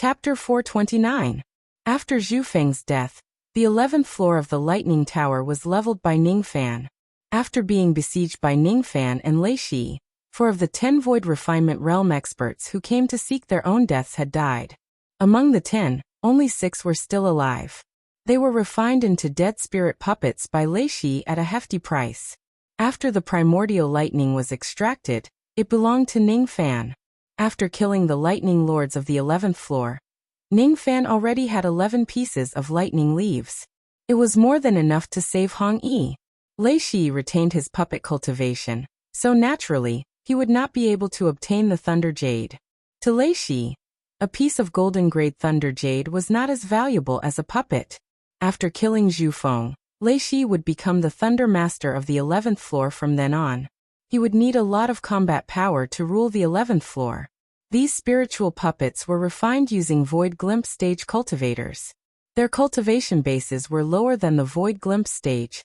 Chapter 429. After Zhu Feng's death, the 11th floor of the Lightning Tower was leveled by Ning Fan. After being besieged by Ning Fan and Lei Shi, 4 of the 10 Void Refinement Realm experts who came to seek their own deaths had died. Among the 10, only 6 were still alive. They were refined into dead spirit puppets by Lei Shi at a hefty price. After the primordial lightning was extracted, it belonged to Ning Fan. After killing the lightning lords of the 11th floor, Ning Fan already had 11 pieces of lightning leaves. It was more than enough to save Hong Yi. Lei Shi retained his puppet cultivation, so naturally, he would not be able to obtain the Thunder Jade. To Lei Shi, a piece of golden grade Thunder Jade was not as valuable as a puppet. After killing Zhu Feng, Lei Shi would become the Thunder Master of the 11th floor from then on. He would need a lot of combat power to rule the 11th floor. These spiritual puppets were refined using Void Glimpse stage cultivators. Their cultivation bases were lower than the Void Glimpse stage,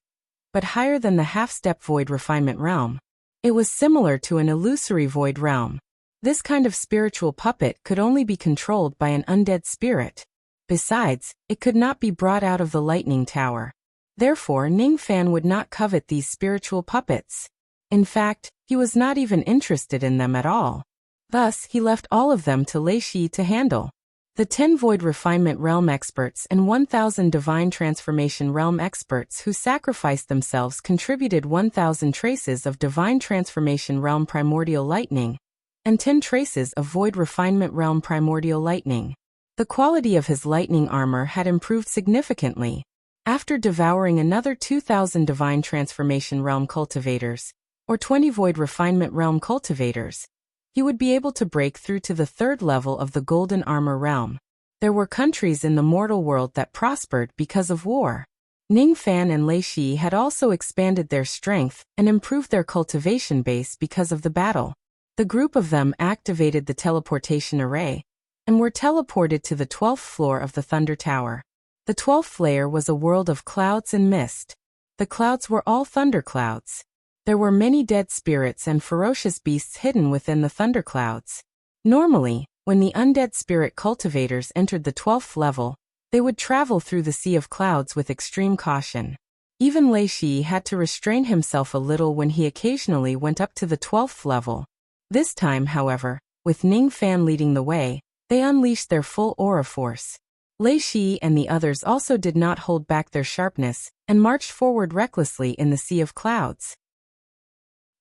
but higher than the half-step Void Refinement realm. It was similar to an illusory Void realm. This kind of spiritual puppet could only be controlled by an undead spirit. Besides, it could not be brought out of the Lightning Tower. Therefore, Ning Fan would not covet these spiritual puppets. In fact, he was not even interested in them at all. Thus, he left all of them to Lei Shi to handle. The 10 Void Refinement Realm experts and 1,000 Divine Transformation Realm experts who sacrificed themselves contributed 1,000 traces of Divine Transformation Realm Primordial Lightning and 10 traces of Void Refinement Realm Primordial Lightning. The quality of his lightning armor had improved significantly. After devouring another 2,000 Divine Transformation Realm cultivators, or 20 Void Refinement Realm cultivators, he would be able to break through to the 3rd level of the Golden Armor Realm. There were countries in the mortal world that prospered because of war. Ning Fan and Lei Shi had also expanded their strength and improved their cultivation base because of the battle. The group of them activated the teleportation array and were teleported to the 12th floor of the Thunder Tower. The 12th layer was a world of clouds and mist. The clouds were all thunder clouds. There were many dead spirits and ferocious beasts hidden within the thunderclouds. Normally, when the undead spirit cultivators entered the 12th level, they would travel through the sea of clouds with extreme caution. Even Lei Shi had to restrain himself a little when he occasionally went up to the 12th level. This time, however, with Ning Fan leading the way, they unleashed their full aura force. Lei Shi and the others also did not hold back their sharpness and marched forward recklessly in the sea of clouds.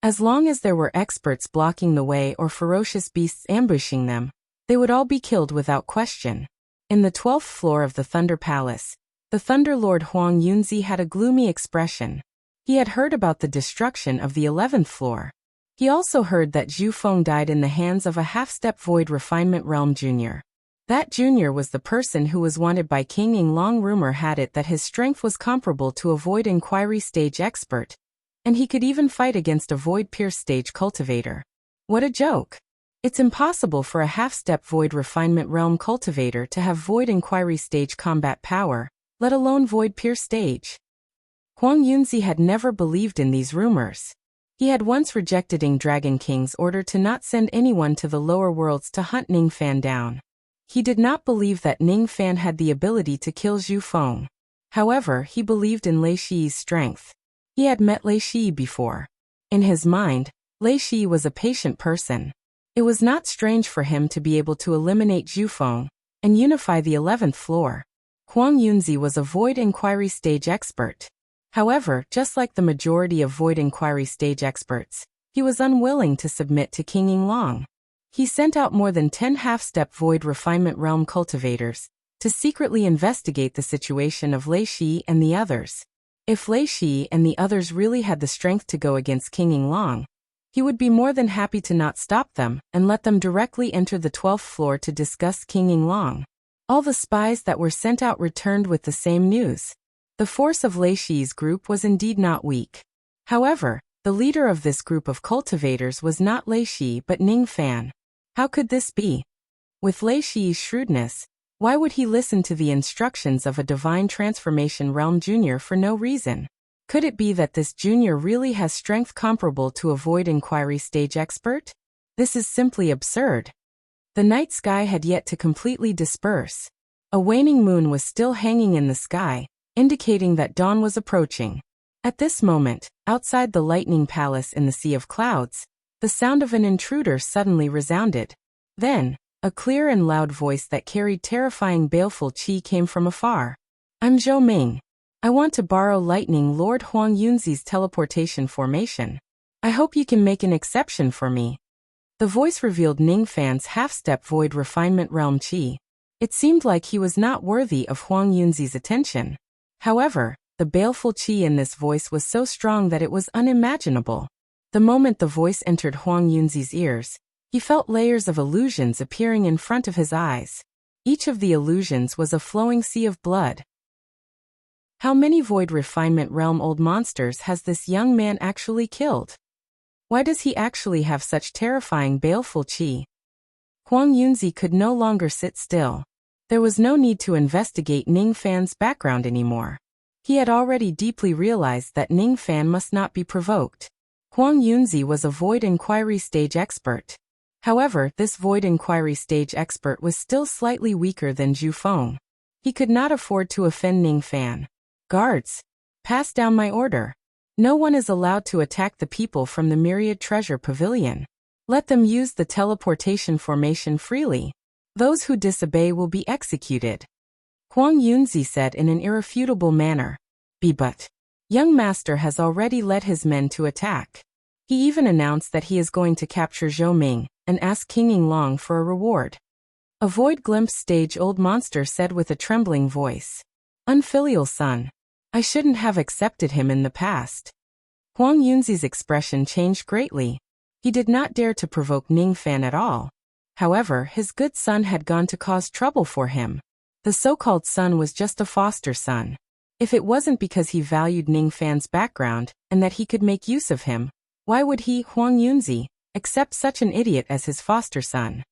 As long as there were experts blocking the way or ferocious beasts ambushing them, they would all be killed without question. In the 12th floor of the Thunder Palace, the Thunder Lord Huang Yunzi had a gloomy expression. He had heard about the destruction of the 11th floor. He also heard that Zhu Feng died in the hands of a half-step Void Refinement Realm Junior. That junior was the person who was wanted by King Yinglong. Rumor had it that his strength was comparable to a Void Inquiry stage expert, and he could even fight against a Void Pierce stage cultivator. What a joke! It's impossible for a half-step Void Refinement Realm cultivator to have Void Inquiry stage combat power, let alone Void Pierce stage. Huang Yunzi had never believed in these rumors. He had once rejected Ing Dragon King's order to not send anyone to the lower worlds to hunt Ning Fan down. He did not believe that Ning Fan had the ability to kill Zhu Feng. However, he believed in Lei Shi's strength. He had met Lei Shi before. In his mind, Lei Shi was a patient person. It was not strange for him to be able to eliminate Zhu Feng and unify the 11th floor. Huang Yunzi was a Void Inquiry stage expert. However, just like the majority of Void Inquiry stage experts, he was unwilling to submit to King Yinglong. He sent out more than 10 half-step Void Refinement Realm cultivators to secretly investigate the situation of Lei Shi and the others. If Lei Shi and the others really had the strength to go against King Yinglong, he would be more than happy to not stop them and let them directly enter the 12th floor to discuss King Yinglong. All the spies that were sent out returned with the same news. The force of Lei Shi's group was indeed not weak. However, the leader of this group of cultivators was not Lei Shi but Ning Fan. How could this be? With Lei Shi's shrewdness, why would he listen to the instructions of a Divine Transformation Realm Junior for no reason? Could it be that this junior really has strength comparable to a Void Inquiry stage expert? This is simply absurd. The night sky had yet to completely disperse. A waning moon was still hanging in the sky, indicating that dawn was approaching. At this moment, outside the lightning palace in the sea of clouds, the sound of an intruder suddenly resounded. Then, a clear and loud voice that carried terrifying baleful qi came from afar. I'm Zhou Ming. I want to borrow Lightning Lord Huang Yunzi's teleportation formation. I hope you can make an exception for me. The voice revealed Ningfan's half-step void refinement realm qi. It seemed like he was not worthy of Huang Yunzi's attention. However, the baleful qi in this voice was so strong that it was unimaginable. The moment the voice entered Huang Yunzi's ears, he felt layers of illusions appearing in front of his eyes. Each of the illusions was a flowing sea of blood. How many Void Refinement Realm old monsters has this young man actually killed? Why does he actually have such terrifying baleful qi? Huang Yunzi could no longer sit still. There was no need to investigate Ningfan's background anymore. He had already deeply realized that Ningfan must not be provoked. Huang Yunzi was a Void Inquiry Stage expert. However, this Void Inquiry Stage expert was still slightly weaker than Zhu Feng. He could not afford to offend Ningfan. Guards, pass down my order. No one is allowed to attack the people from the Myriad Treasure Pavilion. Let them use the teleportation formation freely. Those who disobey will be executed. Huang Yunzi said in an irrefutable manner. But young master has already led his men to attack. He even announced that he is going to capture Zhou Ming and ask King Yinglong for a reward. A Void Glimpse Stage old monster said with a trembling voice. Unfilial son. I shouldn't have accepted him in the past. Huang Yunzi's expression changed greatly. He did not dare to provoke Ningfan at all. However, his good son had gone to cause trouble for him. The so-called son was just a foster son. If it wasn't because he valued Ningfan's background and that he could make use of him, why would he, Huang Yunzi, accept such an idiot as his foster son?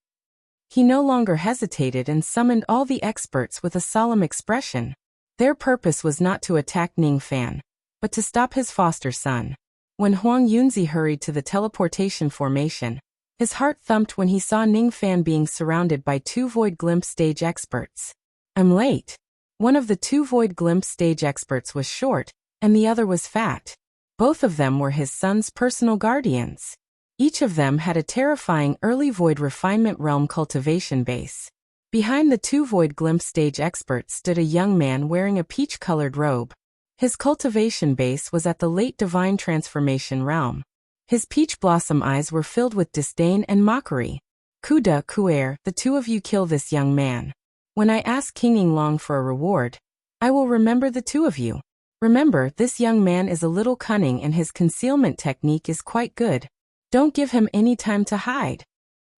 He no longer hesitated and summoned all the experts with a solemn expression. Their purpose was not to attack Ningfan, but to stop his foster son. When Huang Yunzi hurried to the teleportation formation, his heart thumped when he saw Ningfan being surrounded by two Void Glimpse Stage experts. I'm late. One of the two Void Glimpse Stage experts was short, and the other was fat. Both of them were his son's personal guardians. Each of them had a terrifying early Void Refinement Realm cultivation base. Behind the two Void Glimpse Stage experts stood a young man wearing a peach-colored robe. His cultivation base was at the late Divine Transformation Realm. His peach blossom eyes were filled with disdain and mockery. Kuda, Kuer, the two of you kill this young man. When I ask King Yinglong for a reward, I will remember the two of you. Remember, this young man is a little cunning and his concealment technique is quite good. Don't give him any time to hide.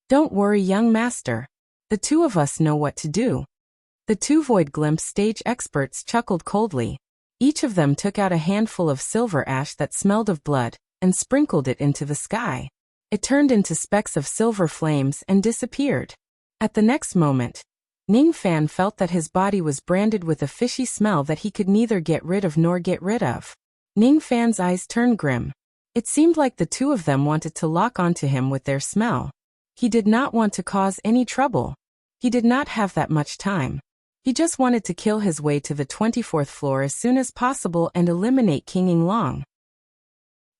Don't worry, young master. The two of us know what to do. The two Void Glimpse Stage experts chuckled coldly. Each of them took out a handful of silver ash that smelled of blood and sprinkled it into the sky. It turned into specks of silver flames and disappeared. At the next moment, Ningfan felt that his body was branded with a fishy smell that he could neither get rid of nor get rid of. Ningfan's eyes turned grim. It seemed like the two of them wanted to lock onto him with their smell. He did not want to cause any trouble. He did not have that much time. He just wanted to kill his way to the 24th floor as soon as possible and eliminate King Yinglong.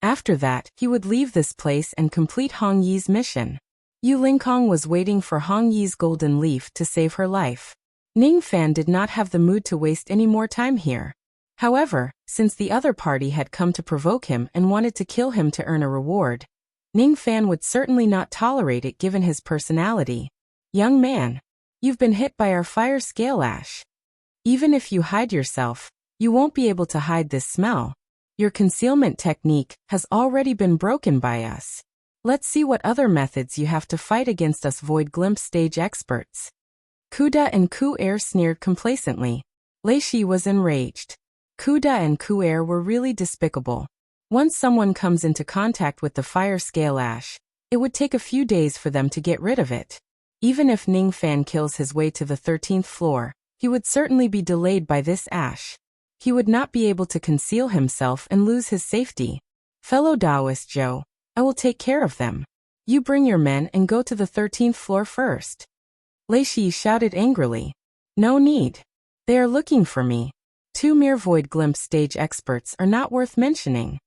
After that, he would leave this place and complete Hong Yi's mission. Yu Lingkong was waiting for Hong Yi's golden leaf to save her life. Ningfan did not have the mood to waste any more time here. However, since the other party had come to provoke him and wanted to kill him to earn a reward, Ningfan would certainly not tolerate it given his personality. Young man, you've been hit by our fire scale ash. Even if you hide yourself, you won't be able to hide this smell. Your concealment technique has already been broken by us. Let's see what other methods you have to fight against us Void Glimpse Stage experts. Kuda and Ku-er sneered complacently. Lei Shi was enraged. Kuda and Ku-er were really despicable. Once someone comes into contact with the fire scale ash, it would take a few days for them to get rid of it. Even if Ningfan kills his way to the 13th floor, he would certainly be delayed by this ash. He would not be able to conceal himself and lose his safety. Fellow Taoist Zhou, I will take care of them. You bring your men and go to the 13th floor first. Lei Shi shouted angrily. No need. They are looking for me. 2 mere void glimpse stage experts are not worth mentioning.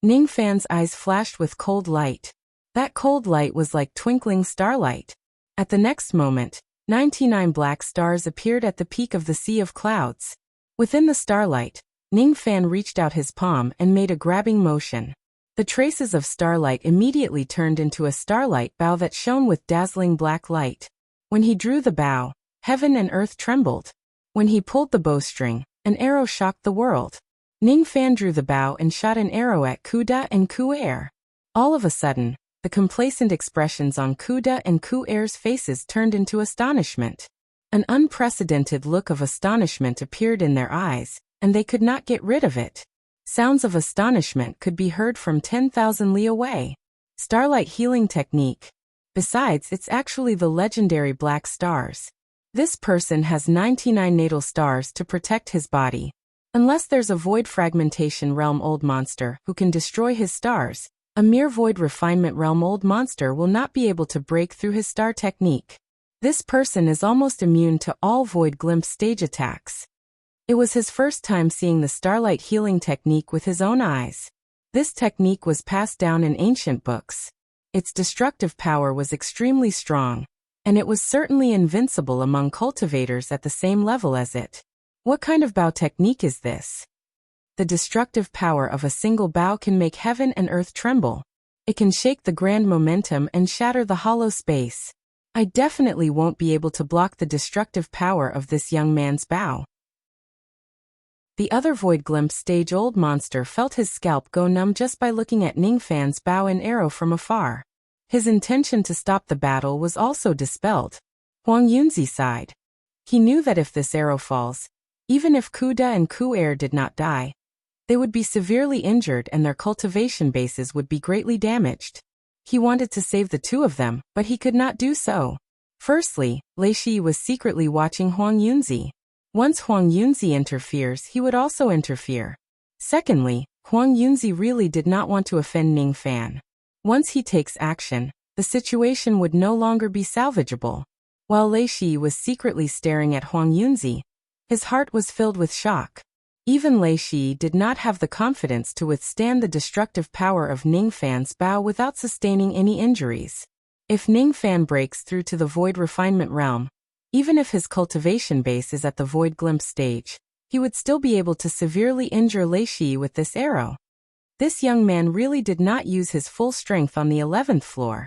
Ning Fan's eyes flashed with cold light. That cold light was like twinkling starlight. At the next moment, 99 black stars appeared at the peak of the sea of clouds. Within the starlight, Ning Fan reached out his palm and made a grabbing motion. The traces of starlight immediately turned into a starlight bow that shone with dazzling black light. When he drew the bow, heaven and earth trembled. When he pulled the bowstring, an arrow shocked the world. Ning Fan drew the bow and shot an arrow at Kuda and Ku-er. All of a sudden, the complacent expressions on Kuda and Ku-er's faces turned into astonishment. An unprecedented look of astonishment appeared in their eyes, and they could not get rid of it. Sounds of astonishment could be heard from 10,000 li away. Starlight healing technique. Besides, it's actually the legendary black stars. This person has 99 natal stars to protect his body. Unless there's a void fragmentation realm old monster who can destroy his stars, a mere void refinement realm old monster will not be able to break through his star technique. This person is almost immune to all void glimpse stage attacks. It was his first time seeing the starlight healing technique with his own eyes. This technique was passed down in ancient books. Its destructive power was extremely strong, and it was certainly invincible among cultivators at the same level as it. What kind of bow technique is this? The destructive power of a single bow can make heaven and earth tremble. It can shake the grand momentum and shatter the hollow space. I definitely won't be able to block the destructive power of this young man's bow. The other void glimpse stage old monster felt his scalp go numb just by looking at Ning Fan's bow and arrow from afar. His intention to stop the battle was also dispelled. Huang Yunzi sighed. He knew that if this arrow falls, even if Kuda and Ku-er did not die, they would be severely injured and their cultivation bases would be greatly damaged. He wanted to save the 2 of them, but he could not do so. Firstly, Lei Shi was secretly watching Huang Yunzi. Once Huang Yunzi interferes, he would also interfere. Secondly, Huang Yunzi really did not want to offend Ning Fan. Once he takes action, the situation would no longer be salvageable. While Lei Shi was secretly staring at Huang Yunzi, his heart was filled with shock. Even Lei Shi did not have the confidence to withstand the destructive power of Ning Fan's bow without sustaining any injuries. If Ning Fan breaks through to the void refinement realm, even if his cultivation base is at the void glimpse stage, he would still be able to severely injure Lei Shi with this arrow. This young man really did not use his full strength on the 11th floor.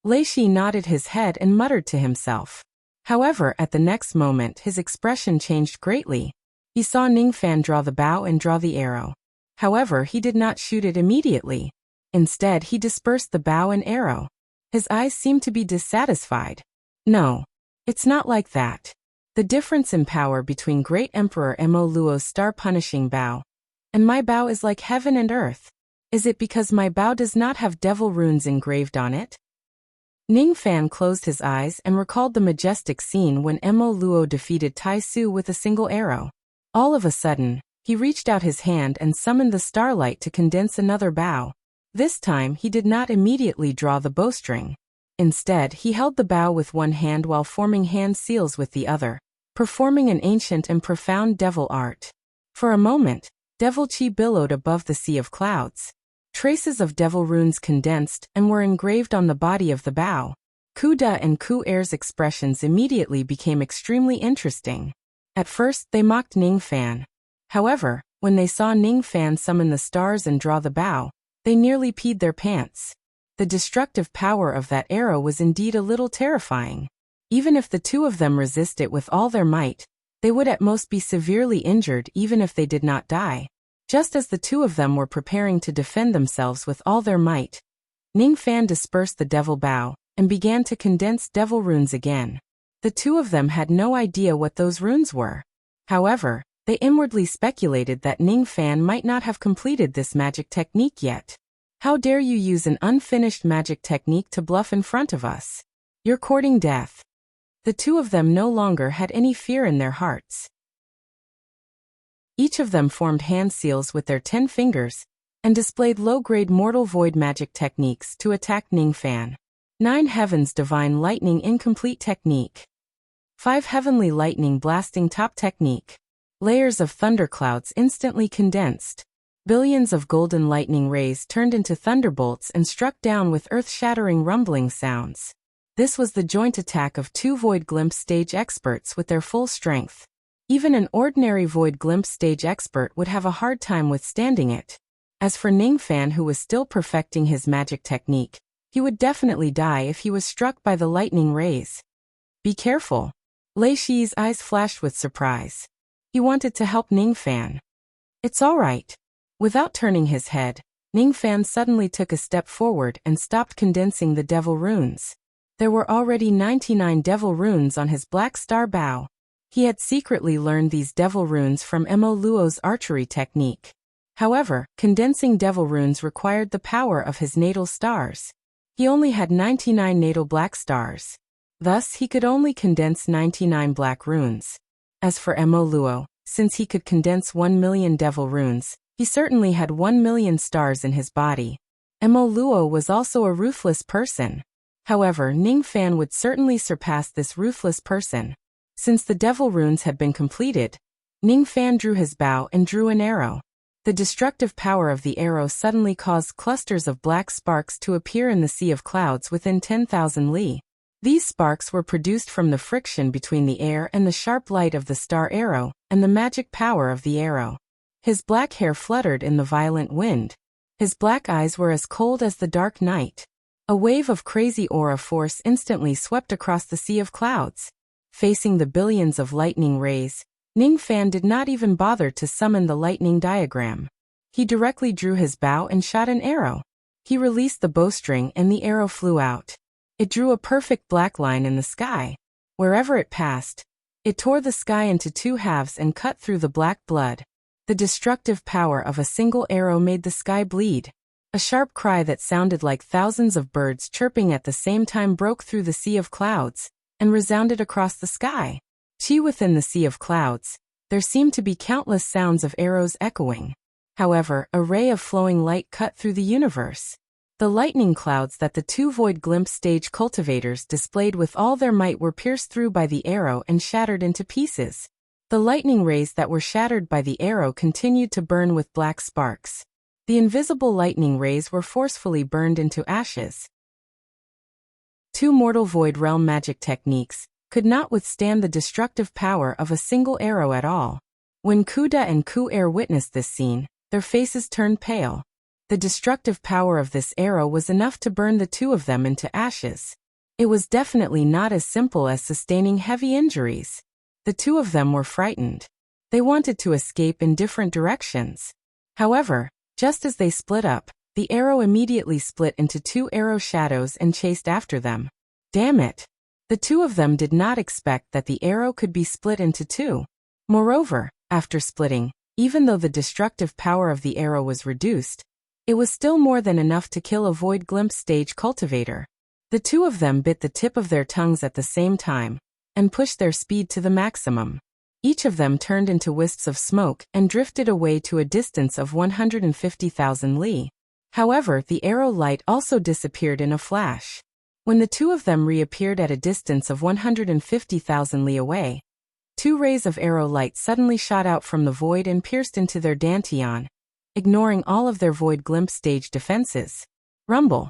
Lei Shi nodded his head and muttered to himself. However, at the next moment his expression changed greatly. He saw Ning Fan draw the bow and draw the arrow. However, he did not shoot it immediately. Instead, he dispersed the bow and arrow. His eyes seemed to be dissatisfied. No. It's not like that. The difference in power between Great Emperor Mo Luo's star-punishing bow and my bow is like heaven and earth. Is it because my bow does not have devil runes engraved on it? Ning Fan closed his eyes and recalled the majestic scene when Mo Luo defeated Tai Su with a single arrow. All of a sudden, he reached out his hand and summoned the starlight to condense another bow. This time he did not immediately draw the bowstring. Instead, he held the bow with one hand while forming hand seals with the other, performing an ancient and profound devil art. For a moment, devil chi billowed above the sea of clouds. Traces of devil runes condensed and were engraved on the body of the bow. Kuda and Ku-er's expressions immediately became extremely interesting. At first, they mocked Ning Fan. However, when they saw Ning Fan summon the stars and draw the bow, they nearly peed their pants. The destructive power of that arrow was indeed a little terrifying. Even if the 2 of them resist it with all their might, they would at most be severely injured even if they did not die. Just as the 2 of them were preparing to defend themselves with all their might, Ning Fan dispersed the devil bow and began to condense devil runes again. The 2 of them had no idea what those runes were. However, they inwardly speculated that Ning Fan might not have completed this magic technique yet. How dare you use an unfinished magic technique to bluff in front of us? You're courting death. The 2 of them no longer had any fear in their hearts. Each of them formed hand seals with their 10 fingers and displayed low-grade mortal void magic techniques to attack Ning Fan. 9 Heavens Divine Lightning Incomplete Technique. 5 Heavenly Lightning Blasting Top Technique. Layers of thunderclouds instantly condensed. Billions of golden lightning rays turned into thunderbolts and struck down with earth-shattering rumbling sounds. This was the joint attack of 2 Void Glimpse stage experts with their full strength. Even an ordinary Void Glimpse stage expert would have a hard time withstanding it. As for Ningfan, who was still perfecting his magic technique, he would definitely die if he was struck by the lightning rays. Be careful. Lei Shi's eyes flashed with surprise. He wanted to help Ningfan. It's all right. Without turning his head, Ningfan suddenly took a step forward and stopped condensing the devil runes. There were already 99 devil runes on his black star bow. He had secretly learned these devil runes from Mo Luo's archery technique. However, condensing devil runes required the power of his natal stars. He only had 99 natal black stars. Thus, he could only condense 99 black runes. As for Mo Luo, since he could condense 1 million devil runes, he certainly had 1 million stars in his body. Mo Luo was also a ruthless person. However, Ningfan would certainly surpass this ruthless person. Since the devil runes had been completed, Ningfan drew his bow and drew an arrow. The destructive power of the arrow suddenly caused clusters of black sparks to appear in the sea of clouds within 10,000 li. These sparks were produced from the friction between the air and the sharp light of the star arrow, and the magic power of the arrow. His black hair fluttered in the violent wind. His black eyes were as cold as the dark night. A wave of crazy aura force instantly swept across the sea of clouds. Facing the billions of lightning rays, Ningfan did not even bother to summon the lightning diagram. He directly drew his bow and shot an arrow. He released the bowstring and the arrow flew out. It drew a perfect black line in the sky. Wherever it passed, it tore the sky into 2 halves and cut through the black blood. The destructive power of a single arrow made the sky bleed. A sharp cry that sounded like thousands of birds chirping at the same time broke through the sea of clouds and resounded across the sky. Within the sea of clouds, there seemed to be countless sounds of arrows echoing. However, a ray of flowing light cut through the universe. The lightning clouds that the 2 Void Glimpse stage cultivators displayed with all their might were pierced through by the arrow and shattered into pieces. The lightning rays that were shattered by the arrow continued to burn with black sparks. The invisible lightning rays were forcefully burned into ashes. 2 mortal void realm magic techniques could not withstand the destructive power of a single arrow at all. When Kuda and Ku-Er witnessed this scene, their faces turned pale. The destructive power of this arrow was enough to burn the 2 of them into ashes. It was definitely not as simple as sustaining heavy injuries. The 2 of them were frightened. They wanted to escape in different directions. However, just as they split up, the arrow immediately split into 2 arrow shadows and chased after them. Damn it! The 2 of them did not expect that the arrow could be split into 2. Moreover, after splitting, even though the destructive power of the arrow was reduced, it was still more than enough to kill a Void Glimpse stage cultivator. The 2 of them bit the tip of their tongues at the same time and pushed their speed to the maximum. Each of them turned into wisps of smoke and drifted away to a distance of 150,000 li. However, the arrow light also disappeared in a flash. When the 2 of them reappeared at a distance of 150,000 li away, 2 rays of arrow light suddenly shot out from the void and pierced into their dantian, ignoring all of their Void Glimpse stage defenses. Rumble.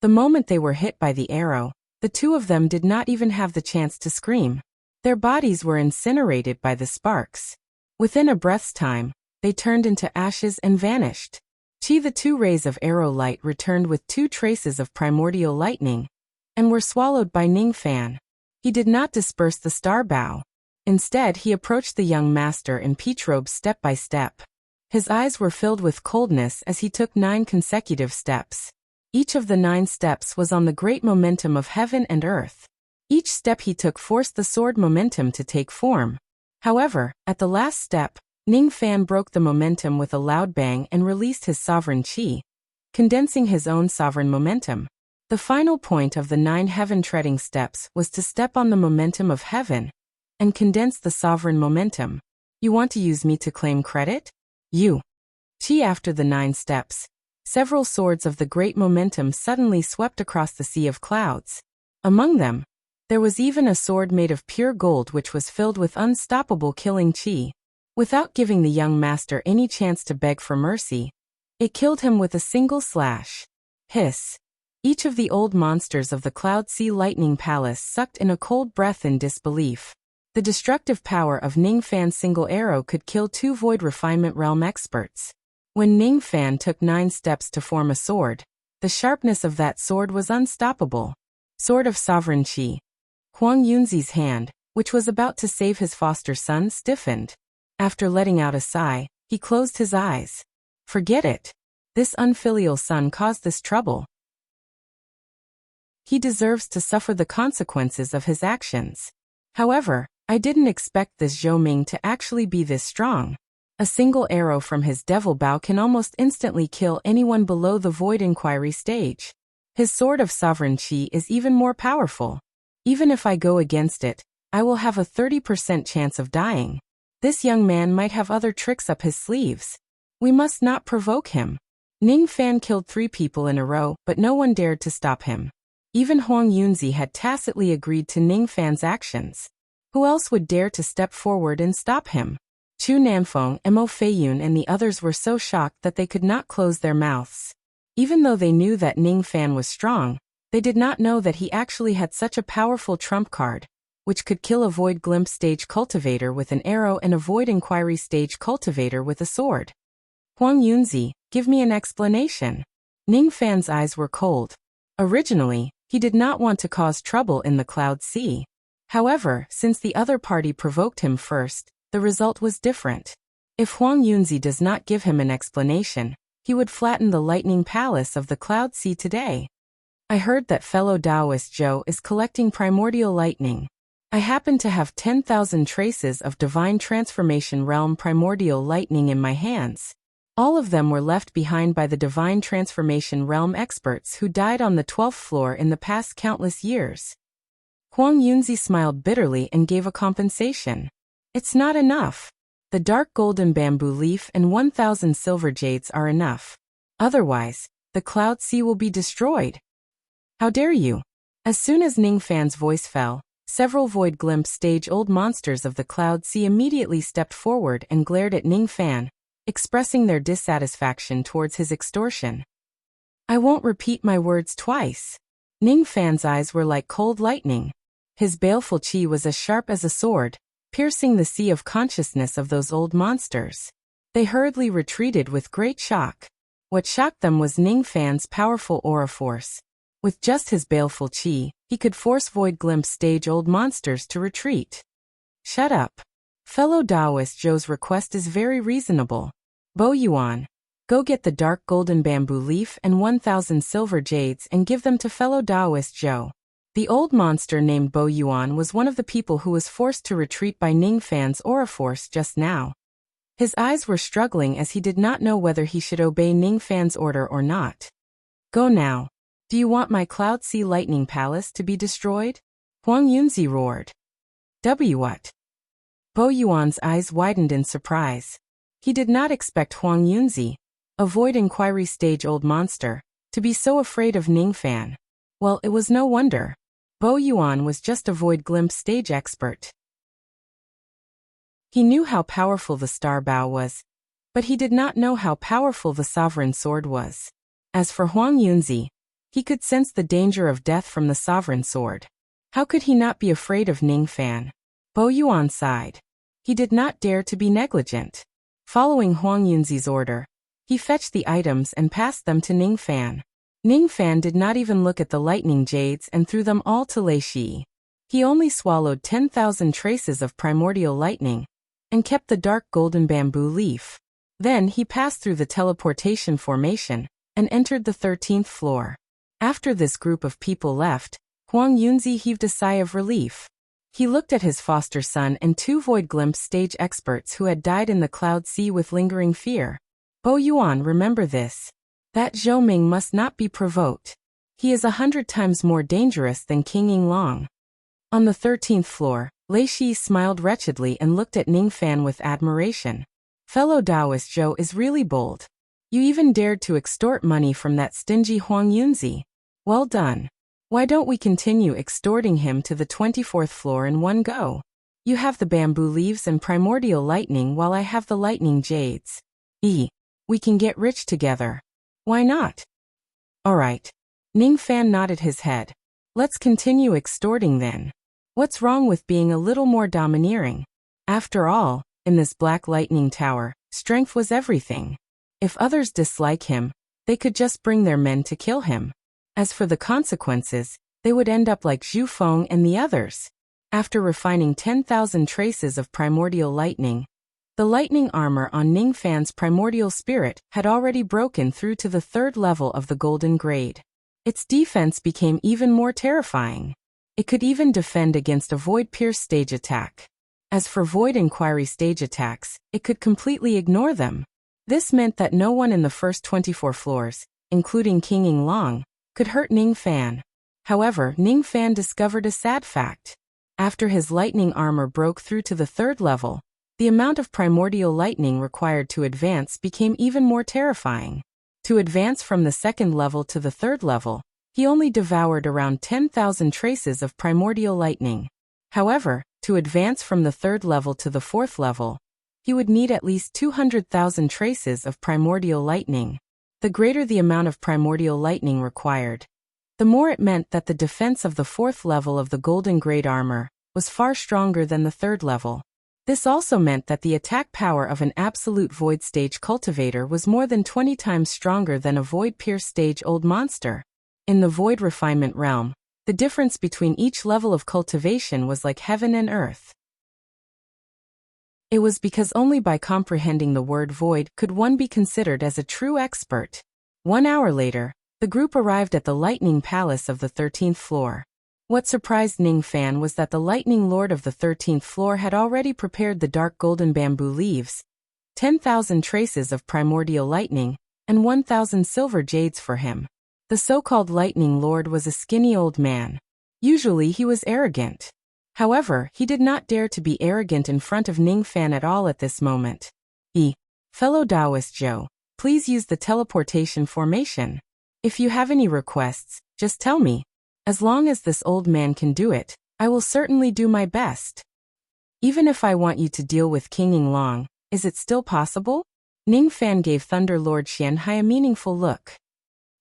The moment they were hit by the arrow, the 2 of them did not even have the chance to scream. Their bodies were incinerated by the sparks. Within a breath's time, they turned into ashes and vanished. The 2 rays of arrow light returned with 2 traces of primordial lightning, and were swallowed by Ningfan. He did not disperse the star bow. Instead, he approached the young master in peach robes step by step. His eyes were filled with coldness as he took 9 consecutive steps. Each of the 9 steps was on the great momentum of heaven and earth. Each step he took forced the sword momentum to take form. However, at the last step, Ningfan broke the momentum with a loud bang and released his sovereign chi, condensing his own sovereign momentum. The final point of the 9 heaven-treading steps was to step on the momentum of heaven and condense the sovereign momentum. You want to use me to claim credit? Chi after the 9 steps, Several swords of the great momentum suddenly swept across the sea of clouds. Among them, there was even a sword made of pure gold which was filled with unstoppable killing chi. Without giving the young master any chance to beg for mercy, it killed him with a single slash. Hiss. Each of the old monsters of the Cloud Sea Lightning Palace sucked in a cold breath in disbelief. The destructive power of Ning Fan's single arrow could kill 2 Void Refinement Realm experts. When Ning Fan took 9 steps to form a sword, the sharpness of that sword was unstoppable. Sword of Sovereign Qi. Huang Yunzi's hand, which was about to save his foster son, stiffened. After letting out a sigh, he closed his eyes. Forget it. This unfilial son caused this trouble. He deserves to suffer the consequences of his actions. However, I didn't expect this Zhou Ming to actually be this strong. A single arrow from his devil bow can almost instantly kill anyone below the Void Inquiry stage. His Sword of Sovereign Qi is even more powerful. Even if I go against it, I will have a 30% chance of dying. This young man might have other tricks up his sleeves. We must not provoke him. Ning Fan killed 3 people in a row, but no one dared to stop him. Even Huang Yunzi had tacitly agreed to Ning Fan's actions. Who else would dare to step forward and stop him? Chu Nanfeng, Mo Feiyun and the others were so shocked that they could not close their mouths. Even though they knew that Ning Fan was strong, they did not know that he actually had such a powerful trump card, which could kill a Void Glimpse stage cultivator with an arrow and a Void Inquiry stage cultivator with a sword. Huang Yunzi, give me an explanation. Ning Fan's eyes were cold. Originally, he did not want to cause trouble in the Cloud Sea. However, since the other party provoked him first, the result was different. If Huang Yunzi does not give him an explanation, he would flatten the Lightning Palace of the Cloud Sea today. I heard that fellow Taoist Zhou is collecting primordial lightning. I happen to have 10,000 traces of Divine Transformation Realm primordial lightning in my hands. All of them were left behind by the Divine Transformation Realm experts who died on the 12th floor in the past countless years. Huang Yunzi smiled bitterly and gave a compensation. It's not enough. The dark golden bamboo leaf and 1,000 silver jades are enough. Otherwise, the Cloud Sea will be destroyed. How dare you? As soon as Ning Fan's voice fell, several Void Glimpse stage old monsters of the Cloud Sea immediately stepped forward and glared at Ning Fan, expressing their dissatisfaction towards his extortion. I won't repeat my words twice. Ning Fan's eyes were like cold lightning. His baleful chi was as sharp as a sword, piercing the sea of consciousness of those old monsters. They hurriedly retreated with great shock. What shocked them was Ning Fan's powerful aura force. With just his baleful chi, he could force Void Glimpse stage old monsters to retreat. Shut up. Fellow Taoist Zhou's request is very reasonable. Bo Yuan, go get the dark golden bamboo leaf and 1,000 silver jades and give them to fellow Taoist Zhou. The old monster named Bo Yuan was one of the people who was forced to retreat by Ning Fan's aura force just now. His eyes were struggling as he did not know whether he should obey Ning Fan's order or not. Go now. Do you want my Cloud Sea Lightning Palace to be destroyed? Huang Yunzi roared. What? Bo Yuan's eyes widened in surprise. He did not expect Huang Yunzi, a Void Inquiry stage old monster, to be so afraid of Ning Fan. Well, it was no wonder. Bo Yuan was just a Void Glimpse stage expert. He knew how powerful the Star Bow was, but he did not know how powerful the Sovereign Sword was. As for Huang Yunzi, he could sense the danger of death from the Sovereign Sword. How could he not be afraid of Ning Fan? Bo Yuan sighed. He did not dare to be negligent. Following Huang Yunzi's order, he fetched the items and passed them to Ning Fan. Ning Fan did not even look at the lightning jades and threw them all to Lei Shi. He only swallowed 10,000 traces of primordial lightning and kept the dark golden bamboo leaf. Then he passed through the teleportation formation and entered the 13th floor. After this group of people left, Huang Yunzi heaved a sigh of relief. He looked at his foster son and 2 Void Glimpse stage experts who had died in the Cloud Sea with lingering fear. Bo Yuan, remember this. That Zhou Ming must not be provoked. He is 100 times more dangerous than King Yinglong. On the 13th floor, Lei Shi smiled wretchedly and looked at Ning Fan with admiration. Fellow Taoist Zhou is really bold. You even dared to extort money from that stingy Huang Yunzi. Well done. Why don't we continue extorting him to the 24th floor in one go? You have the bamboo leaves and primordial lightning while I have the lightning jades. We can get rich together. Why not? Alright. Ning Fan nodded his head. Let's continue extorting then. What's wrong with being a little more domineering? After all, in this Black Lightning Tower, strength was everything. If others dislike him, they could just bring their men to kill him. As for the consequences, they would end up like Zhu Feng and the others. After refining 10,000 traces of primordial lightning, the lightning armor on Ning Fan's primordial spirit had already broken through to the 3rd level of the golden grade. Its defense became even more terrifying. It could even defend against a Void Pierce stage attack. As for Void Inquiry stage attacks, it could completely ignore them. This meant that no one in the first 24 floors, including King Yinglong, could hurt Ning Fan. However, Ning Fan discovered a sad fact. After his lightning armor broke through to the 3rd level, the amount of primordial lightning required to advance became even more terrifying. To advance from the 2nd level to the 3rd level, he only devoured around 10,000 traces of primordial lightning. However, to advance from the 3rd level to the 4th level, he would need at least 200,000 traces of primordial lightning. The greater the amount of primordial lightning required, the more it meant that the defense of the 4th level of the golden grade armor was far stronger than the 3rd level. This also meant that the attack power of an absolute void stage cultivator was more than 20 times stronger than a void pierce stage old monster. In the void refinement realm, the difference between each level of cultivation was like heaven and earth. It was because only by comprehending the word void could one be considered as a true expert. 1 hour later, the group arrived at the Lightning Palace of the 13th floor. What surprised Ning Fan was that the Lightning Lord of the 13th floor had already prepared the dark golden bamboo leaves, 10,000 traces of primordial lightning, and 1,000 silver jades for him. The so-called Lightning Lord was a skinny old man. Usually he was arrogant. However, he did not dare to be arrogant in front of Ning Fan at all at this moment. Fellow Taoist Joe, please use the teleportation formation. If you have any requests, just tell me. As long as this old man can do it, I will certainly do my best. Even if I want you to deal with King Yinglong, is it still possible? Ning Fan gave Thunder Lord Xianhai a meaningful look.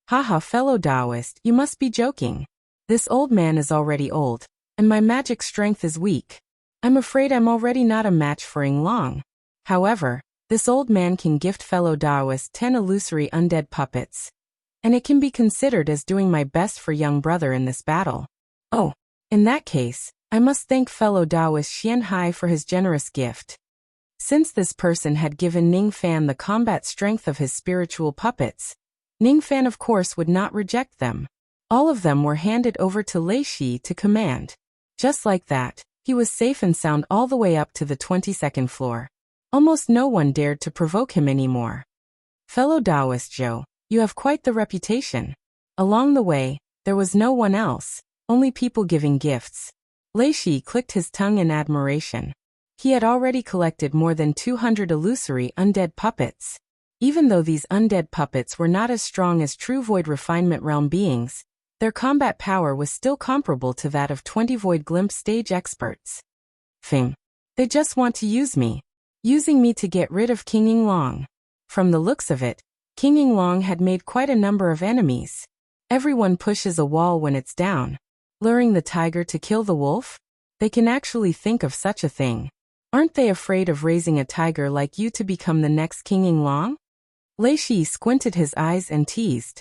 Haha, fellow Taoist, you must be joking. This old man is already old, and my magic strength is weak. I'm afraid I'm already not a match for Yinglong. However, this old man can gift fellow Taoist 10 illusory undead puppets, and it can be considered as doing my best for young brother in this battle. Oh, in that case, I must thank fellow Taoist Xianhai for his generous gift. Since this person had given Ning Fan the combat strength of his spiritual puppets, Ning Fan of course would not reject them. All of them were handed over to Lei Shi to command. Just like that, he was safe and sound all the way up to the 22nd floor. Almost no one dared to provoke him anymore. Fellow Taoist Joe, you have quite the reputation. Along the way, there was no one else, only people giving gifts. Lei Shi clicked his tongue in admiration. He had already collected more than 200 illusory undead puppets. Even though these undead puppets were not as strong as true Void Refinement Realm beings, their combat power was still comparable to that of 20 Void Glimpse stage experts. They just want to use me. Using me to get rid of King Yinglong. From the looks of it, King Yinglong had made quite a number of enemies. Everyone pushes a wall when it's down. Luring the tiger to kill the wolf? They can actually think of such a thing. Aren't they afraid of raising a tiger like you to become the next King Yinglong? Lei Shi squinted his eyes and teased.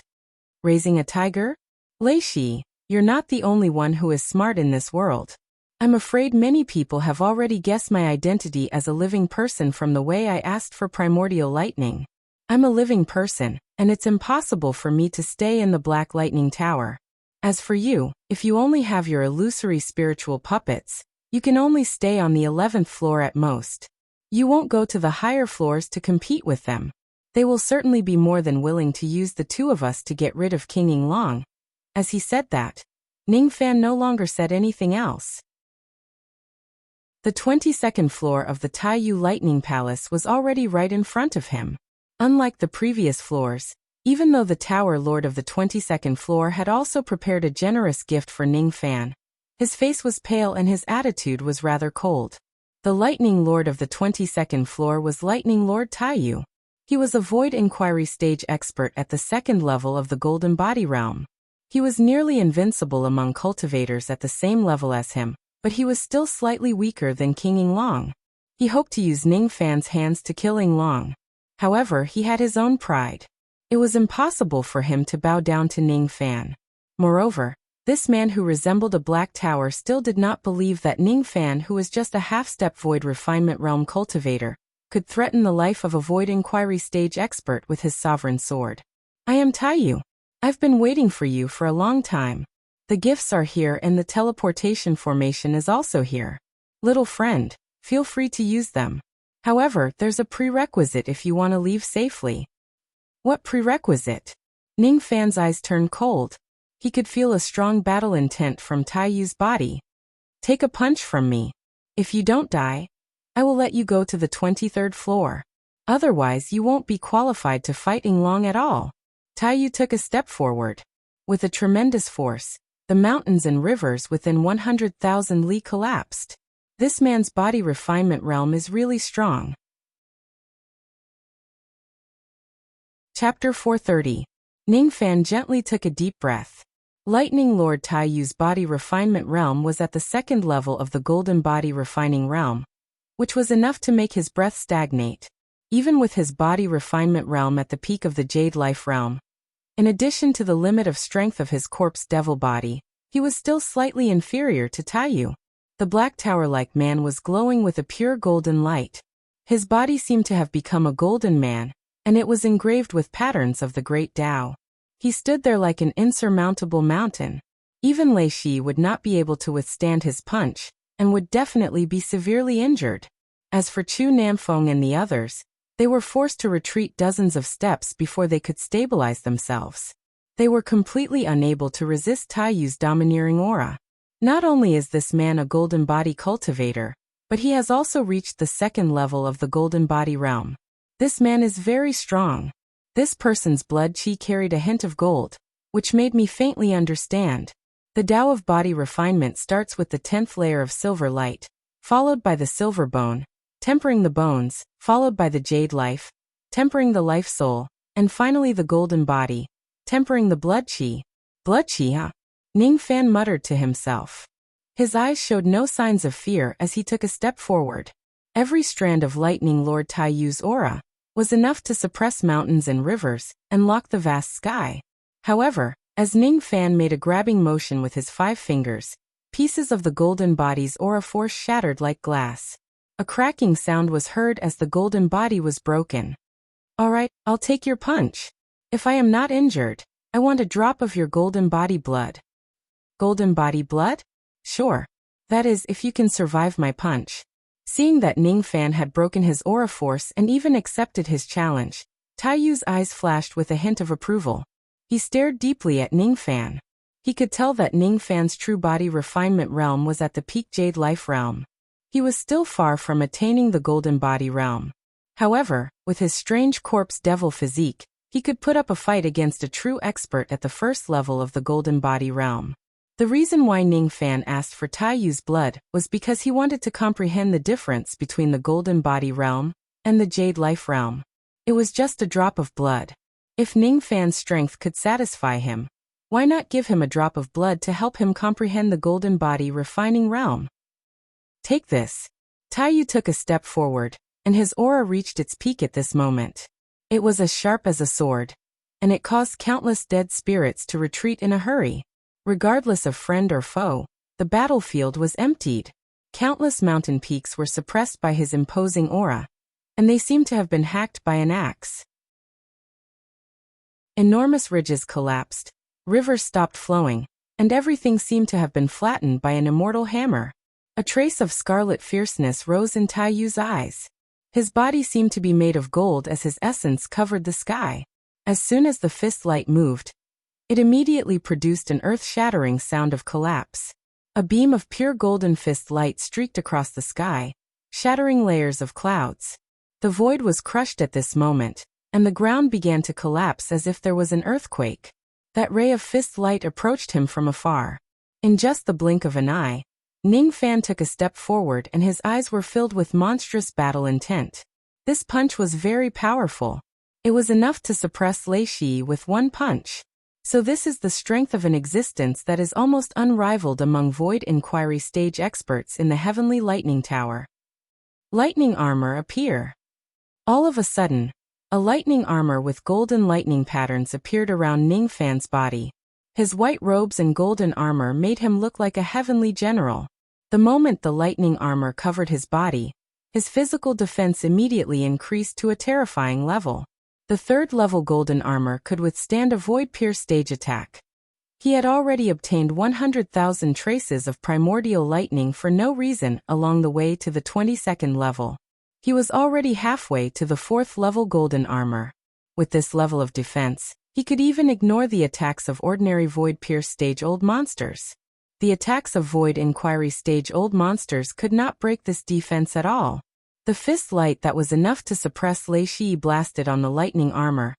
Raising a tiger? Lei Shi, you're not the only one who is smart in this world. I'm afraid many people have already guessed my identity as a living person from the way I asked for primordial lightning. I'm a living person, and it's impossible for me to stay in the Black Lightning Tower. As for you, if you only have your illusory spiritual puppets, you can only stay on the 11th floor at most. You won't go to the higher floors to compete with them. They will certainly be more than willing to use the two of us to get rid of King Yinglong. As he said that, Ning Fan no longer said anything else. The 22nd floor of the Taiyu Lightning Palace was already right in front of him. Unlike the previous floors, even though the Tower Lord of the 22nd floor had also prepared a generous gift for Ning Fan, his face was pale and his attitude was rather cold. The Lightning Lord of the 22nd floor was Lightning Lord Taiyu. He was a Void Inquiry stage expert at the 2nd level of the Golden Body Realm. He was nearly invincible among cultivators at the same level as him, but he was still slightly weaker than King Yinglong. He hoped to use Ning Fan's hands to kill Yinglong. However, he had his own pride. It was impossible for him to bow down to Ning Fan. Moreover, this man who resembled a black tower still did not believe that Ning Fan, who was just a half-step Void Refinement Realm cultivator, could threaten the life of a Void Inquiry stage expert with his sovereign sword. I am Taiyu. I've been waiting for you for a long time. The gifts are here and the teleportation formation is also here. Little friend, feel free to use them. However, there's a prerequisite if you want to leave safely. What prerequisite? Ning Fan's eyes turned cold. He could feel a strong battle intent from Taiyu's body. Take a punch from me. If you don't die, I will let you go to the 23rd floor. Otherwise, you won't be qualified to fight Yinglong at all. Taiyu took a step forward. With a tremendous force, the mountains and rivers within 100,000 li collapsed. This man's body refinement realm is really strong. Chapter 430. Ning Fan gently took a deep breath. Lightning Lord Taiyu's body refinement realm was at the 2nd level of the Golden Body Refining Realm, which was enough to make his breath stagnate. Even with his body refinement realm at the peak of the Jade Life Realm, in addition to the limit of strength of his corpse devil body, he was still slightly inferior to Taiyu. The black tower-like man was glowing with a pure golden light. His body seemed to have become a golden man, and it was engraved with patterns of the great Tao. He stood there like an insurmountable mountain. Even Lei Shi would not be able to withstand his punch, and would definitely be severely injured. As for Chu Namfeng and the others, they were forced to retreat dozens of steps before they could stabilize themselves. They were completely unable to resist Taiyu's domineering aura. Not only is this man a golden body cultivator, but he has also reached the 2nd level of the Golden Body Realm. This man is very strong. This person's blood qi carried a hint of gold, which made me faintly understand. The Tao of body refinement starts with the 10th layer of silver light, followed by the silver bone, tempering the bones, followed by the jade life, tempering the life soul, and finally the golden body, tempering the blood qi. Blood qi, huh? Ning Fan muttered to himself. His eyes showed no signs of fear as he took a step forward. Every strand of Lightning Lord Taiyu's aura was enough to suppress mountains and rivers and lock the vast sky. However, as Ning Fan made a grabbing motion with his 5 fingers, pieces of the golden body's aura force shattered like glass. A cracking sound was heard as the golden body was broken. Alright, I'll take your punch. If I am not injured, I want a drop of your golden body blood. Golden body blood? Sure. That is, if you can survive my punch. Seeing that Ning Fan had broken his aura force and even accepted his challenge, Taiyu's eyes flashed with a hint of approval. He stared deeply at Ning Fan. He could tell that Ning Fan's true body refinement realm was at the peak Jade Life Realm. He was still far from attaining the Golden Body Realm. However, with his strange corpse devil physique, he could put up a fight against a true expert at the 1st level of the Golden Body Realm. The reason why Ning Fan asked for Taiyu's blood was because he wanted to comprehend the difference between the Golden Body Realm and the Jade Life Realm. It was just a drop of blood. If Ning Fan's strength could satisfy him, why not give him a drop of blood to help him comprehend the Golden Body Refining Realm? Take this. Taiyu took a step forward, and his aura reached its peak at this moment. It was as sharp as a sword, and it caused countless dead spirits to retreat in a hurry. Regardless of friend or foe, the battlefield was emptied. Countless mountain peaks were suppressed by his imposing aura, and they seemed to have been hacked by an axe. Enormous ridges collapsed, rivers stopped flowing, and everything seemed to have been flattened by an immortal hammer. A trace of scarlet fierceness rose in Taiyu's eyes. His body seemed to be made of gold as his essence covered the sky. As soon as the fist light moved, it immediately produced an earth-shattering sound of collapse. A beam of pure golden fist light streaked across the sky, shattering layers of clouds. The void was crushed at this moment, and the ground began to collapse as if there was an earthquake. That ray of fist light approached him from afar. In just the blink of an eye, Ning Fan took a step forward and his eyes were filled with monstrous battle intent. This punch was very powerful. It was enough to suppress Lei Shi with one punch. So this is the strength of an existence that is almost unrivaled among Void Inquiry stage experts in the Heavenly Lightning Tower. Lightning armor appear. All of a sudden, a lightning armor with golden lightning patterns appeared around Ning Fan's body. His white robes and golden armor made him look like a heavenly general. The moment the lightning armor covered his body, his physical defense immediately increased to a terrifying level. The third-level golden armor could withstand a Void Pierce stage attack. He had already obtained 100,000 traces of primordial lightning for no reason along the way to the 22nd level. He was already halfway to the 4th-level golden armor. With this level of defense, he could even ignore the attacks of ordinary Void Pierce stage old monsters. The attacks of Void Inquiry stage old monsters could not break this defense at all. The fist light that was enough to suppress Lei Shi blasted on the lightning armor,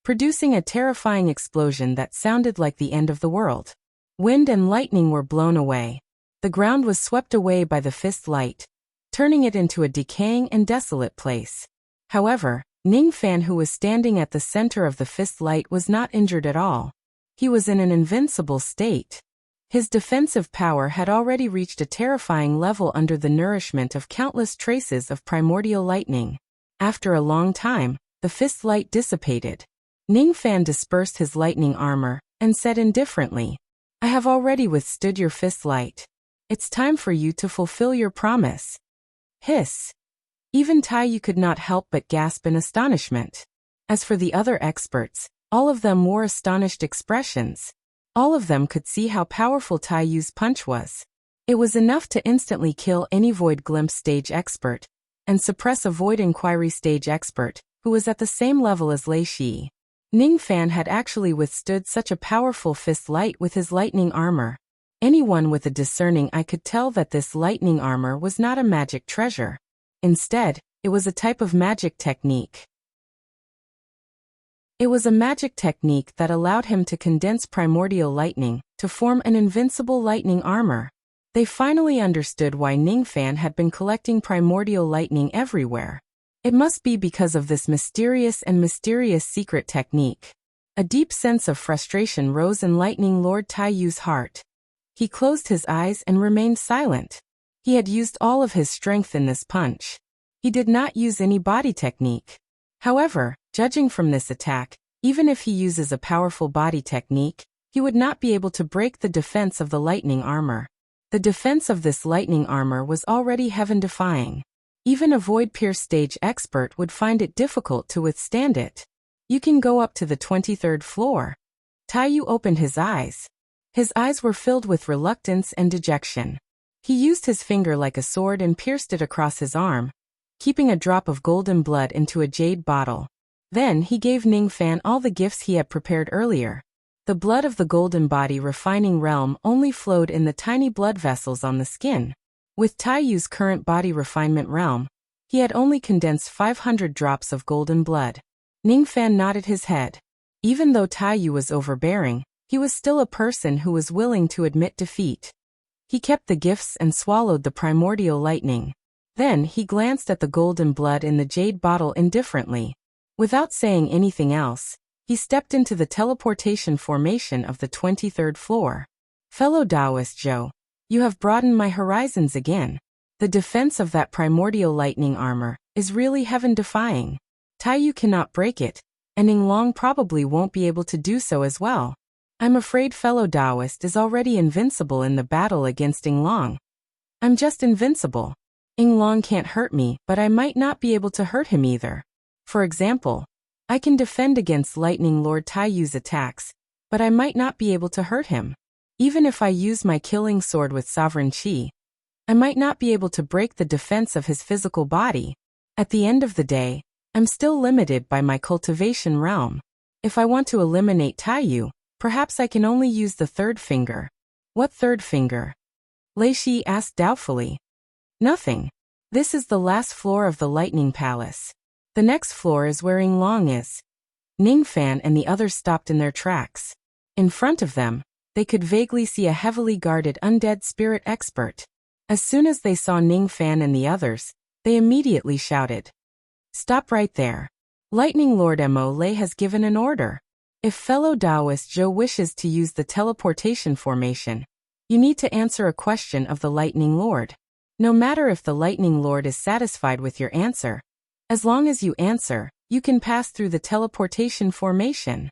producing a terrifying explosion that sounded like the end of the world. Wind and lightning were blown away. The ground was swept away by the fist light, turning it into a decaying and desolate place. However, Ning Fan, who was standing at the center of the fist light, was not injured at all. He was in an invincible state. His defensive power had already reached a terrifying level under the nourishment of countless traces of primordial lightning. After a long time, the fist light dissipated. Ning Fan dispersed his lightning armor and said indifferently, "I have already withstood your fist light. It's time for you to fulfill your promise." Hiss. Even Taiyu could not help but gasp in astonishment. As for the other experts, all of them wore astonished expressions. All of them could see how powerful Taiyu's punch was. It was enough to instantly kill any Void Glimpse stage expert, and suppress a Void Inquiry stage expert, who was at the same level as Lei Shi. Ning Fan had actually withstood such a powerful fist light with his lightning armor. Anyone with a discerning eye could tell that this lightning armor was not a magic treasure. Instead, it was a type of magic technique. It was a magic technique that allowed him to condense primordial lightning to form an invincible lightning armor. They finally understood why Ning Fan had been collecting primordial lightning everywhere. It must be because of this mysterious secret technique. A deep sense of frustration rose in Lightning Lord Taiyu's heart. He closed his eyes and remained silent. He had used all of his strength in this punch. He did not use any body technique. However, judging from this attack, even if he uses a powerful body technique, he would not be able to break the defense of the lightning armor. The defense of this lightning armor was already heaven-defying. Even a Void Pierce stage expert would find it difficult to withstand it. You can go up to the 23rd floor. Taiyu opened his eyes. His eyes were filled with reluctance and dejection. He used his finger like a sword and pierced it across his arm, keeping a drop of golden blood into a jade bottle. Then he gave Ning Fan all the gifts he had prepared earlier. The blood of the golden body refining realm only flowed in the tiny blood vessels on the skin. With Taiyu's current body refinement realm, he had only condensed 500 drops of golden blood. Ning Fan nodded his head. Even though Taiyu was overbearing, he was still a person who was willing to admit defeat. He kept the gifts and swallowed the primordial lightning. Then he glanced at the golden blood in the jade bottle indifferently. Without saying anything else, he stepped into the teleportation formation of the 23rd floor. Fellow Taoist Zhou, you have broadened my horizons again. The defense of that primordial lightning armor is really heaven-defying. Taiyu cannot break it, and Yinglong probably won't be able to do so as well. I'm afraid fellow Taoist is already invincible in the battle against Yinglong. I'm just invincible. Yinglong can't hurt me, but I might not be able to hurt him either. For example, I can defend against Lightning Lord Taiyu's attacks, but I might not be able to hurt him. Even if I use my killing sword with sovereign qi, I might not be able to break the defense of his physical body. At the end of the day, I'm still limited by my cultivation realm. If I want to eliminate Taiyu, perhaps I can only use the third finger. What third finger? Lei Shi asked doubtfully. Nothing. This is the last floor of the Lightning Palace. The next floor is where Ying Long is. Ning Fan and the others stopped in their tracks. In front of them, they could vaguely see a heavily guarded undead spirit expert. As soon as they saw Ning Fan and the others, they immediately shouted, "Stop right there. Lightning Lord Mo Lei has given an order. If fellow Taoist Zhou wishes to use the teleportation formation, you need to answer a question of the Lightning Lord. No matter if the Lightning Lord is satisfied with your answer, as long as you answer, you can pass through the teleportation formation."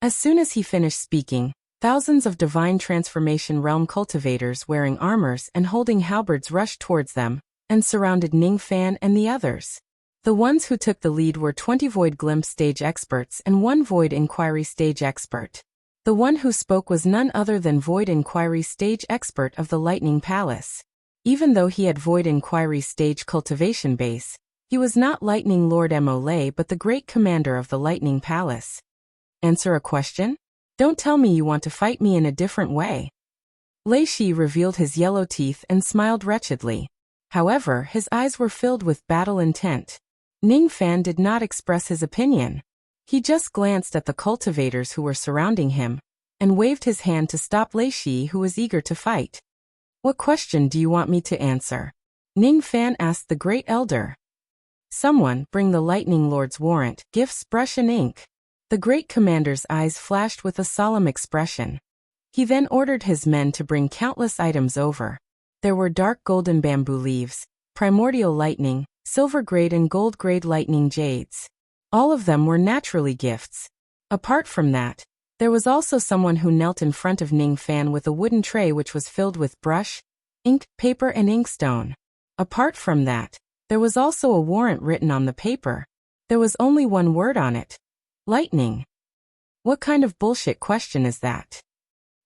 As soon as he finished speaking, thousands of Divine Transformation Realm cultivators wearing armors and holding halberds rushed towards them and surrounded Ning Fan and the others. The ones who took the lead were 20 Void Glimpse stage experts and 1 Void Inquiry stage expert. The one who spoke was none other than Void Inquiry stage expert of the Lightning Palace. Even though he had Void Inquiry stage cultivation base, he was not Lightning Lord Mo Lei but the great commander of the Lightning Palace. Answer a question? Don't tell me you want to fight me in a different way. Lei Shi revealed his yellow teeth and smiled wretchedly. However, his eyes were filled with battle intent. Ning Fan did not express his opinion. He just glanced at the cultivators who were surrounding him and waved his hand to stop Lei Shi, who was eager to fight. "What question do you want me to answer?" Ning Fan asked the Great Elder. "Someone bring the Lightning Lord's warrant, gifts, brush and ink." The great commander's eyes flashed with a solemn expression. He then ordered his men to bring countless items over. There were dark golden bamboo leaves, primordial lightning, silver-grade and gold-grade lightning jades. All of them were naturally gifts. Apart from that, there was also someone who knelt in front of Ning Fan with a wooden tray which was filled with brush, ink, paper and inkstone. Apart from that, there was also a warrant written on the paper. There was only one word on it. Lightning. What kind of bullshit question is that?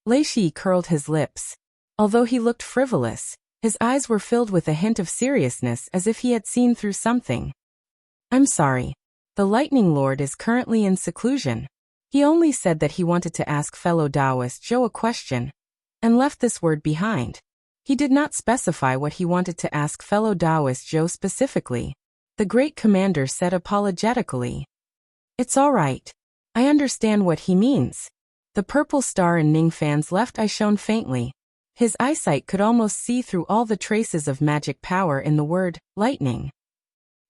Lei Shi curled his lips. Although he looked frivolous, his eyes were filled with a hint of seriousness as if he had seen through something. "I'm sorry. The Lightning Lord is currently in seclusion. He only said that he wanted to ask fellow Taoist Zhou a question, and left this word behind. He did not specify what he wanted to ask fellow Taoist Zhou specifically," the great commander said apologetically. "It's all right. I understand what he means." The purple star in Ning Fan's left eye shone faintly. His eyesight could almost see through all the traces of magic power in the word, lightning.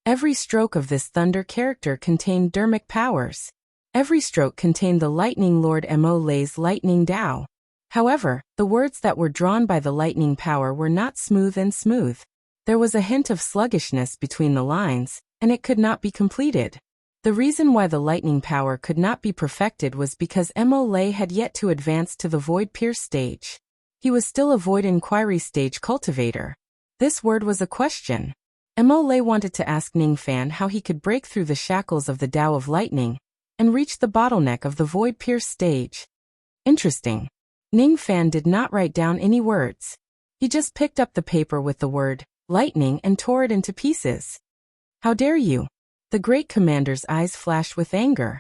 Every stroke of this thunder character contained dermic powers. Every stroke contained the Lightning Lord Mo Lei's lightning Tao. However, the words that were drawn by the lightning power were not smooth and smooth. There was a hint of sluggishness between the lines, and it could not be completed. The reason why the lightning power could not be perfected was because Mo Lei had yet to advance to the Void Pierce stage. He was still a Void Inquiry stage cultivator. This word was a question. Mo Lei wanted to ask Ning Fan how he could break through the shackles of the Tao of Lightning and reach the bottleneck of the Void Pierce stage. Interesting. Ning Fan did not write down any words. He just picked up the paper with the word, lightning, and tore it into pieces. "How dare you?" The great commander's eyes flashed with anger.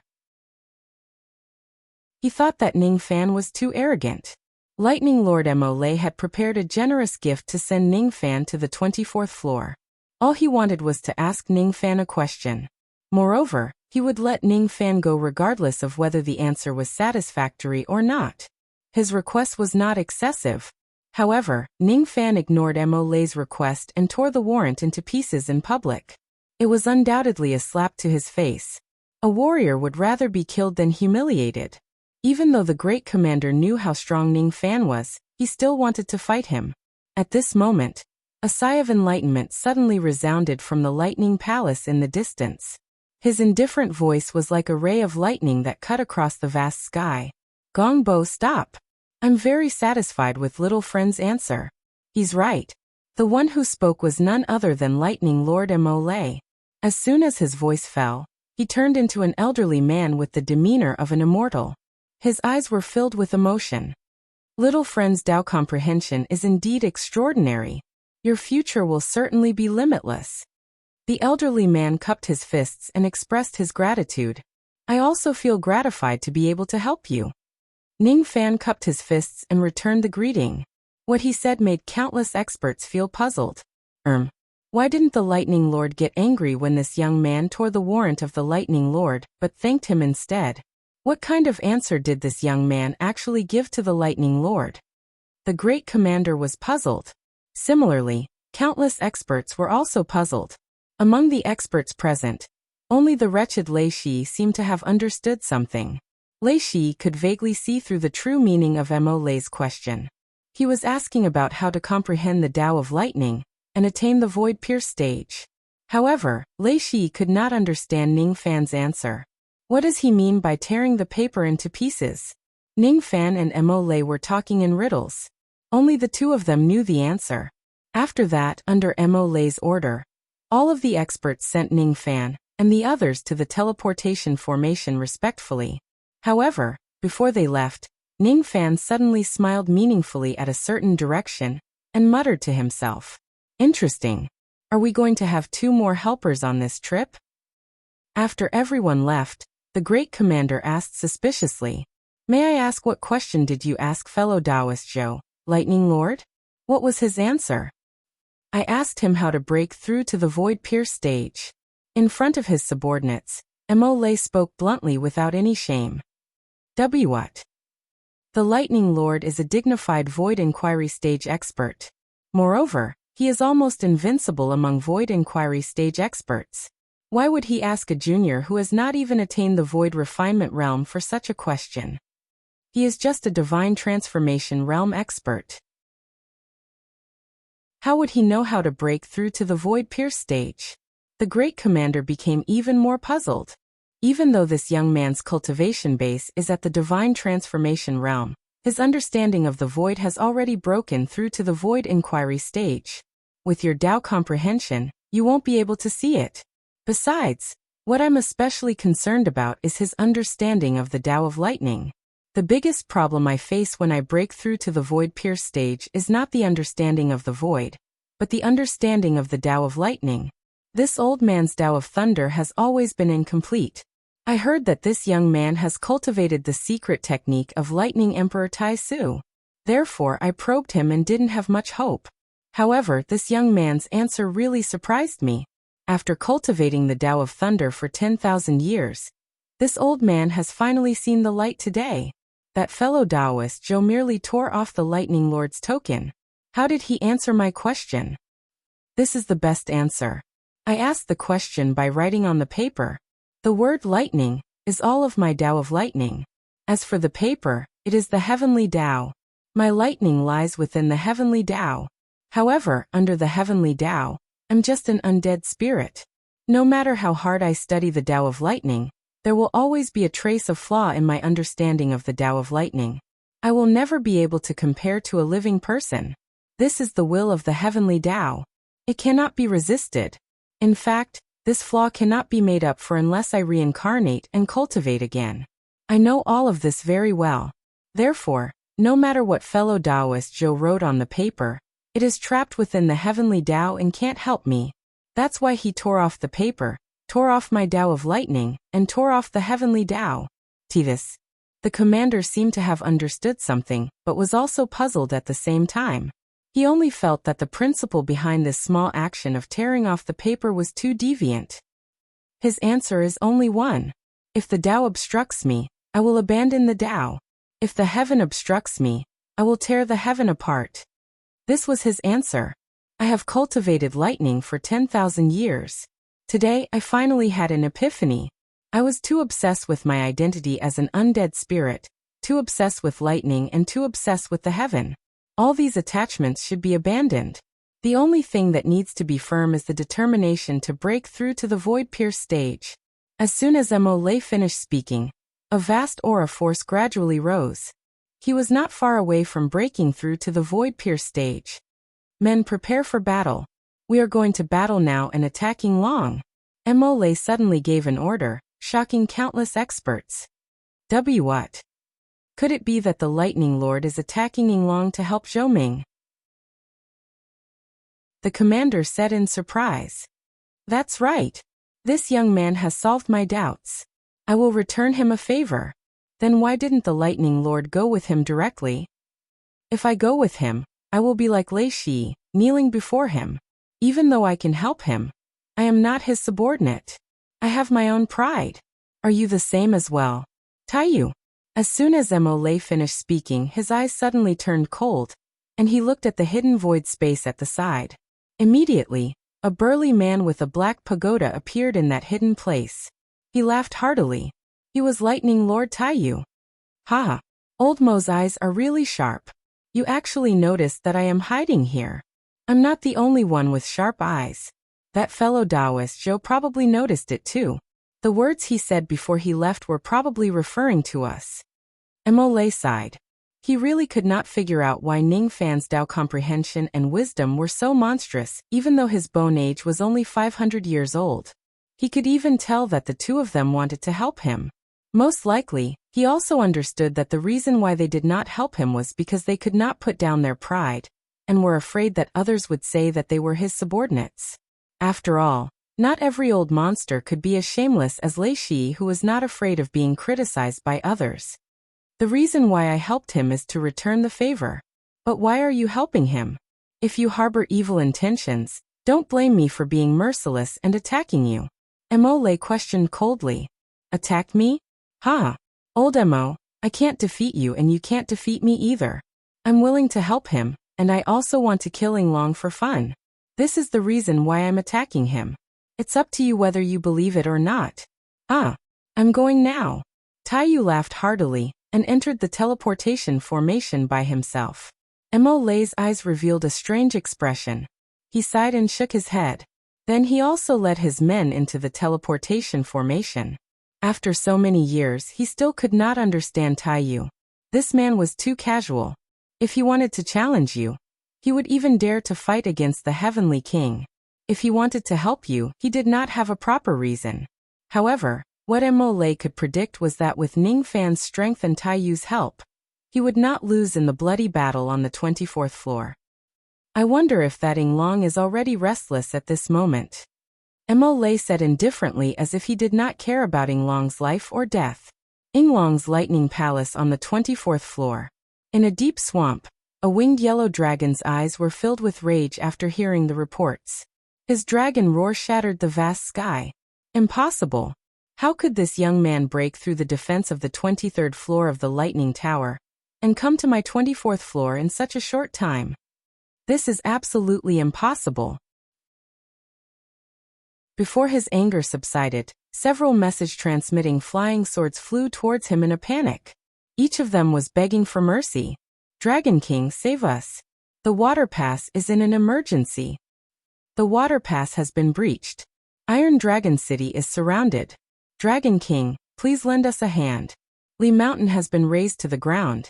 He thought that Ning Fan was too arrogant. Lightning Lord Mo Lei had prepared a generous gift to send Ning Fan to the 24th floor. All he wanted was to ask Ning Fan a question. Moreover, he would let Ning Fan go regardless of whether the answer was satisfactory or not. His request was not excessive. However, Ning Fan ignored Mo Lei's request and tore the warrant into pieces in public. It was undoubtedly a slap to his face. A warrior would rather be killed than humiliated. Even though the great commander knew how strong Ning Fan was, he still wanted to fight him. At this moment, a sigh of enlightenment suddenly resounded from the Lightning Palace in the distance. His indifferent voice was like a ray of lightning that cut across the vast sky. "Gongbo, stop. I'm very satisfied with little friend's answer. He's right. The one who spoke was none other than Lightning Lord Mo Lei." As soon as his voice fell, he turned into an elderly man with the demeanor of an immortal. His eyes were filled with emotion. "Little friend's Tao comprehension is indeed extraordinary. Your future will certainly be limitless." The elderly man cupped his fists and expressed his gratitude. "I also feel gratified to be able to help you." Ning Fan cupped his fists and returned the greeting. What he said made countless experts feel puzzled. Why didn't the Lightning Lord get angry when this young man tore the warrant of the Lightning Lord, but thanked him instead? What kind of answer did this young man actually give to the Lightning Lord? The great commander was puzzled. Similarly, countless experts were also puzzled. Among the experts present, only the wretched Lei Shi seemed to have understood something. Lei Shi could vaguely see through the true meaning of Mo Lei's question. He was asking about how to comprehend the Tao of Lightning and attain the void-pierced stage. However, Lei Shi could not understand Ning Fan's answer. What does he mean by tearing the paper into pieces? Ning Fan and Mo Lei were talking in riddles. Only the two of them knew the answer. After that, under Mo Lei's order, all of the experts sent Ning Fan and the others to the teleportation formation respectfully. However, before they left, Ning Fan suddenly smiled meaningfully at a certain direction and muttered to himself, "Interesting. Are we going to have 2 more helpers on this trip?" After everyone left, the great commander asked suspiciously, "May I ask what question did you ask fellow Taoist Zhou, Lightning Lord?" What was his answer? I asked him how to break through to the void-pierced stage. In front of his subordinates, Mo Lei spoke bluntly without any shame. What? The Lightning Lord is a dignified void inquiry stage expert. Moreover, he is almost invincible among void inquiry stage experts. Why would he ask a junior who has not even attained the void refinement realm for such a question? He is just a divine transformation realm expert. How would he know how to break through to the void-pierced stage? The great commander became even more puzzled. Even though this young man's cultivation base is at the divine transformation realm, his understanding of the void has already broken through to the void inquiry stage. With your Tao comprehension, you won't be able to see it. Besides, what I'm especially concerned about is his understanding of the Tao of Lightning. The biggest problem I face when I break through to the void-pierced stage is not the understanding of the void, but the understanding of the Tao of Lightning. This old man's Tao of Thunder has always been incomplete. I heard that this young man has cultivated the secret technique of Lightning Emperor Tai Su. Therefore, I probed him and didn't have much hope. However, this young man's answer really surprised me. After cultivating the Tao of Thunder for 10,000 years, this old man has finally seen the light today. That fellow Taoist Zhou merely tore off the Lightning Lord's token. How did he answer my question? This is the best answer. I asked the question by writing on the paper. The word lightning is all of my Tao of Lightning. As for the paper, it is the heavenly Tao. My lightning lies within the heavenly Tao. However, under the heavenly Tao, I'm just an undead spirit. No matter how hard I study the Tao of Lightning, there will always be a trace of flaw in my understanding of the Tao of Lightning. I will never be able to compare to a living person. This is the will of the heavenly Tao. It cannot be resisted. In fact, this flaw cannot be made up for unless I reincarnate and cultivate again. I know all of this very well. Therefore, no matter what fellow Taoist Zhou wrote on the paper, it is trapped within the heavenly Tao and can't help me. That's why he tore off the paper, tore off my Tao of Lightning, and tore off the heavenly Tao. This. The commander seemed to have understood something, but was also puzzled at the same time. He only felt that the principle behind this small action of tearing off the paper was too deviant. His answer is only one. If the Tao obstructs me, I will abandon the Tao. If the heaven obstructs me, I will tear the heaven apart. This was his answer. I have cultivated lightning for 10,000 years. Today, I finally had an epiphany. I was too obsessed with my identity as an undead spirit, too obsessed with lightning and too obsessed with the heaven. All these attachments should be abandoned. The only thing that needs to be firm is the determination to break through to the void-pierced stage. As soon as Mo Lei finished speaking, a vast aura force gradually rose. He was not far away from breaking through to the void-pierced stage. Men, prepare for battle. We are going to battle now and attacking Long. Mo Lei suddenly gave an order, shocking countless experts. What? Could it be that the Lightning Lord is attacking Yinglong to help Zhou Ming? The commander said in surprise. That's right. This young man has solved my doubts. I will return him a favor. Then why didn't the Lightning Lord go with him directly? If I go with him, I will be like Lei Shi, kneeling before him. Even though I can help him, I am not his subordinate. I have my own pride. Are you the same as well, Taiyu? As soon as Mo finished speaking, his eyes suddenly turned cold, and he looked at the hidden void space at the side. Immediately, a burly man with a black pagoda appeared in that hidden place. He laughed heartily. He was Lightning Lord Taiyu. Ha! Old Mo's eyes are really sharp. You actually noticed that I am hiding here. I'm not the only one with sharp eyes. That fellow Taoist Zhou probably noticed it too. The words he said before he left were probably referring to us. Mo sighed. He really could not figure out why Ning Fan's Tao comprehension and wisdom were so monstrous, even though his bone age was only 500 years old. He could even tell that the two of them wanted to help him. Most likely, he also understood that the reason why they did not help him was because they could not put down their pride, and were afraid that others would say that they were his subordinates. After all, not every old monster could be as shameless as Lei Shi, who was not afraid of being criticized by others. The reason why I helped him is to return the favor. But why are you helping him? If you harbor evil intentions, don't blame me for being merciless and attacking you. Mo questioned coldly. Attack me? Ha! Old Mo, I can't defeat you and you can't defeat me either. I'm willing to help him, and I also want to kill Long for fun. This is the reason why I'm attacking him. It's up to you whether you believe it or not. I'm going now. Taiyu laughed heartily and entered the teleportation formation by himself. Mo's eyes revealed a strange expression. He sighed and shook his head. Then he also led his men into the teleportation formation. After so many years, he still could not understand Taiyu. This man was too casual. If he wanted to challenge you, he would even dare to fight against the Heavenly King. If he wanted to help you, he did not have a proper reason. However, what Mo could predict was that with Ning Fan's strength and Taiyu's help, he would not lose in the bloody battle on the 24th floor. I wonder if that Long is already restless at this moment. Mo said indifferently as if he did not care about Long's life or death. Long's lightning palace on the 24th floor. In a deep swamp, a winged yellow dragon's eyes were filled with rage after hearing the reports. His dragon roar shattered the vast sky. Impossible. How could this young man break through the defense of the 23rd floor of the Lightning Tower and come to my 24th floor in such a short time? This is absolutely impossible. Before his anger subsided, several message-transmitting flying swords flew towards him in a panic. Each of them was begging for mercy. Dragon King, save us. The water pass is in an emergency. The water pass has been breached. Iron Dragon City is surrounded. Dragon King, please lend us a hand. Li Mountain has been razed to the ground.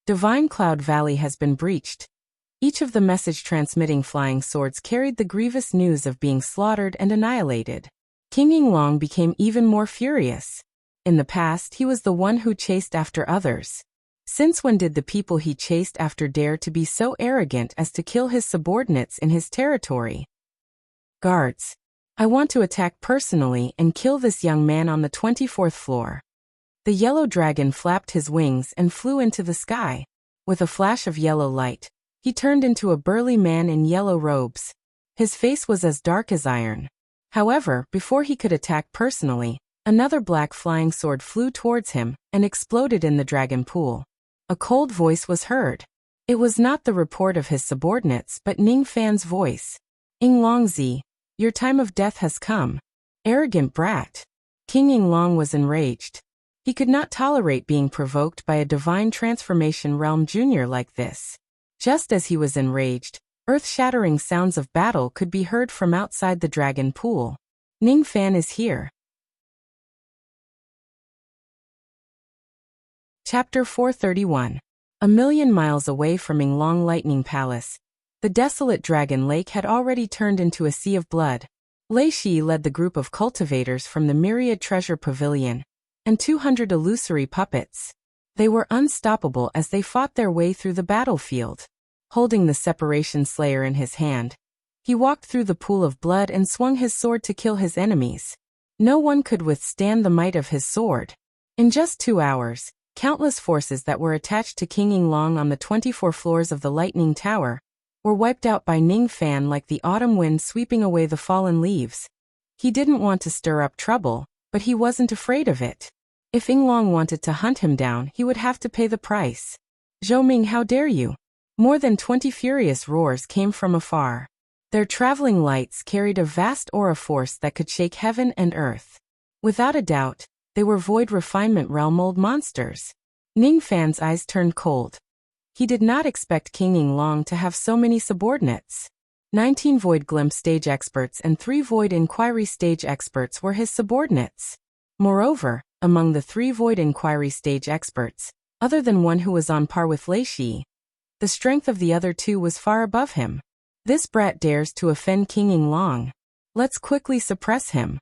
Divine Cloud Valley has been breached. Each of the message-transmitting flying swords carried the grievous news of being slaughtered and annihilated. King Long became even more furious. In the past, he was the one who chased after others. Since when did the people he chased after dare to be so arrogant as to kill his subordinates in his territory? Guards. I want to attack personally and kill this young man on the 24th floor. The yellow dragon flapped his wings and flew into the sky. With a flash of yellow light, he turned into a burly man in yellow robes. His face was as dark as iron. However, before he could attack personally, another black flying sword flew towards him and exploded in the dragon pool. A cold voice was heard. It was not the report of his subordinates but Ning Fan's voice. Longzi, your time of death has come. Arrogant brat. King Long was enraged. He could not tolerate being provoked by a divine transformation realm junior like this. Just as he was enraged, earth-shattering sounds of battle could be heard from outside the dragon pool. Ning Fan is here. Chapter 431. A million miles away from Long Lightning Palace, the desolate dragon lake had already turned into a sea of blood. Lei Shi led the group of cultivators from the Myriad Treasure Pavilion, and 200 illusory puppets. They were unstoppable as they fought their way through the battlefield. Holding the Separation Slayer in his hand, he walked through the pool of blood and swung his sword to kill his enemies. No one could withstand the might of his sword. In just 2 hours, countless forces that were attached to King Long on the 24 floors of the Lightning Tower were wiped out by Ning Fan like the autumn wind sweeping away the fallen leaves. He didn't want to stir up trouble, but he wasn't afraid of it. If Yinglong wanted to hunt him down, he would have to pay the price. "Zhou Ming, how dare you!" More than 20 furious roars came from afar. Their traveling lights carried a vast aura force that could shake heaven and earth. Without a doubt, they were void refinement realm old monsters. Ning Fan's eyes turned cold. He did not expect King Yinglong to have so many subordinates. 19 Void Glimpse stage experts and 3 Void Inquiry stage experts were his subordinates. Moreover, among the 3 Void Inquiry stage experts, other than one who was on par with Lei Shi, the strength of the other 2 was far above him. This brat dares to offend King Yinglong. Let's quickly suppress him.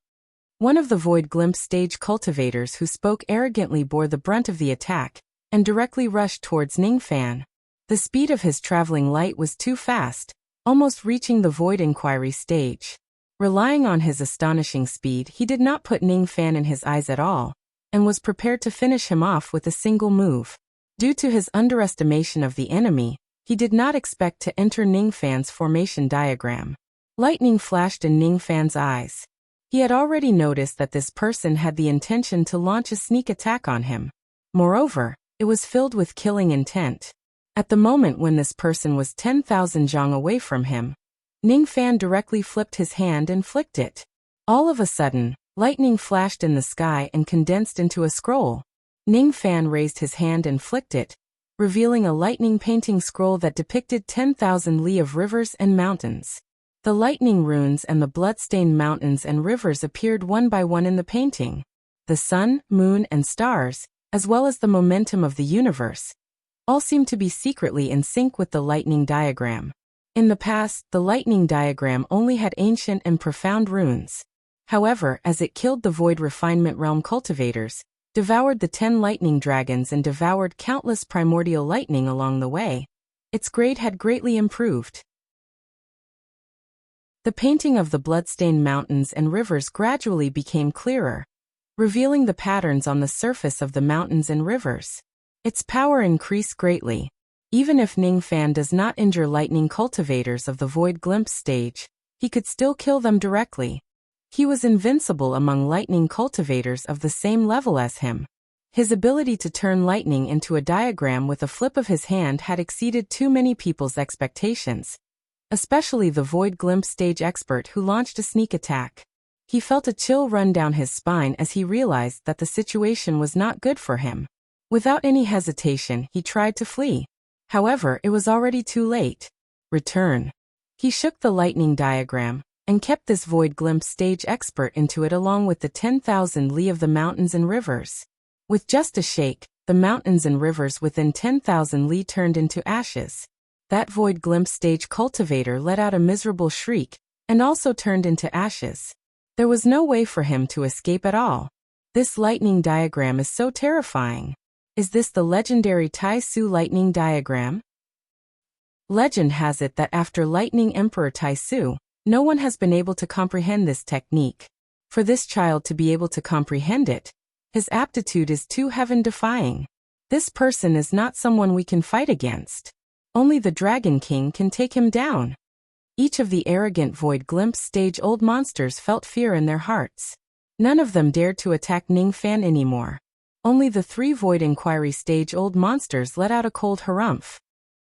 One of the Void Glimpse stage cultivators who spoke arrogantly bore the brunt of the attack, and directly rushed towards Ning Fan. The speed of his traveling light was too fast, almost reaching the Void Inquiry stage. Relying on his astonishing speed, he did not put Ning Fan in his eyes at all, and was prepared to finish him off with a single move. Due to his underestimation of the enemy, he did not expect to enter Ning Fan's formation diagram. Lightning flashed in Ning Fan's eyes. He had already noticed that this person had the intention to launch a sneak attack on him. Moreover, it was filled with killing intent. At the moment when this person was 10,000 zhang away from him, Ning Fan directly flipped his hand and flicked it. All of a sudden, lightning flashed in the sky and condensed into a scroll. Ning Fan raised his hand and flicked it, revealing a lightning painting scroll that depicted 10,000 li of rivers and mountains. The lightning runes and the blood-stained mountains and rivers appeared one by one in the painting. The sun, moon, and stars, as well as the momentum of the universe, all seemed to be secretly in sync with the lightning diagram. In the past, the lightning diagram only had ancient and profound runes. However, as it killed the Void Refinement Realm cultivators, devoured the 10 lightning dragons and devoured countless primordial lightning along the way, its grade had greatly improved. The painting of the bloodstained mountains and rivers gradually became clearer, revealing the patterns on the surface of the mountains and rivers. Its power increased greatly. Even if Ning Fan does not injure lightning cultivators of the Void Glimpse stage, he could still kill them directly. He was invincible among lightning cultivators of the same level as him. His ability to turn lightning into a diagram with a flip of his hand had exceeded too many people's expectations, especially the Void Glimpse stage expert who launched a sneak attack. He felt a chill run down his spine as he realized that the situation was not good for him. Without any hesitation, he tried to flee. However, it was already too late. Return. He shook the lightning diagram, and kept this Void Glimpse stage expert into it along with the 10,000 li of the mountains and rivers. With just a shake, the mountains and rivers within 10,000 li turned into ashes. That Void Glimpse stage cultivator let out a miserable shriek, and also turned into ashes. There was no way for him to escape at all. This lightning diagram is so terrifying. Is this the legendary Tai Su lightning diagram? Legend has it that after Lightning Emperor Tai Su, no one has been able to comprehend this technique. For this child to be able to comprehend it, his aptitude is too heaven-defying. This person is not someone we can fight against. Only the Dragon King can take him down. Each of the arrogant Void Glimpse stage old monsters felt fear in their hearts. None of them dared to attack Ning Fan anymore. Only the 3 Void Inquiry stage old monsters let out a cold harumph.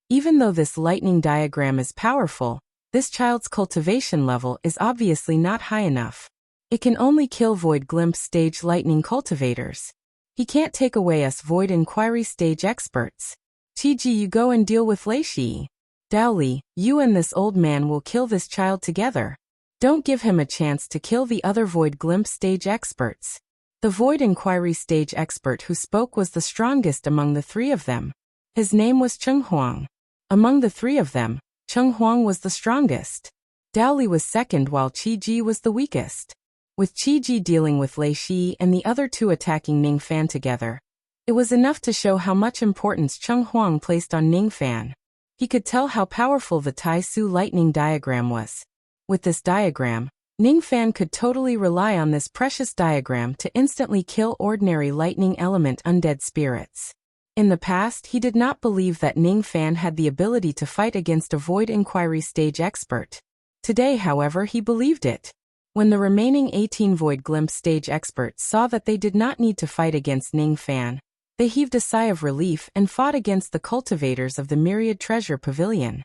Even though this lightning diagram is powerful, this child's cultivation level is obviously not high enough. It can only kill Void Glimpse stage lightning cultivators. He can't take away us Void Inquiry stage experts. Qiji, you go and deal with Lei Shi. Daoli, you and this old man will kill this child together. Don't give him a chance to kill the other Void Glimpse stage experts. The Void Inquiry stage expert who spoke was the strongest among the 3 of them. His name was Cheng Huang. Among the 3 of them, Cheng Huang was the strongest. Daoli was second while Qiji was the weakest. With Qiji dealing with Lei Shi and the other 2 attacking Ning Fan together, it was enough to show how much importance Cheng Huang placed on Ning Fan. He could tell how powerful the Tai Su lightning diagram was. With this diagram, Ning Fan could totally rely on this precious diagram to instantly kill ordinary lightning element undead spirits. In the past, he did not believe that Ning Fan had the ability to fight against a Void Inquiry stage expert. Today, however, he believed it. When the remaining 18 Void Glimpse stage experts saw that they did not need to fight against Ning Fan, they heaved a sigh of relief and fought against the cultivators of the Myriad Treasure Pavilion.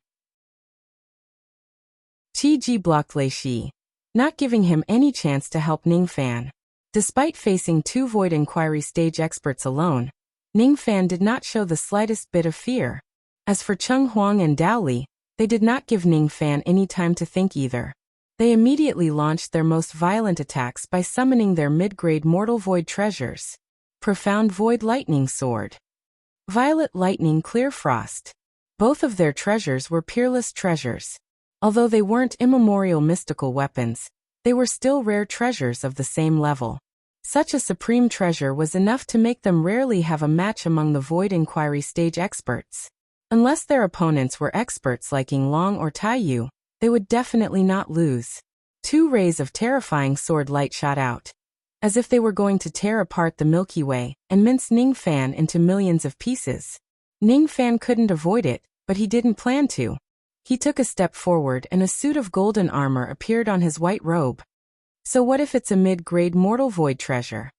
Qi Ji blocked Lei Shi, not giving him any chance to help Ning Fan. Despite facing 2 Void Inquiry stage experts alone, Ning Fan did not show the slightest bit of fear. As for Cheng Huang and Dao Li, they did not give Ning Fan any time to think either. They immediately launched their most violent attacks by summoning their mid-grade Mortal Void treasures. Profound Void Lightning Sword. Violet Lightning Clear Frost. Both of their treasures were peerless treasures. Although they weren't immemorial mystical weapons, they were still rare treasures of the same level. Such a supreme treasure was enough to make them rarely have a match among the Void Inquiry stage experts. Unless their opponents were experts like Ying Long or Tai Yu, they would definitely not lose. 2 rays of terrifying sword light shot out, as if they were going to tear apart the Milky Way and mince Ning Fan into millions of pieces. Ning Fan couldn't avoid it, but he didn't plan to. He took a step forward and a suit of golden armor appeared on his white robe. So what if it's a mid-grade Mortal Void treasure?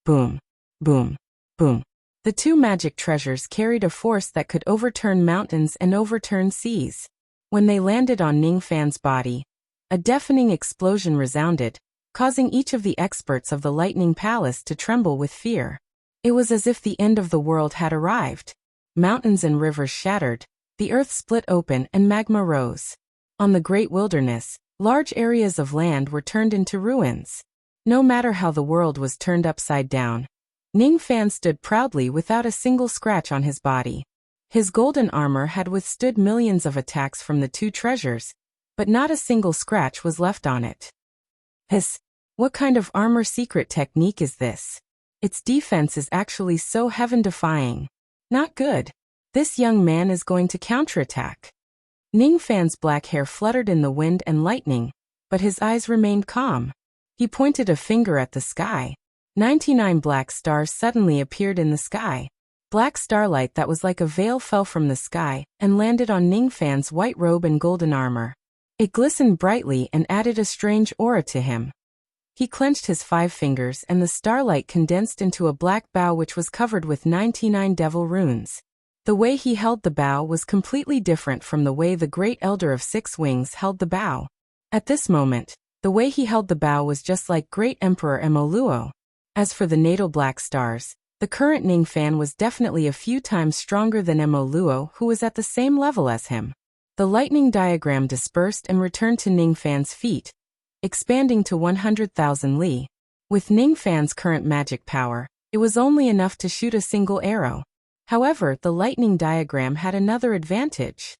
Boom, boom, boom. The 2 magic treasures carried a force that could overturn mountains and overturn seas. When they landed on Ning Fan's body, a deafening explosion resounded, causing each of the experts of the Lightning Palace to tremble with fear. It was as if the end of the world had arrived. Mountains and rivers shattered, the earth split open and magma rose. On the great wilderness, large areas of land were turned into ruins. No matter how the world was turned upside down, Ning Fan stood proudly without a single scratch on his body. His golden armor had withstood millions of attacks from the 2 treasures, but not a single scratch was left on it. What kind of armor secret technique is this? Its defense is actually so heaven-defying. Not good. This young man is going to counterattack. Ning Fan's black hair fluttered in the wind and lightning, but his eyes remained calm. He pointed a finger at the sky. 99 black stars suddenly appeared in the sky. Black starlight that was like a veil fell from the sky and landed on Ning Fan's white robe and golden armor. It glistened brightly and added a strange aura to him. He clenched his 5 fingers and the starlight condensed into a black bow which was covered with 99 devil runes. The way he held the bow was completely different from the way the Great Elder of 6 Wings held the bow. At this moment, the way he held the bow was just like Great Emperor Mo Luo. As for the natal black stars, the current Ning Fan was definitely a few times stronger than Mo Luo, who was at the same level as him. The lightning diagram dispersed and returned to Ning Fan's feet, expanding to 100,000 li. With Ning Fan's current magic power, it was only enough to shoot a single arrow. However, the lightning diagram had another advantage.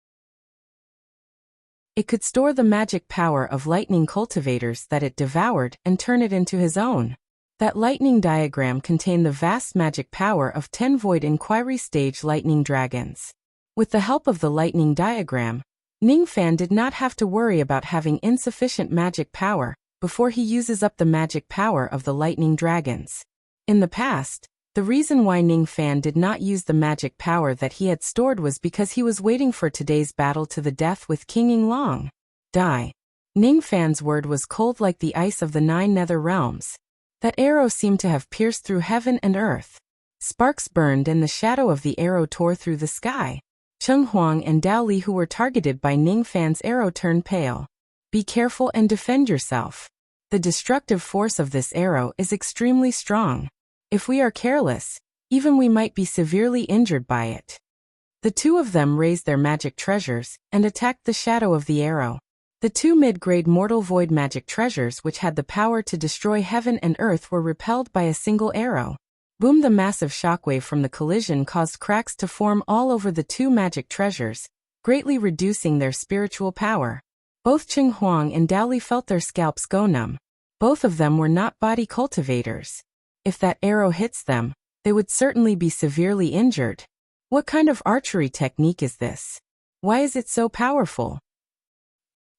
It could store the magic power of lightning cultivators that it devoured and turn it into his own. That lightning diagram contained the vast magic power of 10 Void Inquiry stage lightning dragons. With the help of the lightning diagram, Ning Fan did not have to worry about having insufficient magic power before he uses up the magic power of the lightning dragons. In the past, the reason why Ning Fan did not use the magic power that he had stored was because he was waiting for today's battle to the death with King Ying Long. Die. Ning Fan's word was cold like the ice of the 9 nether realms. That arrow seemed to have pierced through heaven and earth. Sparks burned and the shadow of the arrow tore through the sky. Cheng Huang and Dao Li who were targeted by Ning Fan's arrow turned pale. Be careful and defend yourself. The destructive force of this arrow is extremely strong. If we are careless, even we might be severely injured by it. The 2 of them raised their magic treasures and attacked the shadow of the arrow. The 2 mid-grade Mortal Void magic treasures which had the power to destroy heaven and earth were repelled by a single arrow. Boom! The massive shockwave from the collision caused cracks to form all over the 2 magic treasures, greatly reducing their spiritual power. Both Cheng Huang and Dao Li felt their scalps go numb. Both of them were not body cultivators. If that arrow hits them, they would certainly be severely injured. What kind of archery technique is this? Why is it so powerful?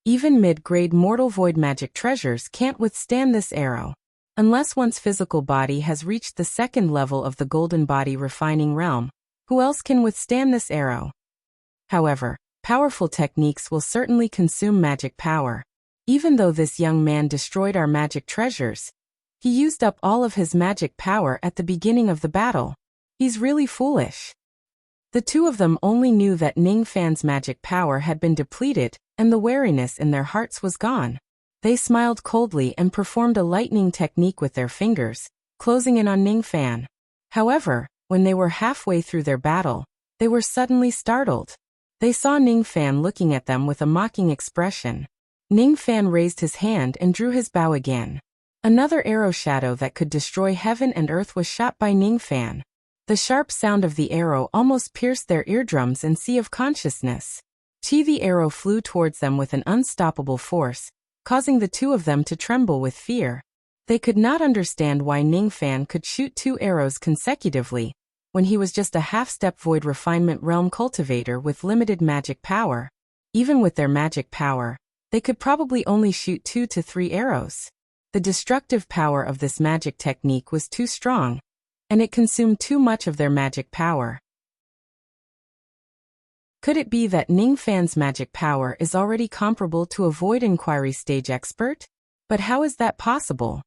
Even mid-grade Mortal Void magic treasures can't withstand this arrow. Unless one's physical body has reached the 2nd level of the Golden Body Refining Realm, Who else can withstand this arrow? However, powerful techniques will certainly consume magic power. Even though this young man destroyed our magic treasures, he used up all of his magic power at the beginning of the battle. He's really foolish. The two of them only knew that Ning Fan's magic power had been depleted, and the wariness in their hearts was gone. They smiled coldly and performed a lightning technique with their fingers, closing in on Ning Fan. However, when they were halfway through their battle, they were suddenly startled. They saw Ning Fan looking at them with a mocking expression. Ning Fan raised his hand and drew his bow again. Another arrow shadow that could destroy heaven and earth was shot by Ning Fan. The sharp sound of the arrow almost pierced their eardrums and sea of consciousness. The arrow flew towards them with an unstoppable force, causing the two of them to tremble with fear. They could not understand why Ning Fan could shoot 2 arrows consecutively, when he was just a half-step void refinement realm cultivator with limited magic power. Even with their magic power, they could probably only shoot 2 to 3 arrows. The destructive power of this magic technique was too strong, and it consumed too much of their magic power. Could it be that Ning Fan's magic power is already comparable to a void inquiry stage expert? But how is that possible?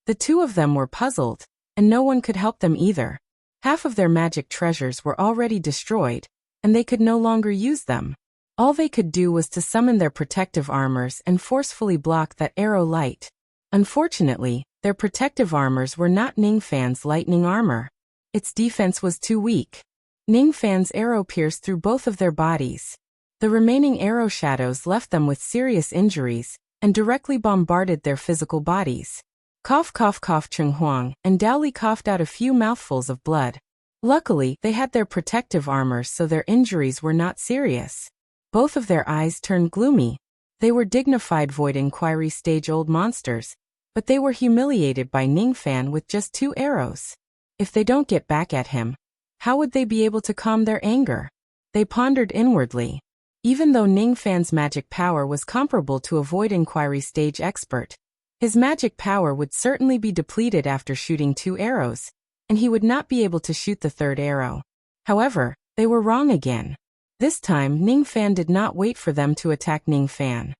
The two of them were puzzled, and no one could help them either. Half of their magic treasures were already destroyed, and they could no longer use them. All they could do was to summon their protective armors and forcefully block that arrow light. Unfortunately, their protective armors were not Ning Fan's lightning armor. Its defense was too weak. Ning Fan's arrow pierced through both of their bodies. The remaining arrow shadows left them with serious injuries, and directly bombarded their physical bodies. Cough cough cough. Cheng Huang and Dao Li coughed out a few mouthfuls of blood. Luckily, they had their protective armors, so their injuries were not serious. Both of their eyes turned gloomy. They were dignified void inquiry stage old monsters, but they were humiliated by Ning Fan with just 2 arrows. If they don't get back at him, how would they be able to calm their anger? They pondered inwardly. Even though Ning Fan's magic power was comparable to a void inquiry stage expert, his magic power would certainly be depleted after shooting 2 arrows, and he would not be able to shoot the 3rd arrow. However, they were wrong again. This time, Ning Fan did not wait for them to attack Ning Fan.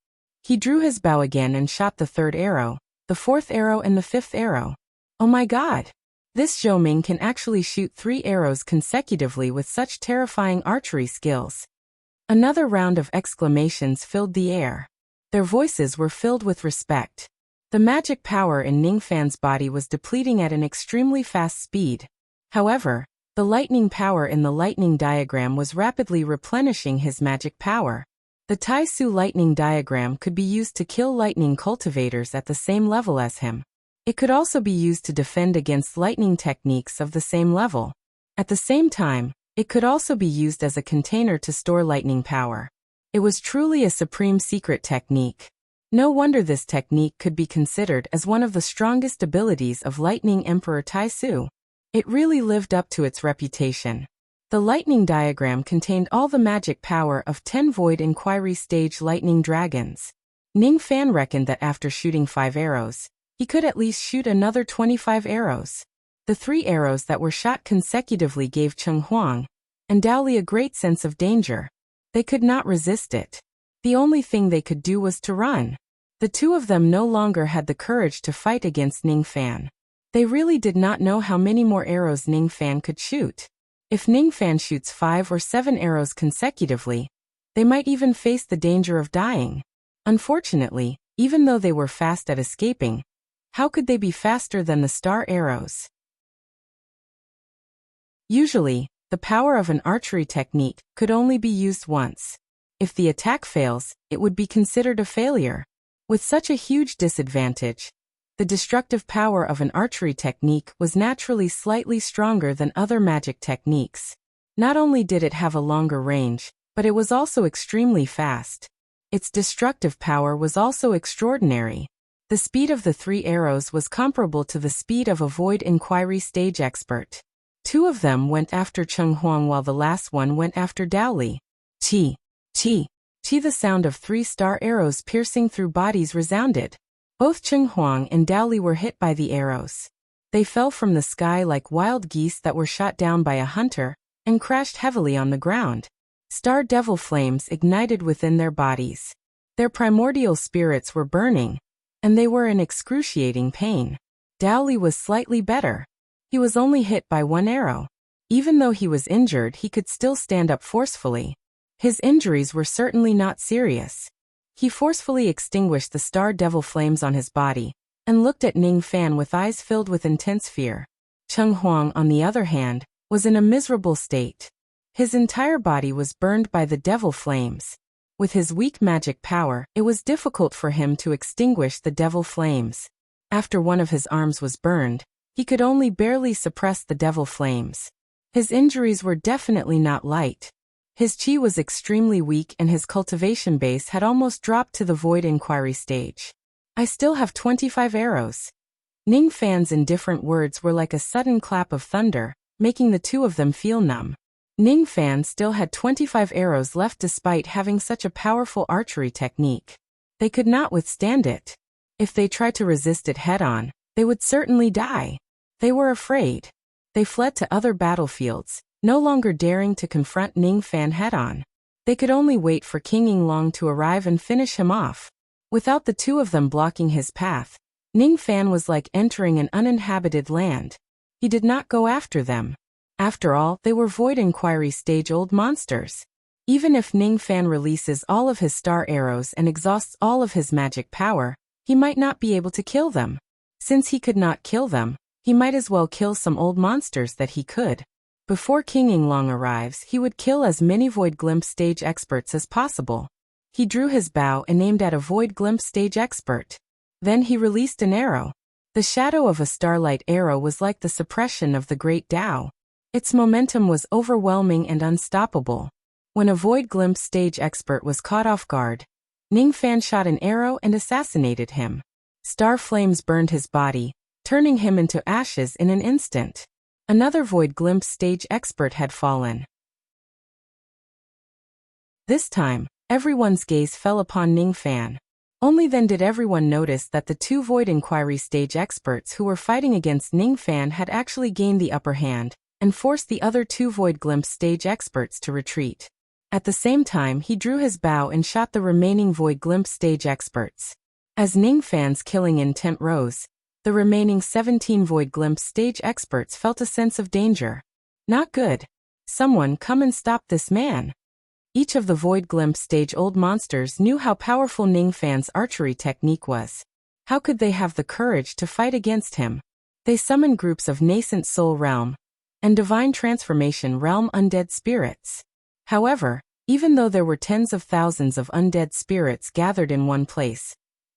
He drew his bow again and shot the 3rd arrow, the 4th arrow and the 5th arrow. Oh my god! This Zhou Ming can actually shoot 3 arrows consecutively with such terrifying archery skills. Another round of exclamations filled the air. Their voices were filled with respect. The magic power in Ning Fan's body was depleting at an extremely fast speed. However, the lightning power in the lightning diagram was rapidly replenishing his magic power. The Tai Su lightning diagram could be used to kill lightning cultivators at the same level as him. It could also be used to defend against lightning techniques of the same level. At the same time, it could also be used as a container to store lightning power. It was truly a supreme secret technique. No wonder this technique could be considered as one of the strongest abilities of Lightning Emperor Tai Su. It really lived up to its reputation. The lightning diagram contained all the magic power of 10 void inquiry stage lightning dragons. Ning Fan reckoned that after shooting 5 arrows, he could at least shoot another 25 arrows. The 3 arrows that were shot consecutively gave Cheng Huang and Dao Li a great sense of danger. They could not resist it. The only thing they could do was to run. The two of them no longer had the courage to fight against Ning Fan. They really did not know how many more arrows Ning Fan could shoot. If Ning Fan shoots 5 or 7 arrows consecutively, they might even face the danger of dying. Unfortunately, even though they were fast at escaping, how could they be faster than the star arrows? Usually, the power of an archery technique could only be used once. If the attack fails, it would be considered a failure. With such a huge disadvantage, the destructive power of an archery technique was naturally slightly stronger than other magic techniques. Not only did it have a longer range, but it was also extremely fast. Its destructive power was also extraordinary. The speed of the 3 arrows was comparable to the speed of a void inquiry stage expert. 2 of them went after Cheng Huang while the last one went after Dao Li. T. The sound of 3 star arrows piercing through bodies resounded. Both Cheng Huang and Dao Li were hit by the arrows. They fell from the sky like wild geese that were shot down by a hunter, and crashed heavily on the ground. Star devil flames ignited within their bodies. Their primordial spirits were burning, and they were in excruciating pain. Dowley was slightly better. He was only hit by one arrow. Even though he was injured, he could still stand up forcefully. His injuries were certainly not serious. He forcefully extinguished the star devil flames on his body, and looked at Ning Fan with eyes filled with intense fear. Cheng Huang, on the other hand, was in a miserable state. His entire body was burned by the devil flames. With his weak magic power, it was difficult for him to extinguish the devil flames. After one of his arms was burned, he could only barely suppress the devil flames. His injuries were definitely not light. His chi was extremely weak and his cultivation base had almost dropped to the void inquiry stage. I still have 25 arrows. Ning Fan's indifferent words were like a sudden clap of thunder, making the two of them feel numb. Ning Fan still had 25 arrows left despite having such a powerful archery technique. They could not withstand it. If they tried to resist it head-on, they would certainly die. They were afraid. They fled to other battlefields, no longer daring to confront Ning Fan head-on. They could only wait for King Yinglong to arrive and finish him off. Without the two of them blocking his path, Ning Fan was like entering an uninhabited land. He did not go after them. After all, they were void inquiry stage old monsters. Even if Ning Fan releases all of his star arrows and exhausts all of his magic power, he might not be able to kill them. Since he could not kill them, he might as well kill some old monsters that he could. Before King Yinglong arrives, he would kill as many Void Glimpse stage experts as possible. He drew his bow and aimed at a Void Glimpse stage expert. Then he released an arrow. The shadow of a starlight arrow was like the suppression of the Great Tao. Its momentum was overwhelming and unstoppable. When a Void Glimpse stage expert was caught off guard, Ning Fan shot an arrow and assassinated him. Star flames burned his body, turning him into ashes in an instant. Another Void Glimpse stage expert had fallen. This time, everyone's gaze fell upon Ning Fan. Only then did everyone notice that the two Void Inquiry stage experts who were fighting against Ning Fan had actually gained the upper hand, and forced the other two Void Glimpse stage experts to retreat. At the same time, he drew his bow and shot the remaining Void Glimpse stage experts. As Ning Fan's killing intent rose, the remaining 17 Void Glimpse stage experts felt a sense of danger. Not good. Someone come and stop this man. Each of the Void Glimpse stage old monsters knew how powerful Ning Fan's archery technique was. How could they have the courage to fight against him? They summoned groups of nascent soul realm and divine transformation realm undead spirits. However, even though there were tens of thousands of undead spirits gathered in one place,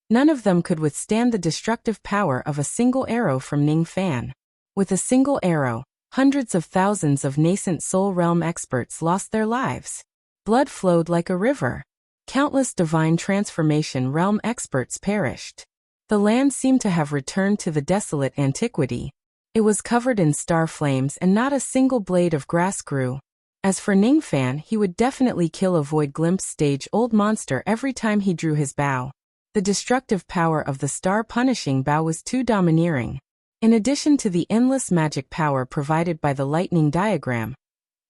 none of them could withstand the destructive power of a single arrow from Ning Fan. With a single arrow, hundreds of thousands of nascent soul realm experts lost their lives. Blood flowed like a river. Countless divine transformation realm experts perished. The land seemed to have returned to the desolate antiquity. It was covered in star flames and not a single blade of grass grew. As for Ning Fan, he would definitely kill a Void Glimpse stage old monster every time he drew his bow. The destructive power of the star punishing bow was too domineering. In addition to the endless magic power provided by the lightning diagram,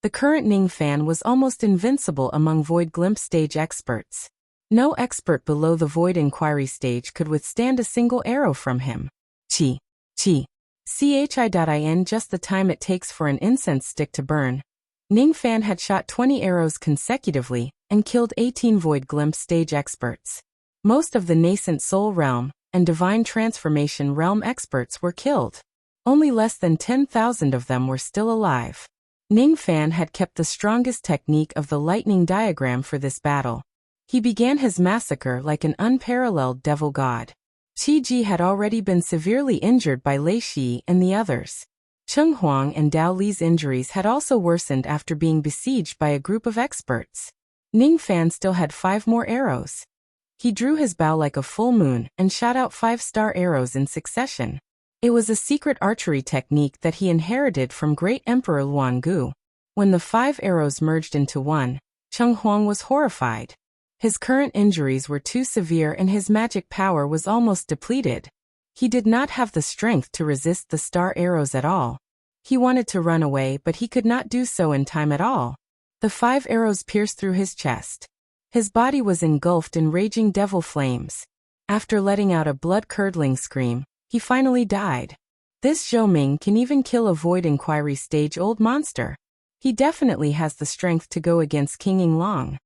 the current Ning Fan was almost invincible among Void Glimpse stage experts. No expert below the Void Inquiry stage could withstand a single arrow from him. Chi. In just the time it takes for an incense stick to burn, Ning Fan had shot 20 arrows consecutively and killed 18 Void Glimpse stage experts. Most of the nascent soul realm and divine transformation realm experts were killed. Only less than 10,000 of them were still alive. Ning Fan had kept the strongest technique of the lightning diagram for this battle. He began his massacre like an unparalleled devil god. Qi Ji had already been severely injured by Lei Shi and the others. Cheng Huang and Dao Li's injuries had also worsened after being besieged by a group of experts. Ning Fan still had 5 more arrows. He drew his bow like a full moon and shot out 5-star arrows in succession. It was a secret archery technique that he inherited from Great Emperor Luangu. When the 5 arrows merged into one, Cheng Huang was horrified. His current injuries were too severe and his magic power was almost depleted. He did not have the strength to resist the star arrows at all. He wanted to run away, but he could not do so in time at all. The 5 arrows pierced through his chest. His body was engulfed in raging devil flames. After letting out a blood-curdling scream, he finally died. This Zhou Ming can even kill a Void Inquiry stage-old monster. He definitely has the strength to go against King Yinglong.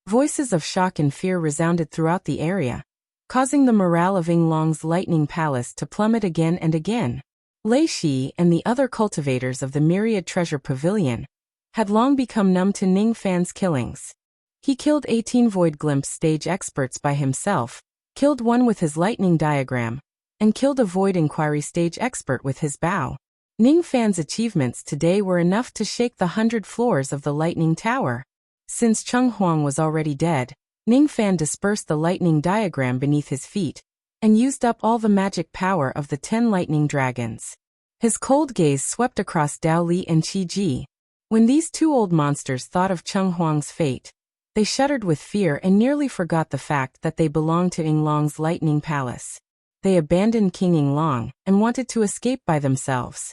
Voices of shock and fear resounded throughout the area, causing the morale of Yinglong's lightning palace to plummet again and again. Lei Shi and the other cultivators of the Myriad Treasure Pavilion had long become numb to Ning Fan's killings. He killed 18 Void Glimpse stage experts by himself, killed one with his lightning diagram, and killed a Void Inquiry stage expert with his bow. Ning Fan's achievements today were enough to shake the 100 floors of the Lightning Tower. Since Cheng Huang was already dead, Ning Fan dispersed the lightning diagram beneath his feet, and used up all the magic power of the 10 lightning dragons. His cold gaze swept across Dao Li and Qi Ji. When these 2 old monsters thought of Cheng Huang's fate, they shuddered with fear and nearly forgot the fact that they belonged to Yinglong's lightning palace. They abandoned King Yinglong and wanted to escape by themselves.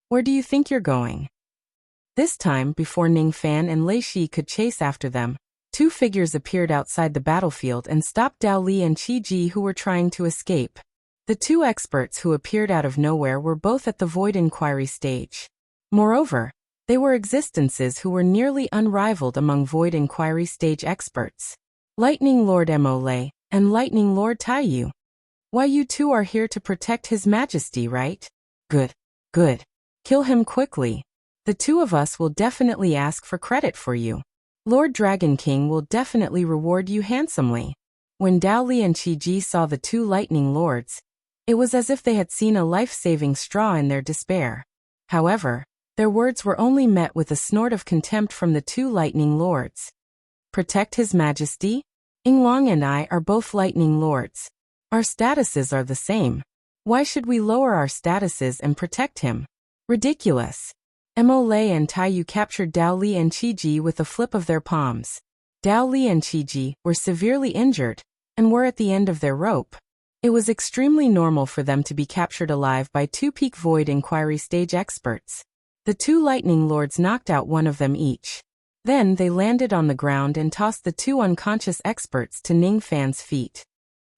Where do you think you're going? This time, before Ning Fan and Lei Shi could chase after them, 2 figures appeared outside the battlefield and stopped Dao Li and Qi Ji, who were trying to escape. The 2 experts who appeared out of nowhere were both at the Void Inquiry stage. Moreover, they were existences who were nearly unrivaled among Void Inquiry stage experts. Lightning Lord Mo Lei and Lightning Lord Taiyu. Why, you 2 are here to protect His Majesty, right? Good. Good. Kill him quickly. The 2 of us will definitely ask for credit for you. Lord Dragon King will definitely reward you handsomely. When Dao Li and Qi Ji saw the 2 lightning lords, it was as if they had seen a life-saving straw in their despair. However, their words were only met with a snort of contempt from the 2 lightning lords. Protect His Majesty? Yinglong and I are both lightning lords. Our statuses are the same. Why should we lower our statuses and protect him? Ridiculous. Mo Lei and Taiyu captured Dao Li and Qi Ji with a flip of their palms. Dao Li and Qi Ji were severely injured and were at the end of their rope. It was extremely normal for them to be captured alive by 2 peak Void Inquiry stage experts. The 2 lightning lords knocked out one of them each. Then they landed on the ground and tossed the 2 unconscious experts to Ning Fan's feet.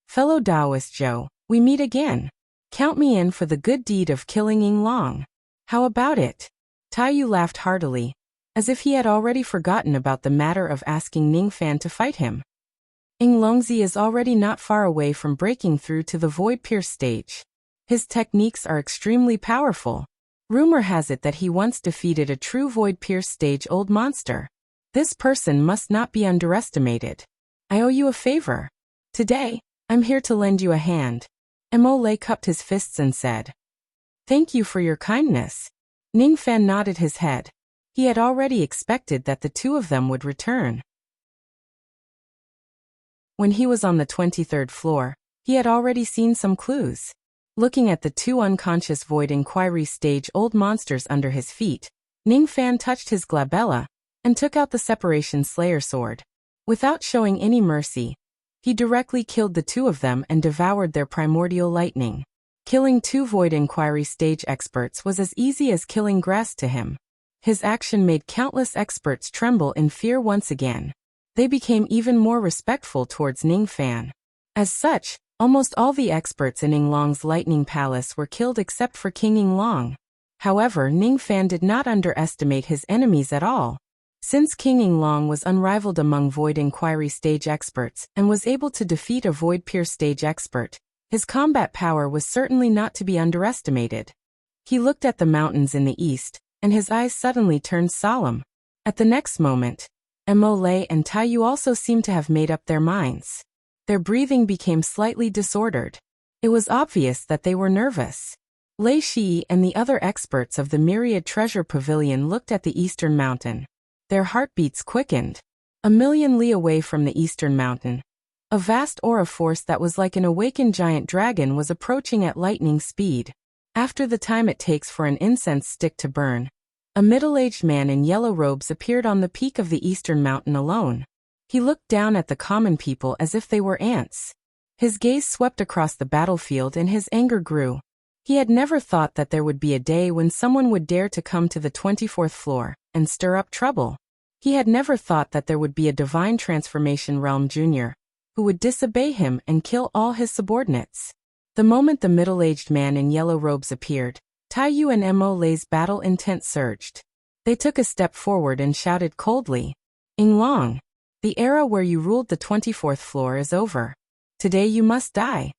Fellow Daoist Zhou, we meet again. Count me in for the good deed of killing Yinglong. How about it? Taiyu laughed heartily, as if he had already forgotten about the matter of asking Ning Fan to fight him. Yinglongzi is already not far away from breaking through to the Void Pierce stage. His techniques are extremely powerful. Rumor has it that he once defeated a true Void Pierce stage old monster. This person must not be underestimated. I owe you a favor. Today, I'm here to lend you a hand. Mo Lei cupped his fists and said, Thank you for your kindness. Ning Fan nodded his head. He had already expected that the 2 of them would return. When he was on the 23rd floor, he had already seen some clues. Looking at the 2 unconscious Void Inquiry stage old monsters under his feet, Ning Fan touched his glabella and took out the Separation Slayer sword. Without showing any mercy, he directly killed the 2 of them and devoured their primordial lightning. Killing 2 Void Inquiry stage experts was as easy as killing grass to him. His action made countless experts tremble in fear once again. They became even more respectful towards Ning Fan. As such, almost all the experts in Yinglong's Lightning Palace were killed except for King Yinglong. However, Ning Fan did not underestimate his enemies at all. Since King Yinglong was unrivaled among Void Inquiry stage experts and was able to defeat a Void Pierce stage expert, his combat power was certainly not to be underestimated. He looked at the mountains in the east, and his eyes suddenly turned solemn. At the next moment, Mo Lei and Taiyu also seemed to have made up their minds. Their breathing became slightly disordered. It was obvious that they were nervous. Lei Shi and the other experts of the Myriad Treasure Pavilion looked at the eastern mountain. Their heartbeats quickened. A million li away from the eastern mountain, a vast aura force that was like an awakened giant dragon was approaching at lightning speed. After the time it takes for an incense stick to burn, a middle-aged man in yellow robes appeared on the peak of the eastern mountain alone. He looked down at the common people as if they were ants. His gaze swept across the battlefield and his anger grew. He had never thought that there would be a day when someone would dare to come to the 24th floor and stir up trouble. He had never thought that there would be a divine transformation realm junior who would disobey him and kill all his subordinates. The moment the middle-aged man in yellow robes appeared, Taiyu and Mo Lei's battle intent surged. They took a step forward and shouted coldly, "Yinglong, the era where you ruled the 24th floor is over. Today you must die.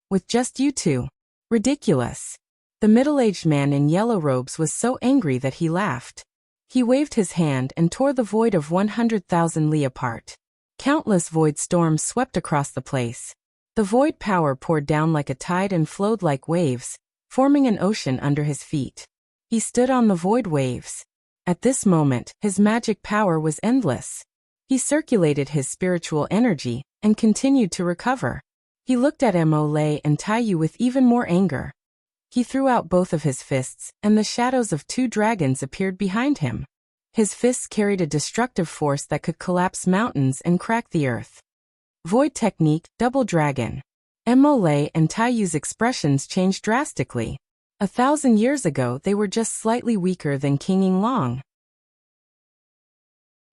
With just you two." Ridiculous. The middle-aged man in yellow robes was so angry that he laughed. He waved his hand and tore the void of 100,000 li apart. Countless void storms swept across the place. The void power poured down like a tide and flowed like waves, forming an ocean under his feet. He stood on the void waves. At this moment, his magic power was endless. He circulated his spiritual energy and continued to recover. He looked at Mo Lei and Taiyu with even more anger. He threw out both of his fists, and the shadows of two dragons appeared behind him. His fists carried a destructive force that could collapse mountains and crack the earth. Void technique, double dragon. Mo Lei and Taiyu's expressions changed drastically. 1,000 years ago they were just slightly weaker than King Yinglong.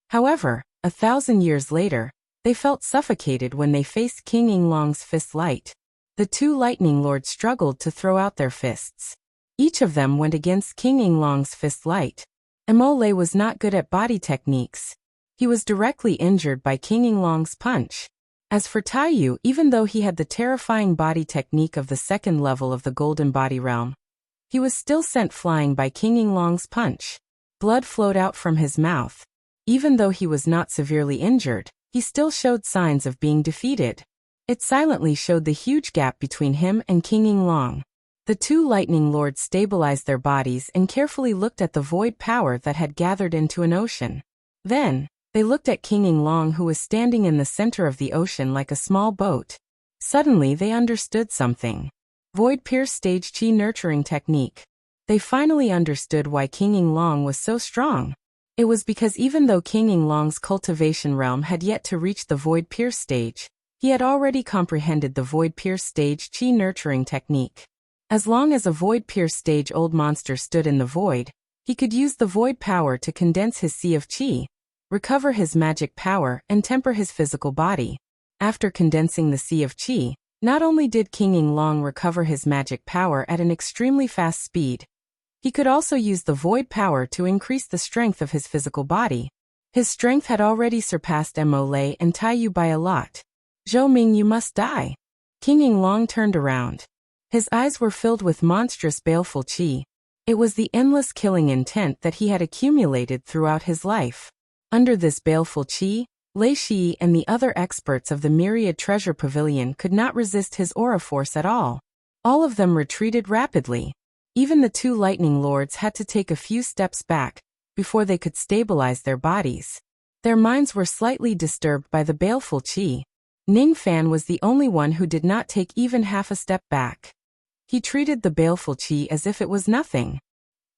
However, 1,000 years later, they felt suffocated when they faced King Yinglong's fist light. The two lightning lords struggled to throw out their fists. Each of them went against King Yinglong's fist light. Mo Lei was not good at body techniques. He was directly injured by King Yinglong's punch. As for Taiyu, even though he had the terrifying body technique of the second level of the Golden Body Realm, he was still sent flying by King Yinglong's punch. Blood flowed out from his mouth. Even though he was not severely injured, he still showed signs of being defeated. It silently showed the huge gap between him and King Yinglong. The two lightning lords stabilized their bodies and carefully looked at the void power that had gathered into an ocean. Then, they looked at King Yinglong, who was standing in the center of the ocean like a small boat. Suddenly they understood something. Void Pierce Stage Chi Nurturing Technique. They finally understood why King Yinglong was so strong. It was because even though King Yinglong's cultivation realm had yet to reach the Void Pierce stage, he had already comprehended the Void Pierce Stage Chi Nurturing Technique. As long as a Void Pierce Stage old monster stood in the void, he could use the void power to condense his sea of chi, recover his magic power, and temper his physical body. After condensing the sea of chi, not only did King Yinglong recover his magic power at an extremely fast speed, he could also use the void power to increase the strength of his physical body. His strength had already surpassed Mo Lei and Taiyu by a lot. "Zhou Ming, you must die." King Yinglong turned around. His eyes were filled with monstrous baleful chi. It was the endless killing intent that he had accumulated throughout his life. Under this baleful chi, Lei Shi and the other experts of the Myriad Treasure Pavilion could not resist his aura force at all. All of them retreated rapidly. Even the two lightning lords had to take a few steps back before they could stabilize their bodies. Their minds were slightly disturbed by the baleful chi. Ning Fan was the only one who did not take even half a step back. He treated the baleful chi as if it was nothing.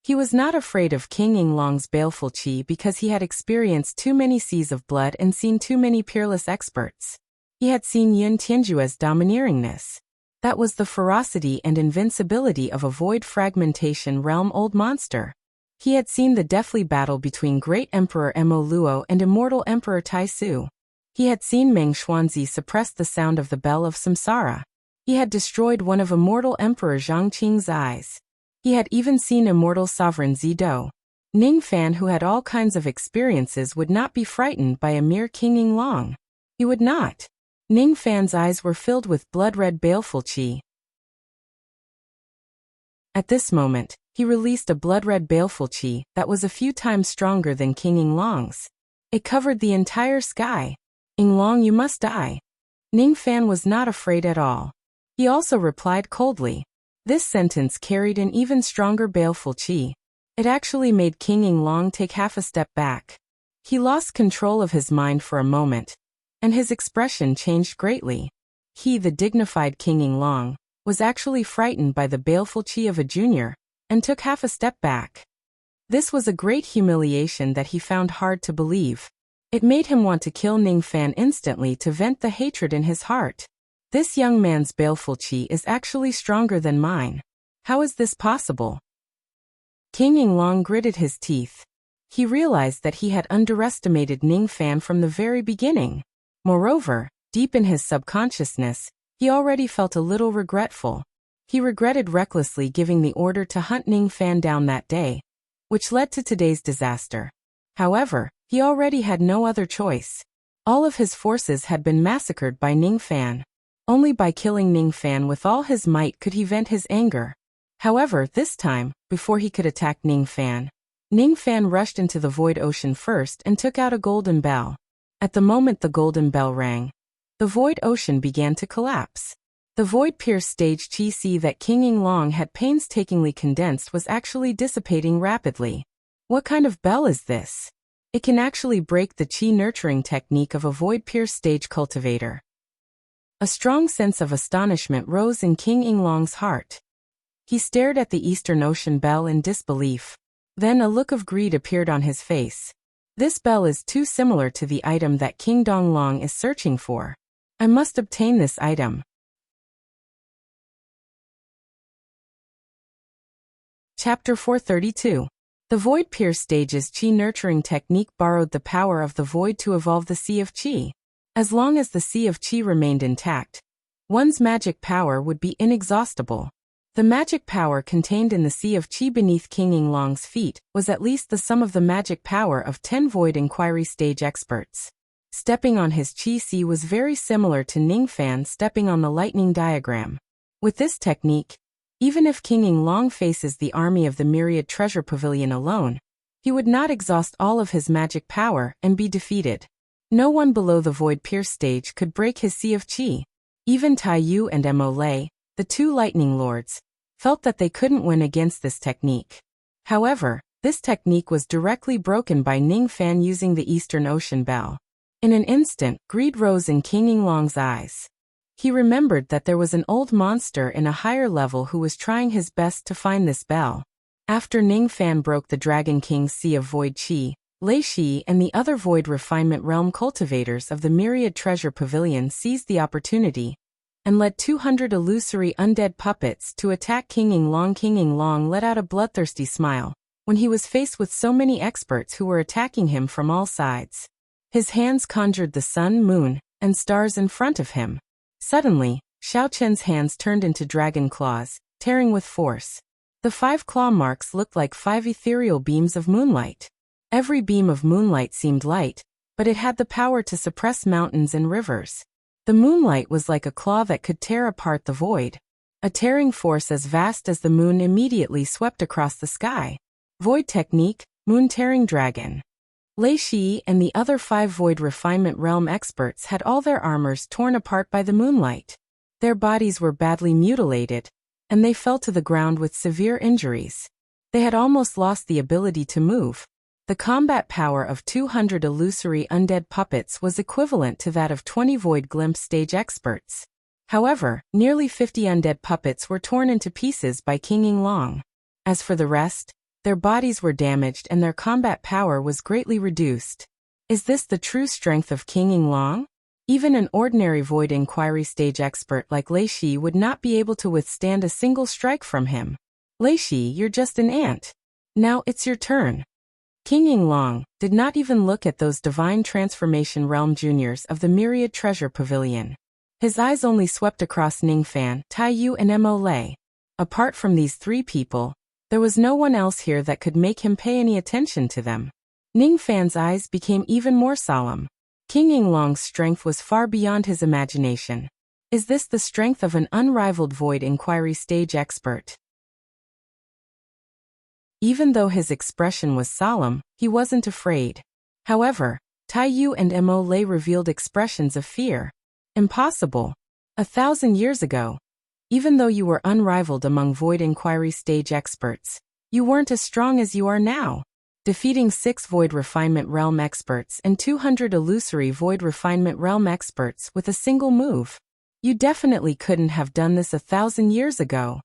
He was not afraid of King Yinglong's baleful chi because he had experienced too many seas of blood and seen too many peerless experts. He had seen Yun Tianjue's domineeringness. That was the ferocity and invincibility of a void fragmentation realm old monster. He had seen the deathly battle between Great Emperor Mo Luo and Immortal Emperor Tai Su. He had seen Meng Xuanzi suppress the sound of the bell of samsara. He had destroyed one of Immortal Emperor Zhang Qing's eyes. He had even seen Immortal Sovereign Zido. Ning Fan, who had all kinds of experiences, would not be frightened by a mere King Yinglong. He would not. Ning Fan's eyes were filled with blood-red baleful chi. At this moment, he released a blood-red baleful chi that was a few times stronger than King Yinglong's. It covered the entire sky. "Yinglong, you must die." Ning Fan was not afraid at all. He also replied coldly. This sentence carried an even stronger baleful chi. It actually made King Yinglong take half a step back. He lost control of his mind for a moment, and his expression changed greatly. He, the dignified King Yinglong, was actually frightened by the baleful chi of a junior, and took half a step back. This was a great humiliation that he found hard to believe. It made him want to kill Ning Fan instantly to vent the hatred in his heart. This young man's baleful chi is actually stronger than mine. How is this possible? King Yinglong gritted his teeth. He realized that he had underestimated Ningfan from the very beginning. Moreover, deep in his subconsciousness, he already felt a little regretful. He regretted recklessly giving the order to hunt Ningfan down that day, which led to today's disaster. However, he already had no other choice. All of his forces had been massacred by Ningfan. Only by killing Ningfan with all his might could he vent his anger. However, this time, before he could attack Ningfan rushed into the void ocean first and took out a golden bell. At the moment the golden bell rang, the void ocean began to collapse. The void-pierced stage chi that King Yinglong had painstakingly condensed was actually dissipating rapidly. What kind of bell is this? It can actually break the chi nurturing technique of a void-pierced stage cultivator. A strong sense of astonishment rose in King Yinglong's heart. He stared at the Eastern Ocean bell in disbelief. Then a look of greed appeared on his face. This bell is too similar to the item that King Donglong is searching for. I must obtain this item. Chapter 432. The Void-Pierced Stage's Chi Nurturing Technique borrowed the power of the Void to evolve the Sea of Chi. As long as the Sea of Chi remained intact, one's magic power would be inexhaustible. The magic power contained in the Sea of Chi beneath King Yinglong's feet was at least the sum of the magic power of 10 Void Inquiry Stage experts. Stepping on his Chi Sea was very similar to Ningfan stepping on the lightning diagram. With this technique, even if King Yinglong faces the army of the Myriad Treasure Pavilion alone, he would not exhaust all of his magic power and be defeated. No one below the Void-Pierced stage could break his Sea of Chi. Even Tai Yu and Mo Lei, the two lightning lords, felt that they couldn't win against this technique. However, this technique was directly broken by Ningfan using the Eastern Ocean bell. In an instant, greed rose in King Yinglong's eyes. He remembered that there was an old monster in a higher level who was trying his best to find this bell. After Ningfan broke the Dragon King's Sea of Void Chi, Lei Shi and the other Void Refinement Realm cultivators of the Myriad Treasure Pavilion seized the opportunity and led 200 illusory undead puppets to attack King Yinglong. King Yinglong let out a bloodthirsty smile when he was faced with so many experts who were attacking him from all sides. His hands conjured the sun, moon, and stars in front of him. Suddenly, Xiao Chen's hands turned into dragon claws, tearing with force. The 5 claw marks looked like 5 ethereal beams of moonlight. Every beam of moonlight seemed light, but it had the power to suppress mountains and rivers. The moonlight was like a claw that could tear apart the void. A tearing force as vast as the moon immediately swept across the sky. Void technique, moon-tearing dragon. Lei Shi and the other 5 Void Refinement Realm experts had all their armors torn apart by the moonlight. Their bodies were badly mutilated, and they fell to the ground with severe injuries. They had almost lost the ability to move. The combat power of 200 illusory undead puppets was equivalent to that of 20 Void Glimpse stage experts. However, nearly 50 undead puppets were torn into pieces by King Yinglong. As for the rest, their bodies were damaged and their combat power was greatly reduced. Is this the true strength of King Yinglong? Even an ordinary Void Inquiry stage expert like Lei Shi would not be able to withstand a single strike from him. Lei Shi, you're just an ant. Now it's your turn. King Yinglong did not even look at those Divine Transformation Realm juniors of the Myriad Treasure Pavilion. His eyes only swept across Ningfan, Tai Yu and Mo Lei. Apart from these 3 people, there was no one else here that could make him pay any attention to them. Ningfan's eyes became even more solemn. King Yinglong's strength was far beyond his imagination. Is this the strength of an unrivaled Void Inquiry stage expert? Even though his expression was solemn, he wasn't afraid. However, Tai Yu and Mo Lei revealed expressions of fear. Impossible. 1,000 years ago, even though you were unrivaled among Void Inquiry stage experts, you weren't as strong as you are now. Defeating 6 Void Refinement Realm experts and 200 illusory Void Refinement Realm experts with a single move. You definitely couldn't have done this 1,000 years ago.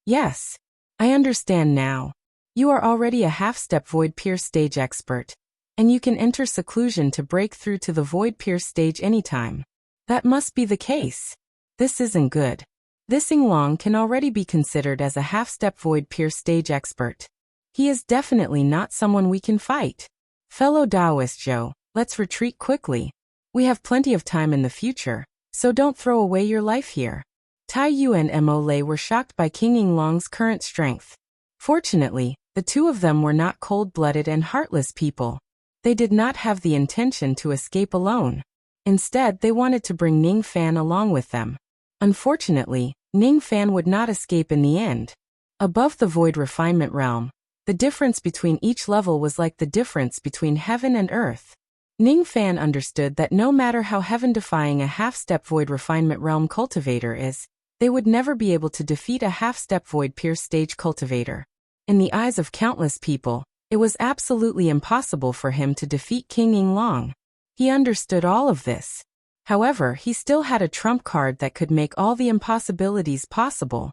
Yes, I understand now. You are already a half-step Void-Pierced stage expert, and you can enter seclusion to break through to the Void-Pierced stage anytime. That must be the case. This isn't good. This Yinglong can already be considered as a half-step void pierce stage expert. He is definitely not someone we can fight. Fellow Taoist Zhou, let's retreat quickly. We have plenty of time in the future, so don't throw away your life here. Tai Yu and Mo Lei were shocked by King Yinglong's current strength. Fortunately, the two of them were not cold-blooded and heartless people. They did not have the intention to escape alone. Instead, they wanted to bring Ning Fan along with them. Unfortunately, Ning Fan would not escape in the end. Above the void refinement realm, the difference between each level was like the difference between heaven and earth. Ning Fan understood that no matter how heaven-defying a half-step void refinement realm cultivator is, they would never be able to defeat a half-step void pierce stage cultivator. In the eyes of countless people, it was absolutely impossible for him to defeat King Yinglong. He understood all of this. However, he still had a trump card that could make all the impossibilities possible.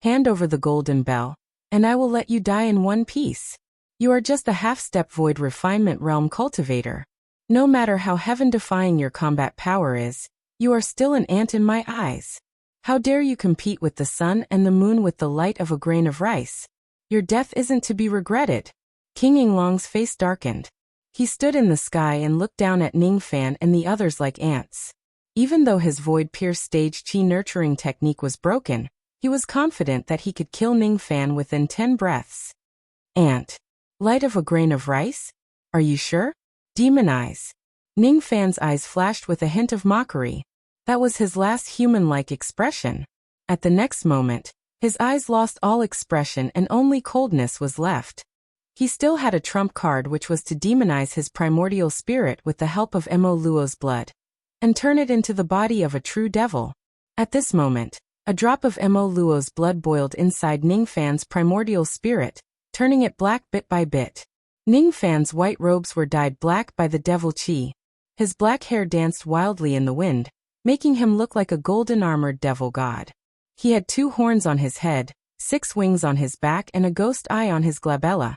Hand over the golden bell, and I will let you die in one piece. You are just a half-step void refinement realm cultivator. No matter how heaven-defying your combat power is, you are still an ant in my eyes. How dare you compete with the sun and the moon with the light of a grain of rice? Your death isn't to be regretted. King Yinglong's face darkened. He stood in the sky and looked down at Ning Fan and the others like ants. Even though his void pierce stage chi nurturing technique was broken, he was confident that he could kill Ning Fan within 10 breaths. Ant. Light of a grain of rice? Are you sure? Demon eyes. Ning Fan's eyes flashed with a hint of mockery. That was his last human-like expression. At the next moment, his eyes lost all expression and only coldness was left. He still had a trump card, which was to demonize his primordial spirit with the help of Mo Luo's blood, and turn it into the body of a true devil. At this moment, a drop of Mo Luo's blood boiled inside Ning Fan's primordial spirit, turning it black bit by bit. Ning Fan's white robes were dyed black by the devil chi. His black hair danced wildly in the wind, making him look like a golden-armored devil god. He had 2 horns on his head, 6 wings on his back and a ghost eye on his glabella.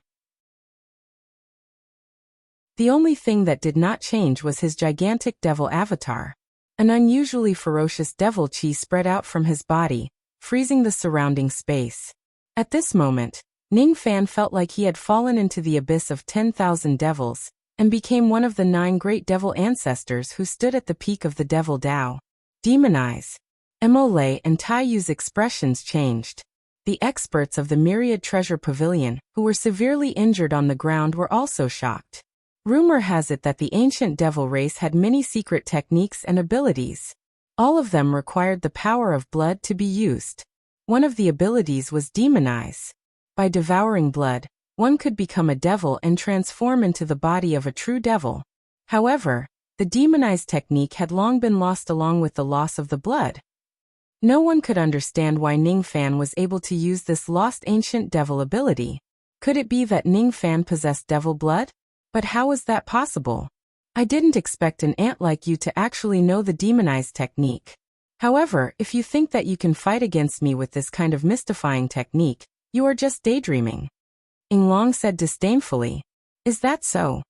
The only thing that did not change was his gigantic devil avatar. An unusually ferocious devil chi spread out from his body, freezing the surrounding space. At this moment, Ning Fan felt like he had fallen into the abyss of 10,000 devils, and became one of the 9 great devil ancestors who stood at the peak of the devil Tao. Demon eyes. Mo Lei and Tai Yu's expressions changed. The experts of the Myriad Treasure Pavilion, who were severely injured on the ground, were also shocked. Rumor has it that the ancient devil race had many secret techniques and abilities. All of them required the power of blood to be used. One of the abilities was demon eyes. By devouring blood, one could become a devil and transform into the body of a true devil. However, the demon eyes technique had long been lost along with the loss of the blood. No one could understand why Ning Fan was able to use this lost ancient devil ability. Could it be that Ning Fan possessed devil blood? But how was that possible? I didn't expect an ant like you to actually know the demonized technique. However, if you think that you can fight against me with this kind of mystifying technique, you are just daydreaming. Yinglong said disdainfully. Is that so?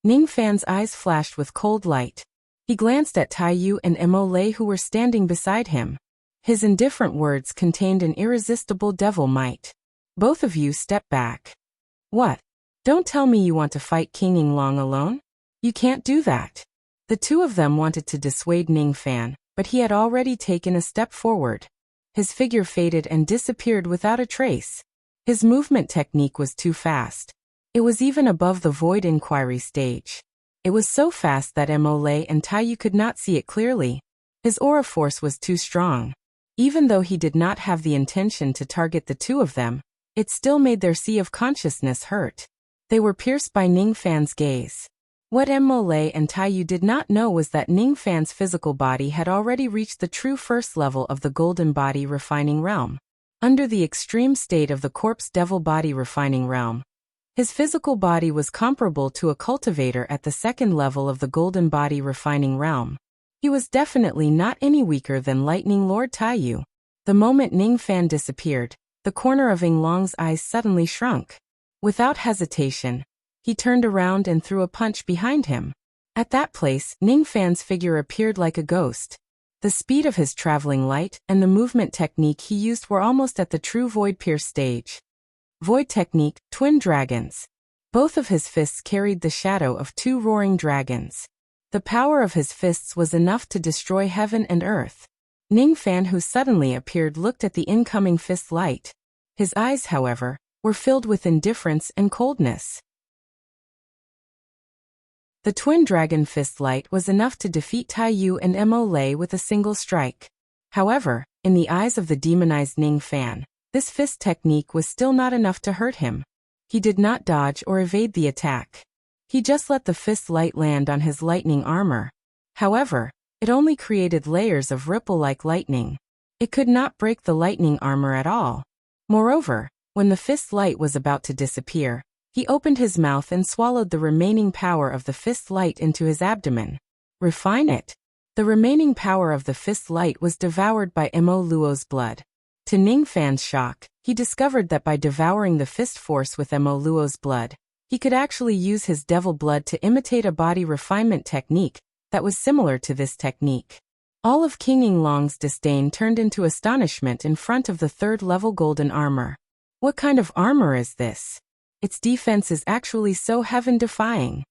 Ning Fan's eyes flashed with cold light. He glanced at Tai Yu and Mo Lei, who were standing beside him. His indifferent words contained an irresistible devil might. Both of you step back. What? Don't tell me you want to fight King Yinglong alone? You can't do that. The two of them wanted to dissuade Ning Fan, but he had already taken a step forward. His figure faded and disappeared without a trace. His movement technique was too fast. It was even above the void inquiry stage. It was so fast that Mo Lei and Tai Yu could not see it clearly. His aura force was too strong. Even though he did not have the intention to target the two of them, it still made their sea of consciousness hurt. They were pierced by Ning Fan's gaze. What Mo Lei and Tai Yu did not know was that Ning Fan's physical body had already reached the true first level of the golden body refining realm. Under the extreme state of the corpse devil body refining realm, his physical body was comparable to a cultivator at the second level of the golden body refining realm. He was definitely not any weaker than Lightning Lord Tai Yu. The moment Ning Fan disappeared, the corner of Yinglong's eyes suddenly shrunk. Without hesitation, he turned around and threw a punch behind him. At that place, Ning Fan's figure appeared like a ghost. The speed of his traveling light and the movement technique he used were almost at the true Void Pierce stage. Void technique, Twin Dragons. Both of his fists carried the shadow of two roaring dragons. The power of his fists was enough to destroy heaven and earth. Ningfan, who suddenly appeared, looked at the incoming fist light. His eyes, however, were filled with indifference and coldness. The twin dragon fist light was enough to defeat Tai Yu and Mo Lei with a single strike. However, in the eyes of the demonized Ningfan, this fist technique was still not enough to hurt him. He did not dodge or evade the attack. He just let the fist light land on his lightning armor. However, it only created layers of ripple-like lightning. It could not break the lightning armor at all. Moreover, when the fist light was about to disappear, he opened his mouth and swallowed the remaining power of the fist light into his abdomen. Refine it. The remaining power of the fist light was devoured by Mo Luo's blood. To Ningfan's shock, he discovered that by devouring the fist force with Mo Luo's blood, he could actually use his devil blood to imitate a body refinement technique that was similar to this technique. All of King Yinglong's disdain turned into astonishment in front of the third-level golden armor. What kind of armor is this? Its defense is actually so heaven-defying.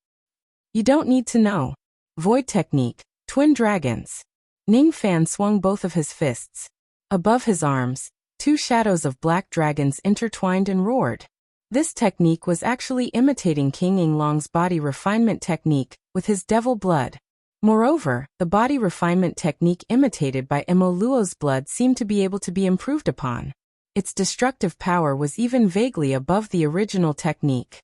You don't need to know. Void technique, Twin Dragons. Ningfan swung both of his fists. Above his arms, two shadows of black dragons intertwined and roared. This technique was actually imitating King Yinglong's body refinement technique with his devil blood. Moreover, the body refinement technique imitated by Mo Luo's blood seemed to be able to be improved upon. Its destructive power was even vaguely above the original technique.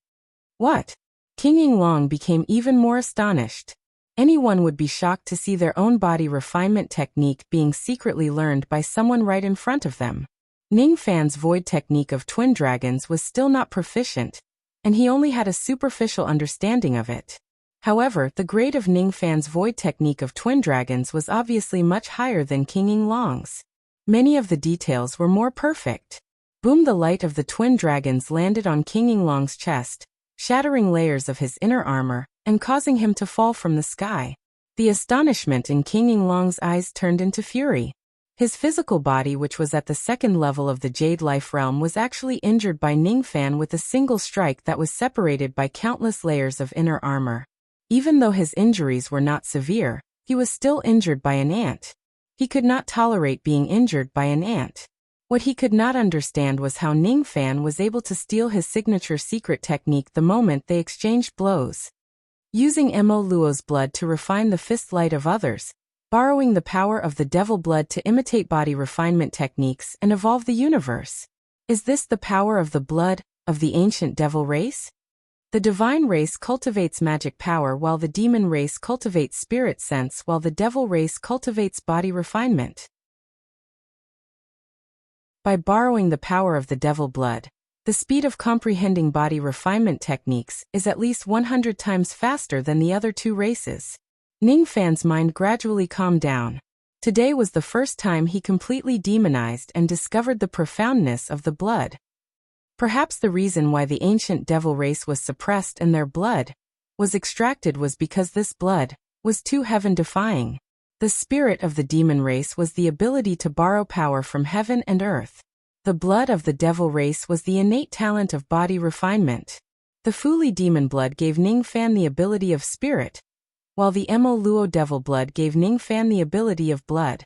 What? King Yinglong became even more astonished. Anyone would be shocked to see their own body refinement technique being secretly learned by someone right in front of them. Ningfan's void technique of Twin Dragons was still not proficient, and he only had a superficial understanding of it. However, the grade of Ningfan's void technique of Twin Dragons was obviously much higher than King Yinglong's. Many of the details were more perfect. Boom! The light of the Twin Dragons landed on King Yinglong's chest, shattering layers of his inner armor and causing him to fall from the sky. The astonishment in King Yinglong's eyes turned into fury. His physical body, which was at the second level of the Jade Life Realm, was actually injured by Ningfan with a single strike that was separated by countless layers of inner armor. Even though his injuries were not severe, he was still injured by an ant. He could not tolerate being injured by an ant. What he could not understand was how Ningfan was able to steal his signature secret technique the moment they exchanged blows. Using Mo Luo's blood to refine the fist light of others, borrowing the power of the devil blood to imitate body refinement techniques and evolve the universe. Is this the power of the blood of the ancient devil race? The divine race cultivates magic power while the demon race cultivates spirit sense while the devil race cultivates body refinement. By borrowing the power of the devil blood, the speed of comprehending body refinement techniques is at least 100 times faster than the other two races. Ningfan's mind gradually calmed down. Today was the first time he completely demonized and discovered the profoundness of the blood. Perhaps the reason why the ancient devil race was suppressed and their blood was extracted was because this blood was too heaven-defying. The spirit of the demon race was the ability to borrow power from heaven and earth. The blood of the devil race was the innate talent of body refinement. The Fuli demon blood gave Ningfan the ability of spirit, while the Mo Luo devil blood gave Ningfan the ability of blood.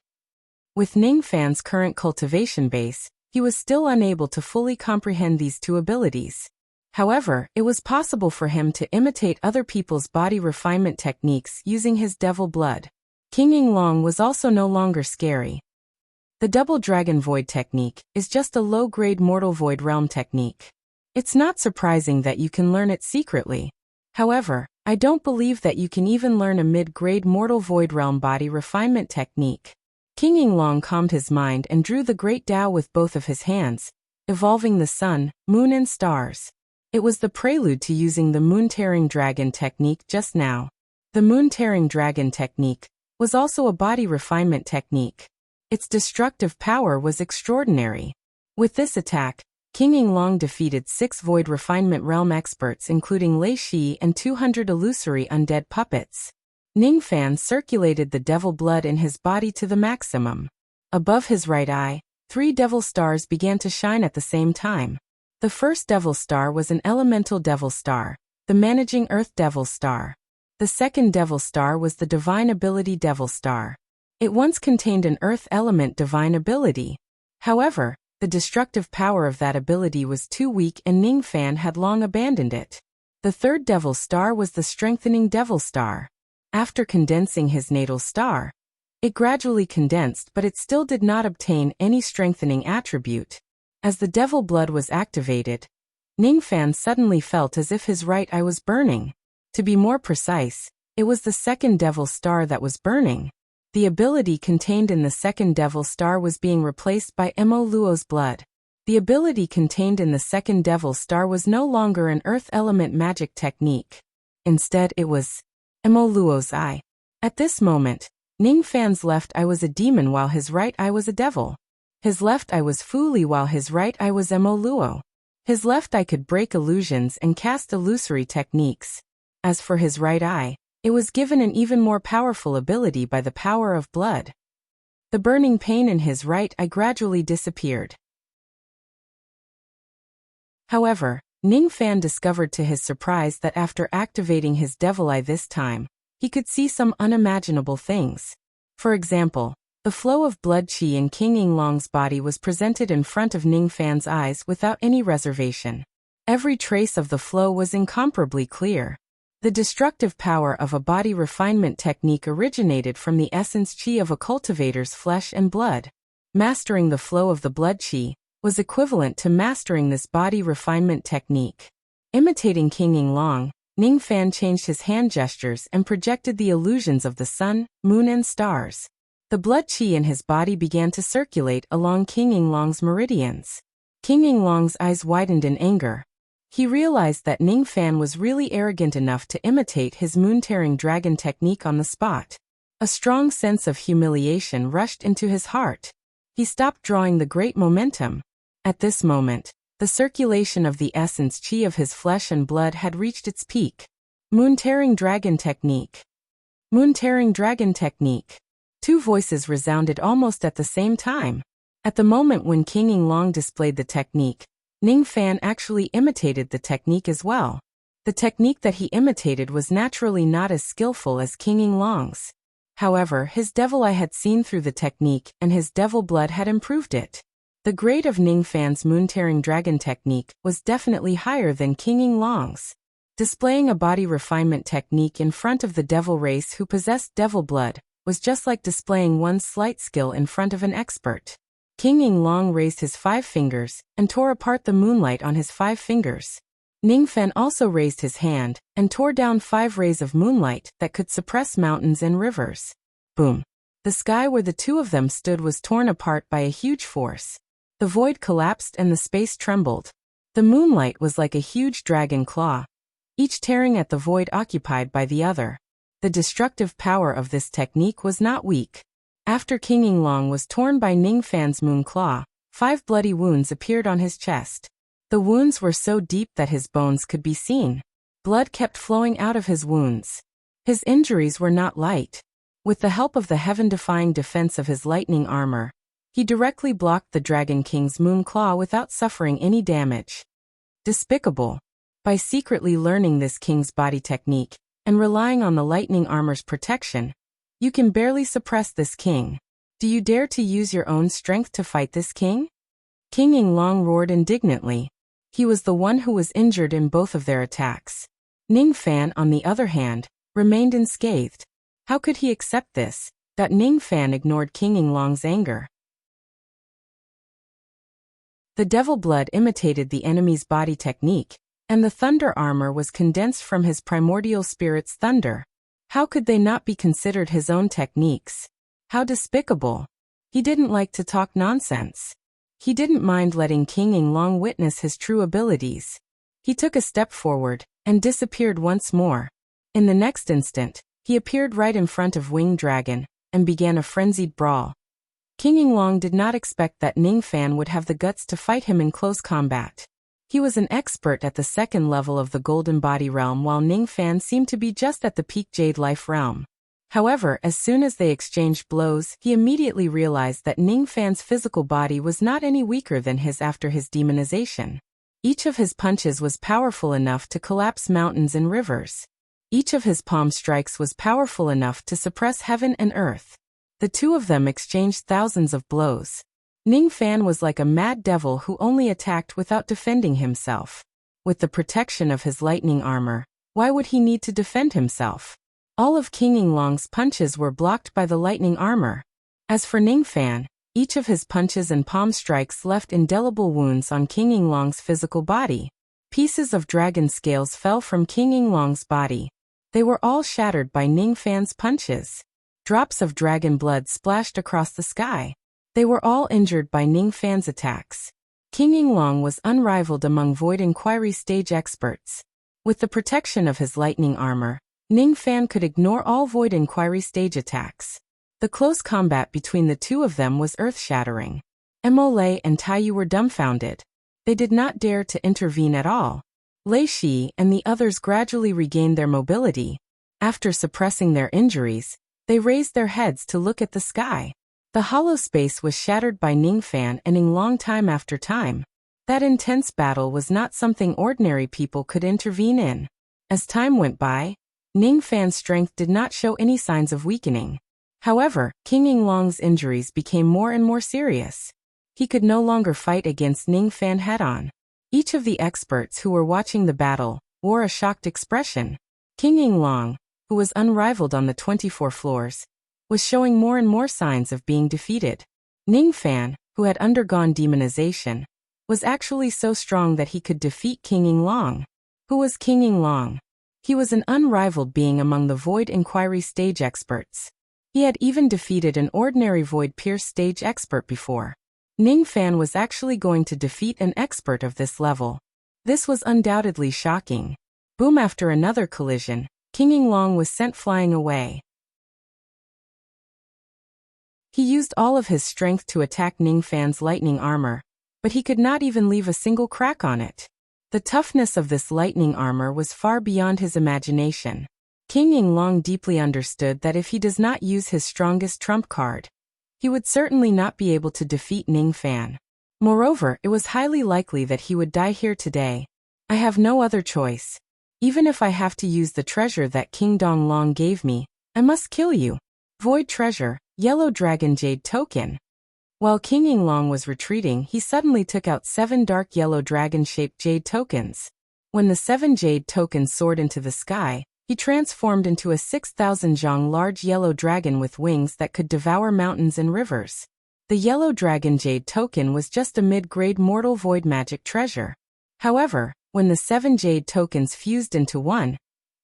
With Ningfan's current cultivation base, he was still unable to fully comprehend these two abilities. However, it was possible for him to imitate other people's body refinement techniques using his devil blood. King Yinglong was also no longer scary. The Double Dragon Void technique is just a low-grade mortal void realm technique. It's not surprising that you can learn it secretly. However, I don't believe that you can even learn a mid-grade mortal void realm body refinement technique. King Yinglong calmed his mind and drew the Great Tao with both of his hands, evolving the sun, moon and stars. It was the prelude to using the Moon-Tearing Dragon technique just now. The Moon-Tearing Dragon technique was also a body refinement technique. Its destructive power was extraordinary. With this attack, King Yinglong defeated 6 Void Refinement Realm experts including Lei Shi and 200 illusory undead puppets. Ningfan circulated the devil blood in his body to the maximum. Above his right eye, 3 devil stars began to shine at the same time. The first devil star was an elemental devil star, the managing earth devil star. The second devil star was the divine ability devil star. It once contained an earth element divine ability. However, the destructive power of that ability was too weak and Ningfan had long abandoned it. The third devil star was the strengthening devil star. After condensing his natal star, it gradually condensed, but it still did not obtain any strengthening attribute. As the devil blood was activated, Ningfan suddenly felt as if his right eye was burning. To be more precise, it was the second devil star that was burning. The ability contained in the second devil star was being replaced by Mo Luo's blood. The ability contained in the second devil star was no longer an earth element magic technique. Instead, it was Mo Luo's eye. At this moment, Ningfan's left eye was a demon while his right eye was a devil. His left eye was Fu Li while his right eye was Mo Luo. His left eye could break illusions and cast illusory techniques. As for his right eye, it was given an even more powerful ability by the power of blood. The burning pain in his right eye gradually disappeared. However, Ningfan discovered to his surprise that after activating his devil eye this time, he could see some unimaginable things. For example, the flow of blood qi in King Yinglong's body was presented in front of Ningfan's eyes without any reservation. Every trace of the flow was incomparably clear. The destructive power of a body refinement technique originated from the essence qi of a cultivator's flesh and blood. Mastering the flow of the blood qi was equivalent to mastering this body refinement technique. Imitating King Yinglong, Ningfan changed his hand gestures and projected the illusions of the sun, moon and stars. The blood qi in his body began to circulate along King Yinglong's meridians. King Yinglong's eyes widened in anger. He realized that Ningfan was really arrogant enough to imitate his moon-tearing dragon technique on the spot. A strong sense of humiliation rushed into his heart. He stopped drawing the great momentum. At this moment, the circulation of the essence qi of his flesh and blood had reached its peak. Moon-tearing dragon technique. Moon-tearing dragon technique. 2 voices resounded almost at the same time. At the moment when King Yinglong displayed the technique, Ningfan actually imitated the technique as well. The technique that he imitated was naturally not as skillful as King Yinglong's. However, his devil eye had seen through the technique and his devil blood had improved it. The grade of Ningfan's moon-tearing dragon technique was definitely higher than King Yinglong's. Displaying a body refinement technique in front of the devil race who possessed devil blood was just like displaying one's slight skill in front of an expert. King Yinglong raised his 5 fingers and tore apart the moonlight on his 5 fingers. Ningfan also raised his hand and tore down 5 rays of moonlight that could suppress mountains and rivers. Boom! The sky where the 2 of them stood was torn apart by a huge force. The void collapsed and the space trembled. The moonlight was like a huge dragon claw, each tearing at the void occupied by the other. The destructive power of this technique was not weak. After King Yinglong was torn by Ningfan's moon claw, 5 bloody wounds appeared on his chest. The wounds were so deep that his bones could be seen. Blood kept flowing out of his wounds. His injuries were not light. With the help of the heaven-defying defense of his lightning armor, he directly blocked the Dragon King's moon claw without suffering any damage. Despicable. By secretly learning this king's body technique and relying on the lightning armor's protection, you can barely suppress this king. Do you dare to use your own strength to fight this king? King Yinglong roared indignantly. He was the one who was injured in both of their attacks. Ningfan, on the other hand, remained unscathed. How could he accept this? That Ningfan ignored King Yinglong's anger. The devil blood imitated the enemy's body technique, and the thunder armor was condensed from his primordial spirit's thunder. How could they not be considered his own techniques? How despicable. He didn't like to talk nonsense. He didn't mind letting King Yinglong witness his true abilities. He took a step forward and disappeared once more. In the next instant, he appeared right in front of Winged Dragon and began a frenzied brawl. King Yinglong did not expect that Ningfan would have the guts to fight him in close combat. He was an expert at the 2nd level of the Golden Body realm while Ningfan seemed to be just at the peak Jade Life realm. However, as soon as they exchanged blows, he immediately realized that Ning Fan's physical body was not any weaker than his after his demonization. Each of his punches was powerful enough to collapse mountains and rivers. Each of his palm strikes was powerful enough to suppress heaven and earth. The two of them exchanged thousands of blows. Ning Fan was like a mad devil who only attacked without defending himself. With the protection of his lightning armor, why would he need to defend himself? All of King Yinglong's punches were blocked by the lightning armor. As for Ning Fan, each of his punches and palm strikes left indelible wounds on King Yinglong's physical body. Pieces of dragon scales fell from King Yinglong's body. They were all shattered by Ning Fan's punches. Drops of dragon blood splashed across the sky. They were all injured by Ning Fan's attacks. King Yinglong was unrivaled among Void Inquiry stage experts. With the protection of his lightning armor, Ning Fan could ignore all Void Inquiry stage attacks. The close combat between the two of them was earth-shattering. Mo Lei and Tai Yu were dumbfounded. They did not dare to intervene at all. Lei Shi and the others gradually regained their mobility. After suppressing their injuries, they raised their heads to look at the sky. The hollow space was shattered by Ning Fan and Yinglong time after time. That intense battle was not something ordinary people could intervene in. As time went by, Ning Fan's strength did not show any signs of weakening. However, King Yinglong's injuries became more and more serious. He could no longer fight against Ning Fan head-on. Each of the experts who were watching the battle wore a shocked expression. King Yinglong, who was unrivaled on the 24 floors, was showing more and more signs of being defeated. Ning Fan, who had undergone demonization, was actually so strong that he could defeat King Yinglong. Who was King Yinglong? He was an unrivaled being among the Void Inquiry stage experts. He had even defeated an ordinary Void Pierce stage expert before. Ning Fan was actually going to defeat an expert of this level. This was undoubtedly shocking. Boom! After another collision, King Yinglong was sent flying away. He used all of his strength to attack Ning Fan's lightning armor, but he could not even leave a single crack on it. The toughness of this lightning armor was far beyond his imagination. King Yinglong deeply understood that if he does not use his strongest trump card, he would certainly not be able to defeat Ning Fan. Moreover, it was highly likely that he would die here today. I have no other choice. Even if I have to use the treasure that King Donglong gave me, I must kill you. Void treasure, yellow dragon jade token. While King Yinglong was retreating, he suddenly took out 7 dark yellow dragon-shaped jade tokens. When the 7 jade tokens soared into the sky, he transformed into a 6,000 zhang large yellow dragon with wings that could devour mountains and rivers. The yellow dragon jade token was just a mid-grade mortal void magic treasure. However, when the 7 jade tokens fused into one,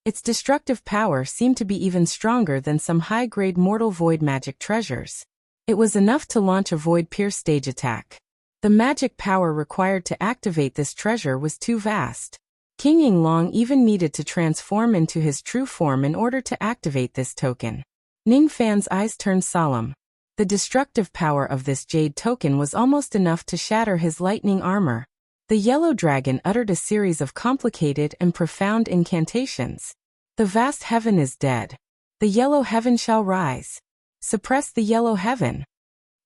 its destructive power seemed to be even stronger than some high-grade mortal void magic treasures. It was enough to launch a Void Pierce stage attack. The magic power required to activate this treasure was too vast. King Yinglong even needed to transform into his true form in order to activate this token. Ning Fan's eyes turned solemn. The destructive power of this jade token was almost enough to shatter his lightning armor. The yellow dragon uttered a series of complicated and profound incantations. The vast heaven is dead. The yellow heaven shall rise. Suppress the yellow heaven.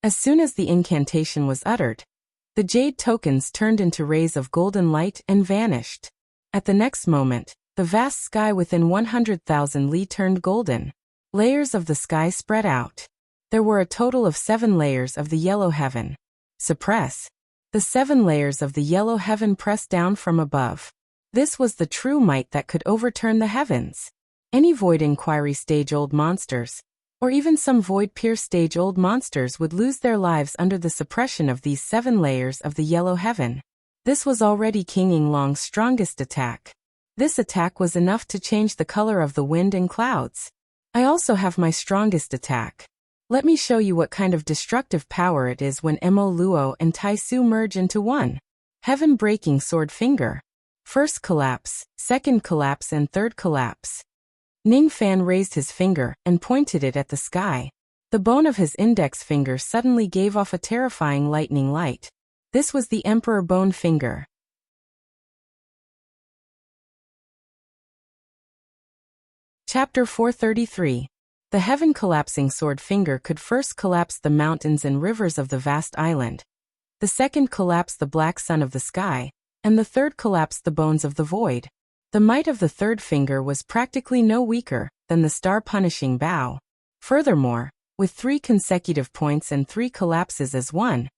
As soon as the incantation was uttered, the jade tokens turned into rays of golden light and vanished. At the next moment, the vast sky within 100,000 li turned golden. Layers of the sky spread out. There were a total of 7 layers of the yellow heaven. Suppress. The 7 layers of the yellow heaven pressed down from above. This was the true might that could overturn the heavens. Any Void Inquiry stage old monsters, or even some Void Pierce stage old monsters would lose their lives under the suppression of these 7 layers of the yellow heaven. This was already King Yinglong's strongest attack. This attack was enough to change the color of the wind and clouds. I also have my strongest attack. Let me show you what kind of destructive power it is when Mo Luo and Tai Su merge into one. Heaven-breaking sword finger. First collapse, second collapse and third collapse. Ning Fan raised his finger and pointed it at the sky. The bone of his index finger suddenly gave off a terrifying lightning light. This was the Emperor Bone Finger. Chapter 433. The heaven-collapsing sword finger could first collapse the mountains and rivers of the vast island. The second collapsed the black sun of the sky, and the third collapsed the bones of the void. The might of the third finger was practically no weaker than the star-punishing bow. Furthermore, with 3 consecutive points and 3 collapses as one,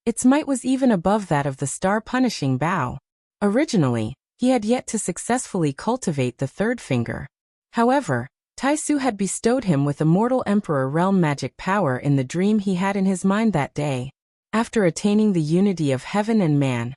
its might was even above that of the star-punishing bow. Originally, he had yet to successfully cultivate the third finger. However, Taisu had bestowed him with immortal emperor realm magic power in the dream he had in his mind that day. After attaining the unity of heaven and man,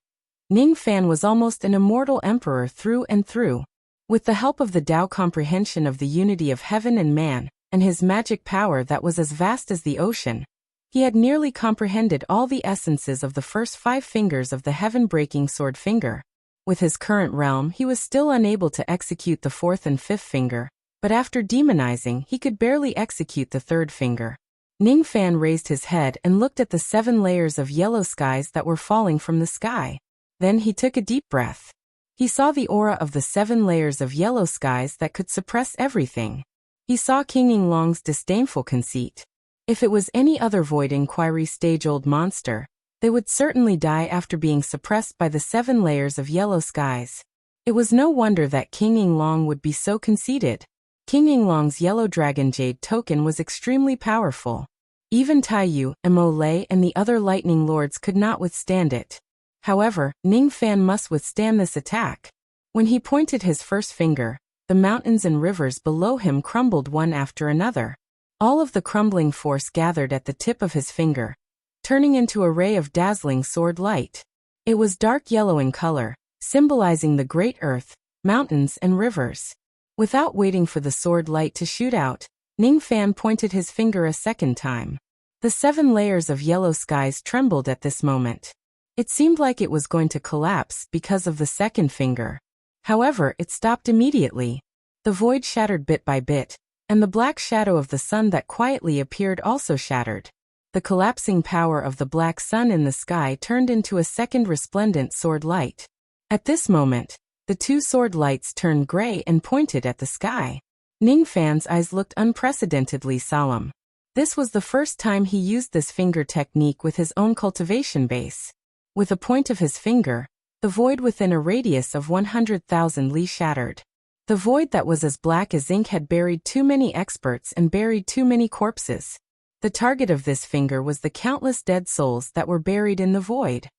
Ning Fan was almost an immortal emperor through and through. With the help of the Tao comprehension of the unity of heaven and man, and his magic power that was as vast as the ocean, he had nearly comprehended all the essences of the first 5 fingers of the heaven-breaking sword finger. With his current realm, he was still unable to execute the 4th and 5th finger, but after demonizing, he could barely execute the 3rd finger. Ning Fan raised his head and looked at the 7 layers of yellow skies that were falling from the sky. Then he took a deep breath. He saw the aura of the 7 layers of yellow skies that could suppress everything. He saw King Yinglong's disdainful conceit. If it was any other void inquiry stage-old monster, they would certainly die after being suppressed by the 7 layers of yellow skies. It was no wonder that King Yinglong would be so conceited. King Yinglong's yellow dragon jade token was extremely powerful. Even Taiyu, Mo Lei and the other lightning lords could not withstand it. However, Ning Fan must withstand this attack. When he pointed his first finger, the mountains and rivers below him crumbled one after another. All of the crumbling force gathered at the tip of his finger, turning into a ray of dazzling sword light. It was dark yellow in color, symbolizing the great earth, mountains and rivers. Without waiting for the sword light to shoot out, Ning Fan pointed his finger a second time. The 7 layers of yellow skies trembled at this moment. It seemed like it was going to collapse because of the second finger. However, it stopped immediately. The void shattered bit by bit, and the black shadow of the sun that quietly appeared also shattered. The collapsing power of the black sun in the sky turned into a second resplendent sword light. At this moment, the 2 sword lights turned gray and pointed at the sky. Ning Fan's eyes looked unprecedentedly solemn. This was the first time he used this finger technique with his own cultivation base. With a point of his finger, the void within a radius of 100,000 li shattered. The void that was as black as ink had buried too many experts and buried too many corpses. The target of this finger was the countless dead souls that were buried in the void.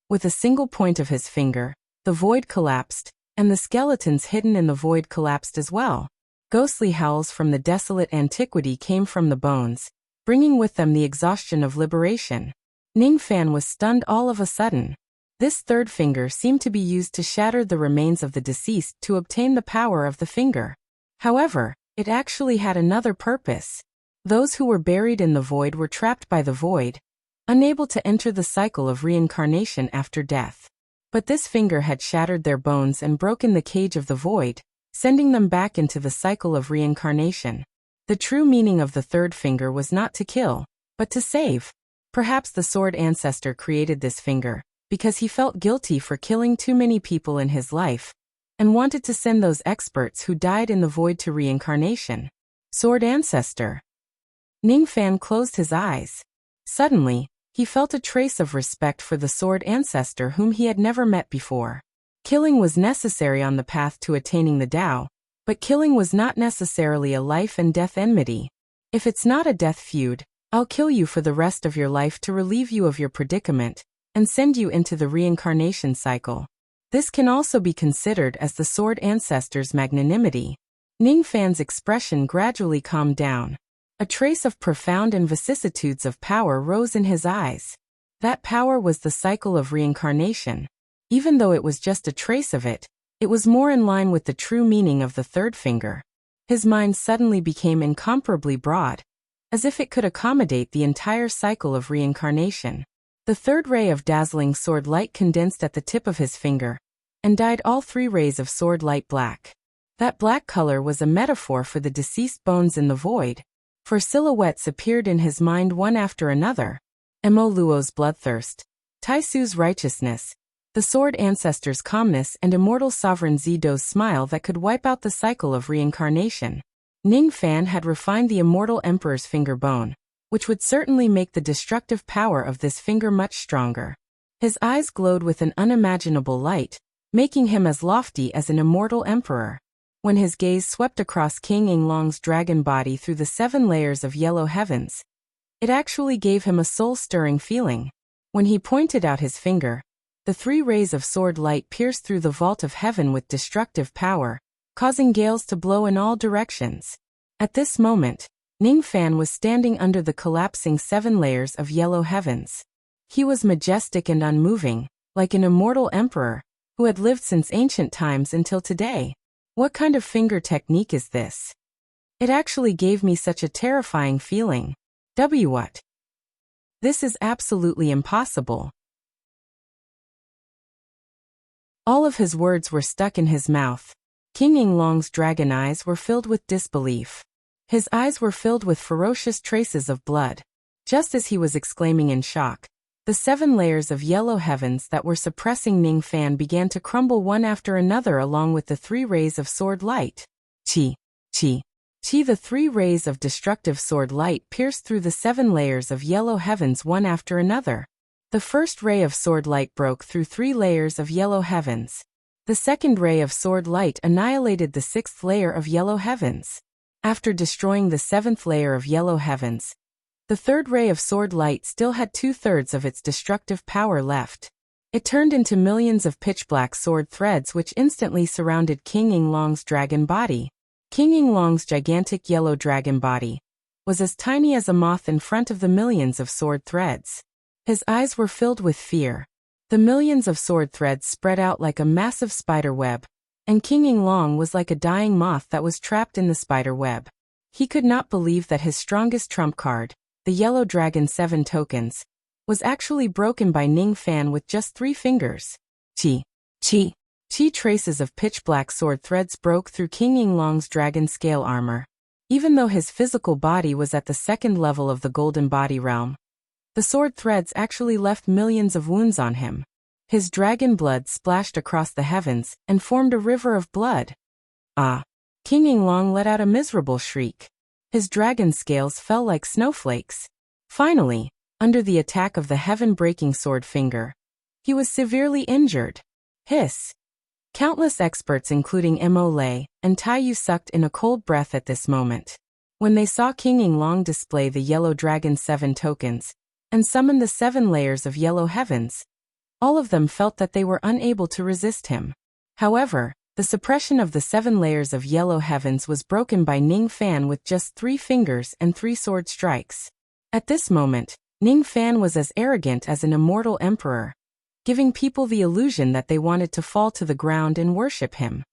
With a single point of his finger, the void collapsed, and the skeletons hidden in the void collapsed as well. Ghostly howls from the desolate antiquity came from the bones, bringing with them the exhaustion of liberation. Ning Fan was stunned all of a sudden. This third finger seemed to be used to shatter the remains of the deceased to obtain the power of the finger. However, it actually had another purpose. Those who were buried in the void were trapped by the void, unable to enter the cycle of reincarnation after death. But this finger had shattered their bones and broken the cage of the void, sending them back into the cycle of reincarnation. The true meaning of the third finger was not to kill, but to save. Perhaps the sword ancestor created this finger because he felt guilty for killing too many people in his life, and wanted to send those experts who died in the void to reincarnation. Sword ancestor. Ning Fan closed his eyes. Suddenly, he felt a trace of respect for the sword ancestor whom he had never met before. Killing was necessary on the path to attaining the Tao, but killing was not necessarily a life and death enmity. If it's not a death feud, I'll kill you for the rest of your life to relieve you of your predicament, and send you into the reincarnation cycle. This can also be considered as the sword ancestor's magnanimity. Ning Fan's expression gradually calmed down. A trace of profound and vicissitudes of power rose in his eyes. That power was the cycle of reincarnation. Even though it was just a trace of it, it was more in line with the true meaning of the third finger. His mind suddenly became incomparably broad, as if it could accommodate the entire cycle of reincarnation. The third ray of dazzling sword light condensed at the tip of his finger, and dyed all 3 rays of sword light black. That black color was a metaphor for the deceased bones in the void, for silhouettes appeared in his mind one after another. Mo Luo's bloodthirst, Tai Su's righteousness, The sword ancestor's calmness and immortal sovereign Zido's smile that could wipe out the cycle of reincarnation. Ning Fan had refined the immortal emperor's finger bone, which would certainly make the destructive power of this finger much stronger. His eyes glowed with an unimaginable light, making him as lofty as an immortal emperor. When his gaze swept across King Yinglong's dragon body through the 7 layers of yellow heavens, it actually gave him a soul-stirring feeling. When he pointed out his finger, the 3 rays of sword light pierced through the vault of heaven with destructive power, causing gales to blow in all directions. At this moment, Ning Fan was standing under the collapsing 7 layers of yellow heavens. He was majestic and unmoving, like an immortal emperor, who had lived since ancient times until today. What kind of finger technique is this? It actually gave me such a terrifying feeling. What? This is absolutely impossible. All of his words were stuck in his mouth. King Yinglong's dragon eyes were filled with disbelief. His eyes were filled with ferocious traces of blood. Just as he was exclaiming in shock, the 7 layers of yellow heavens that were suppressing Ning Fan began to crumble one after another along with the 3 rays of sword light. Chi. The 3 rays of destructive sword light pierced through the 7 layers of yellow heavens one after another. The first ray of sword light broke through 3 layers of yellow heavens. The second ray of sword light annihilated the 6th layer of yellow heavens. After destroying the 7th layer of yellow heavens, the 3rd ray of sword light still had 2/3 of its destructive power left. It turned into millions of pitch-black sword threads which instantly surrounded King Yinglong's dragon body. King Yinglong's gigantic yellow dragon body was as tiny as a moth in front of the millions of sword threads. His eyes were filled with fear. The millions of sword threads spread out like a massive spider web, and King Yinglong was like a dying moth that was trapped in the spider web. He could not believe that his strongest trump card, the Yellow Dragon 7 tokens, was actually broken by Ning Fan with just 3 fingers. Chi traces of pitch-black sword threads broke through King Yinglong's dragon scale armor. Even though his physical body was at the 2nd level of the golden body realm, the sword threads actually left millions of wounds on him. His dragon blood splashed across the heavens and formed a river of blood. Ah! King Yinglong let out a miserable shriek. His dragon scales fell like snowflakes. Finally, under the attack of the heaven-breaking sword finger, he was severely injured. Hiss! Countless experts including Mo Lei and Tai Yu sucked in a cold breath at this moment. When they saw King Yinglong display the Yellow Dragon 7 tokens and summon the 7 layers of yellow heavens, all of them felt that they were unable to resist him. However, the suppression of the 7 layers of yellow heavens was broken by Ning Fan with just 3 fingers and 3 sword strikes. At this moment, Ning Fan was as arrogant as an immortal emperor, giving people the illusion that they wanted to fall to the ground and worship him.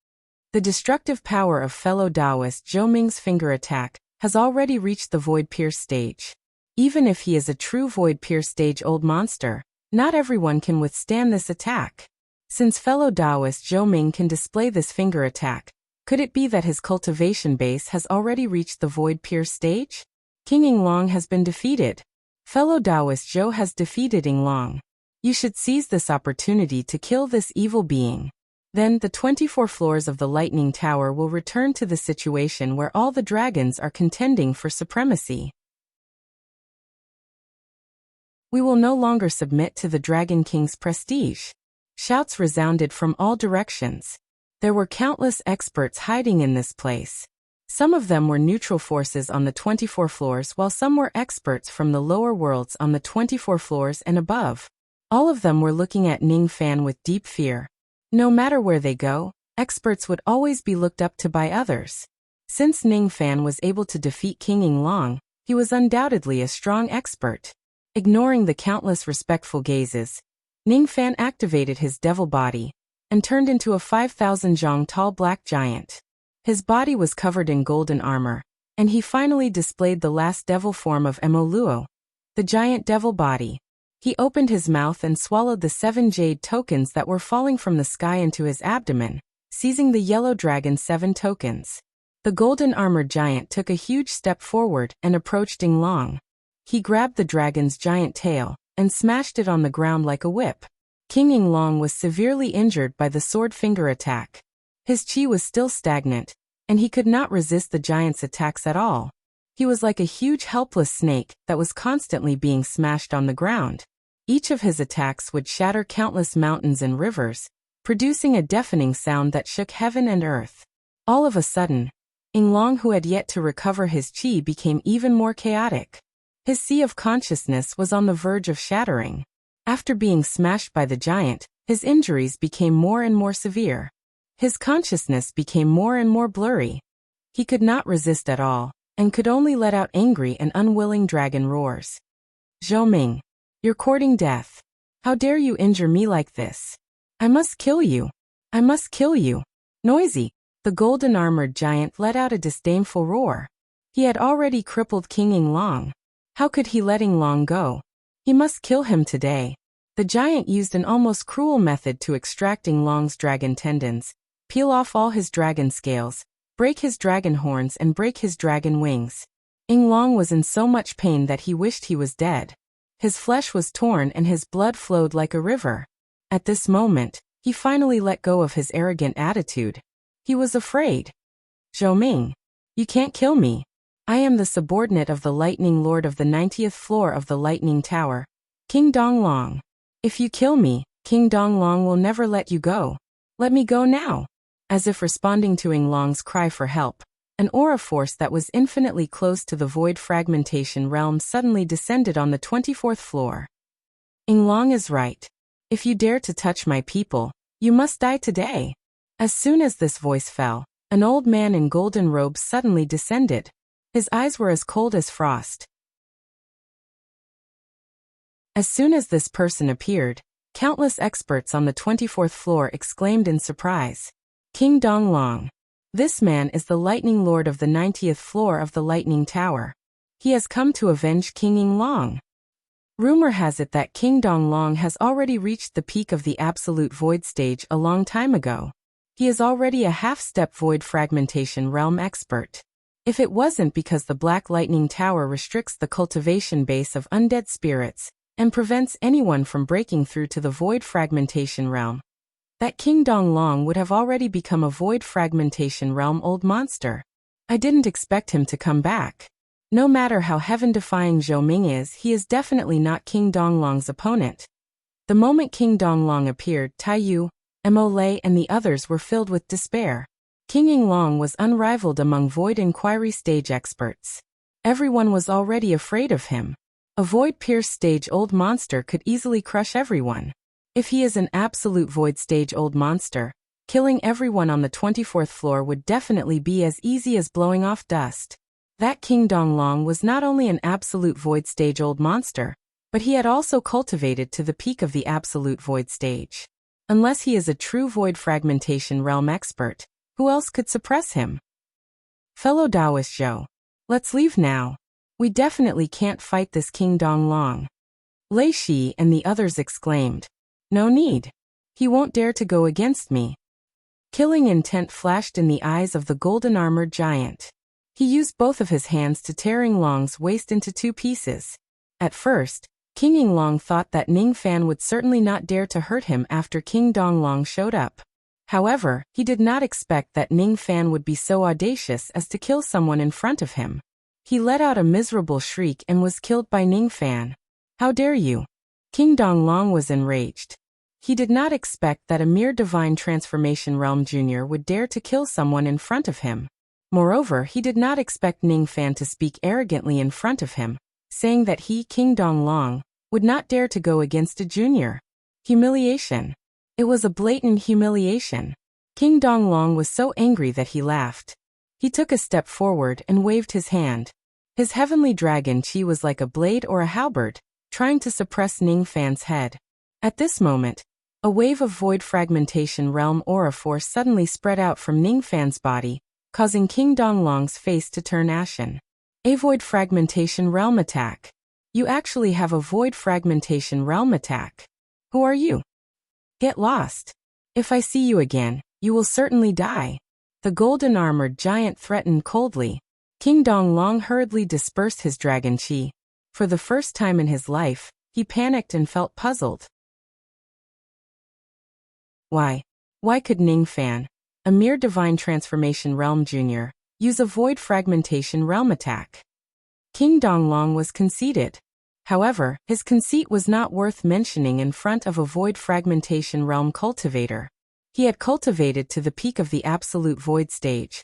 The destructive power of fellow Taoist Zhou Ming's finger attack has already reached the Void Pierce stage. Even if he is a true Void Pierce stage old monster, not everyone can withstand this attack. Since fellow Taoist Zhou Ming can display this finger attack, could it be that his cultivation base has already reached the Void Pierce stage? King Yinglong has been defeated. Fellow Taoist Zhou has defeated Yinglong. You should seize this opportunity to kill this evil being. Then the 24 floors of the Lightning Tower will return to the situation where all the dragons are contending for supremacy. We will no longer submit to the Dragon King's prestige. Shouts resounded from all directions. There were countless experts hiding in this place. Some of them were neutral forces on the 24 floors while some were experts from the lower worlds on the 24 floors and above. All of them were looking at Ning Fan with deep fear. No matter where they go, experts would always be looked up to by others. Since Ning Fan was able to defeat King Yinglong, he was undoubtedly a strong expert. Ignoring the countless respectful gazes, Ning Fan activated his devil body and turned into a 5,000 zhang tall black giant. His body was covered in golden armor, and he finally displayed the last devil form of Mo Luo, the giant devil body. He opened his mouth and swallowed the 7 jade tokens that were falling from the sky into his abdomen, seizing the Yellow Dragon 7 tokens. The golden armored giant took a huge step forward and approached Yinglong. He grabbed the dragon's giant tail and smashed it on the ground like a whip. King Yinglong was severely injured by the sword finger attack. His chi was still stagnant, and he could not resist the giant's attacks at all. He was like a huge helpless snake that was constantly being smashed on the ground. Each of his attacks would shatter countless mountains and rivers, producing a deafening sound that shook heaven and earth. All of a sudden, Yinglong, who had yet to recover his chi, became even more chaotic. His sea of consciousness was on the verge of shattering. After being smashed by the giant, his injuries became more and more severe. His consciousness became more and more blurry. He could not resist at all, and could only let out angry and unwilling dragon roars. "Zhou Ming, you're courting death. How dare you injure me like this? I must kill you. I must kill you." Noisy, the golden-armored giant let out a disdainful roar. He had already crippled King Yinglong. How could he let Yinglong go? He must kill him today. The giant used an almost cruel method to extract Yinglong's dragon tendons, peel off all his dragon scales, break his dragon horns and break his dragon wings. Yinglong was in so much pain that he wished he was dead. His flesh was torn and his blood flowed like a river. At this moment, he finally let go of his arrogant attitude. He was afraid. "Zhou Ming, you can't kill me. I am the subordinate of the Lightning Lord of the 90th floor of the Lightning Tower, King Donglong. If you kill me, King Donglong will never let you go. Let me go now." As if responding to Yinglong's cry for help, an aura force that was infinitely close to the void fragmentation realm suddenly descended on the 24th floor. "Yinglong is right. If you dare to touch my people, you must die today." As soon as this voice fell, an old man in golden robes suddenly descended. His eyes were as cold as frost. As soon as this person appeared, countless experts on the 24th floor exclaimed in surprise, "King Donglong. This man is the Lightning Lord of the 90th floor of the Lightning Tower. He has come to avenge King Yinglong." Rumor has it that King Donglong has already reached the peak of the Absolute Void stage a long time ago. He is already a half-step void fragmentation realm expert. If it wasn't because the Black Lightning Tower restricts the cultivation base of undead spirits and prevents anyone from breaking through to the void fragmentation realm, that King Donglong would have already become a void fragmentation realm old monster. I didn't expect him to come back. No matter how heaven-defying Zhou Ming is, he is definitely not King Donglong's opponent. The moment King Donglong appeared, Tai Yu, Mo Lei and the others were filled with despair. King Yinglong was unrivaled among void inquiry stage experts. Everyone was already afraid of him. A void-pierced stage old monster could easily crush everyone. If he is an absolute void stage old monster, killing everyone on the 24th floor would definitely be as easy as blowing off dust. That King Donglong was not only an absolute void stage old monster, but he had also cultivated to the peak of the absolute void stage. Unless he is a true void fragmentation realm expert, who else could suppress him? "Fellow Taoist Zhou, let's leave now. We definitely can't fight this King Donglong." Lei Shi and the others exclaimed. "No need. He won't dare to go against me." Killing intent flashed in the eyes of the golden-armored giant. He used both of his hands to tear Yinglong's waist into two pieces. At first, King Yinglong thought that Ning Fan would certainly not dare to hurt him after King Donglong showed up. However, he did not expect that Ning Fan would be so audacious as to kill someone in front of him. He let out a miserable shriek and was killed by Ning Fan. "How dare you!" King Donglong was enraged. He did not expect that a mere divine transformation realm junior would dare to kill someone in front of him. Moreover, he did not expect Ning Fan to speak arrogantly in front of him, saying that he, King Donglong, would not dare to go against a junior. Humiliation. It was a blatant humiliation. King Donglong was so angry that he laughed. He took a step forward and waved his hand. His heavenly dragon chi was like a blade or a halberd, trying to suppress Ning Fan's head. At this moment, a wave of void fragmentation realm aura force suddenly spread out from Ning Fan's body, causing King Donglong's face to turn ashen. A void fragmentation realm attack. You actually have a void fragmentation realm attack. Who are you? Get lost. If I see you again, you will certainly die. The golden-armored giant threatened coldly. King Donglong hurriedly dispersed his dragon chi. For the first time in his life, he panicked and felt puzzled. Why? Why could Ningfan, a mere divine transformation realm junior, use a void fragmentation realm attack? King Donglong was conceited. However, his conceit was not worth mentioning in front of a void fragmentation realm cultivator. He had cultivated to the peak of the absolute void stage,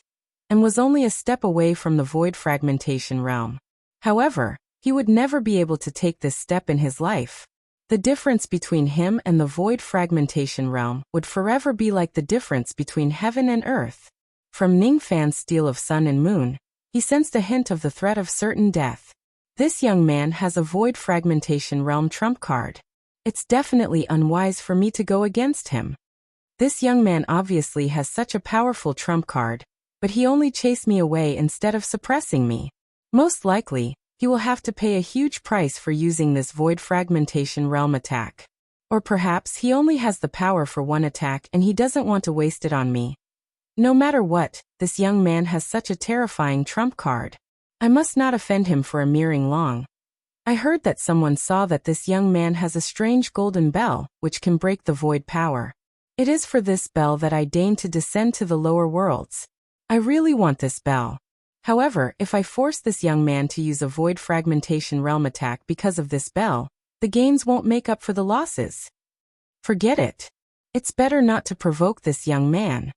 and was only a step away from the void fragmentation realm. However, he would never be able to take this step in his life. The difference between him and the void fragmentation realm would forever be like the difference between heaven and earth. From Ningfan's steel of sun and moon, he sensed a hint of the threat of certain death. This young man has a void fragmentation realm trump card. It's definitely unwise for me to go against him. This young man obviously has such a powerful trump card, but he only chased me away instead of suppressing me. Most likely, he will have to pay a huge price for using this void fragmentation realm attack. Or perhaps he only has the power for one attack and he doesn't want to waste it on me. No matter what, this young man has such a terrifying trump card. I must not offend him for a mirroring long. I heard that someone saw that this young man has a strange golden bell, which can break the void power. It is for this bell that I deign to descend to the lower worlds. I really want this bell. However, if I force this young man to use a void fragmentation realm attack because of this bell, the gains won't make up for the losses. Forget it. It's better not to provoke this young man.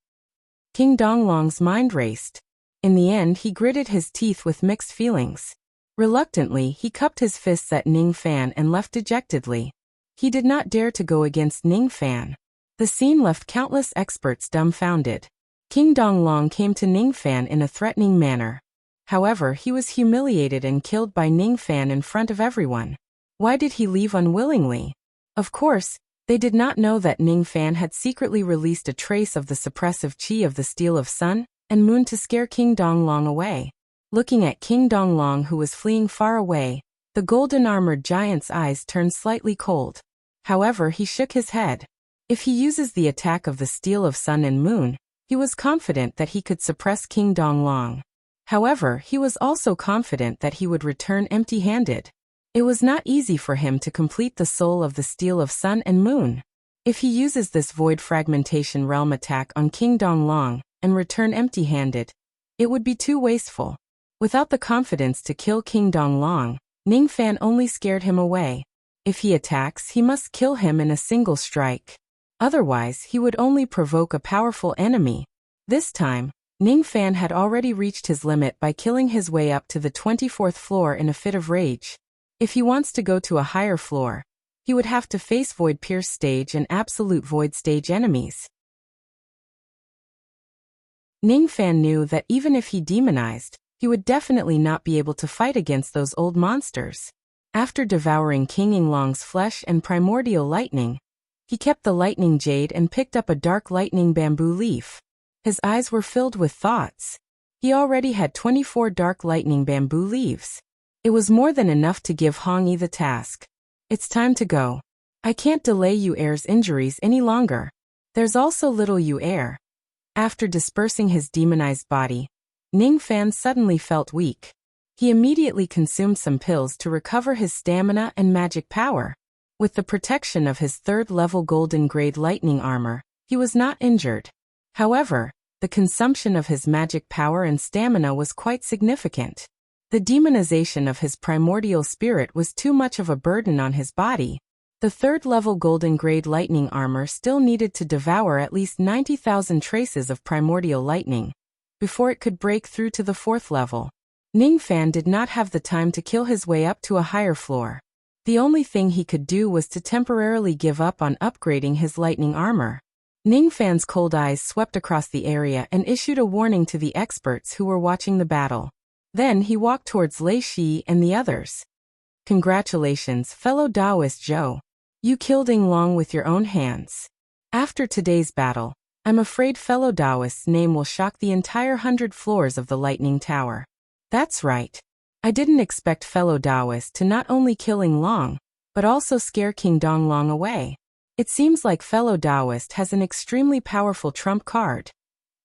King Donglong's mind raced. In the end, he gritted his teeth with mixed feelings. Reluctantly, he cupped his fists at Ningfan and left dejectedly. He did not dare to go against Ningfan. The scene left countless experts dumbfounded. King Donglong came to Ningfan in a threatening manner. However, he was humiliated and killed by Ningfan in front of everyone. Why did he leave unwillingly? Of course, they did not know that Ningfan had secretly released a trace of the suppressive chi of the steel of sun and moon to scare King Donglong away. Looking at King Donglong, who was fleeing far away, the golden-armored giant's eyes turned slightly cold. However, he shook his head. If he uses the attack of the steel of sun and moon, he was confident that he could suppress King Donglong. However, he was also confident that he would return empty-handed. It was not easy for him to complete the soul of the steel of sun and moon. If he uses this void fragmentation realm attack on King Donglong and return empty-handed, it would be too wasteful. Without the confidence to kill King Donglong, Ningfan only scared him away. If he attacks, he must kill him in a single strike. Otherwise, he would only provoke a powerful enemy. This time, Ningfan had already reached his limit by killing his way up to the 24th floor in a fit of rage. If he wants to go to a higher floor, he would have to face Void Pierce stage and Absolute Void stage enemies. Ningfan knew that even if he demonized, he would definitely not be able to fight against those old monsters. After devouring King Yinglong's flesh and primordial lightning, he kept the lightning jade and picked up a dark lightning bamboo leaf. His eyes were filled with thoughts. He already had 24 dark lightning bamboo leaves. It was more than enough to give Hongyi the task. It's time to go. I can't delay Yu Er's injuries any longer. There's also little Yu Er. After dispersing his demonized body, Ningfan suddenly felt weak. He immediately consumed some pills to recover his stamina and magic power. With the protection of his third-level golden-grade lightning armor, he was not injured. However, the consumption of his magic power and stamina was quite significant. The demonization of his primordial spirit was too much of a burden on his body. The third-level golden-grade lightning armor still needed to devour at least 90,000 traces of primordial lightning before it could break through to the 4th level. Ningfan did not have the time to kill his way up to a higher floor. The only thing he could do was to temporarily give up on upgrading his lightning armor. Ningfan's cold eyes swept across the area and issued a warning to the experts who were watching the battle. Then he walked towards Lei Shi and the others. Congratulations, fellow Taoist Zhou. You killed Yinglong with your own hands. After today's battle, I'm afraid fellow Taoist's name will shock the entire 100 floors of the Lightning Tower. That's right. I didn't expect fellow Taoist to not only kill Yinglong, but also scare King Donglong away. It seems like fellow Taoist has an extremely powerful trump card.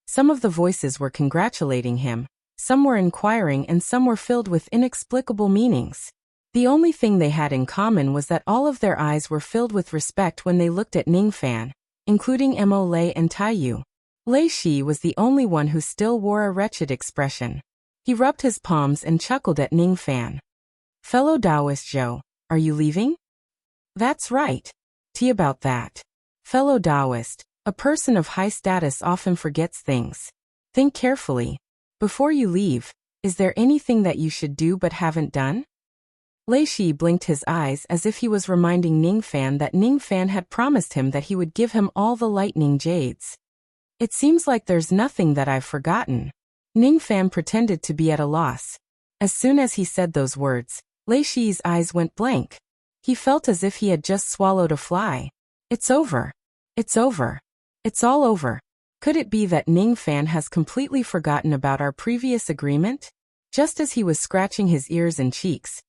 Some of the voices were congratulating him, some were inquiring, and some were filled with inexplicable meanings. The only thing they had in common was that all of their eyes were filled with respect when they looked at Ningfan. including Mo Lei and Tai Yu. Lei Shi was the only one who still wore a wretched expression. He rubbed his palms and chuckled at Ning Fan. Fellow Taoist Zhou, are you leaving? That's right. About that. Fellow Taoist, a person of high status often forgets things. Think carefully. Before you leave, is there anything that you should do but haven't done? Lei Shi blinked his eyes as if he was reminding Ning Fan that Ning Fan had promised him that he would give him all the lightning jades. It seems like there's nothing that I've forgotten. Ning Fan pretended to be at a loss. As soon as he said those words, Lei Shi's eyes went blank. He felt as if he had just swallowed a fly. It's over. It's over. It's all over. Could it be that Ning Fan has completely forgotten about our previous agreement? Just as he was scratching his ears and cheeks,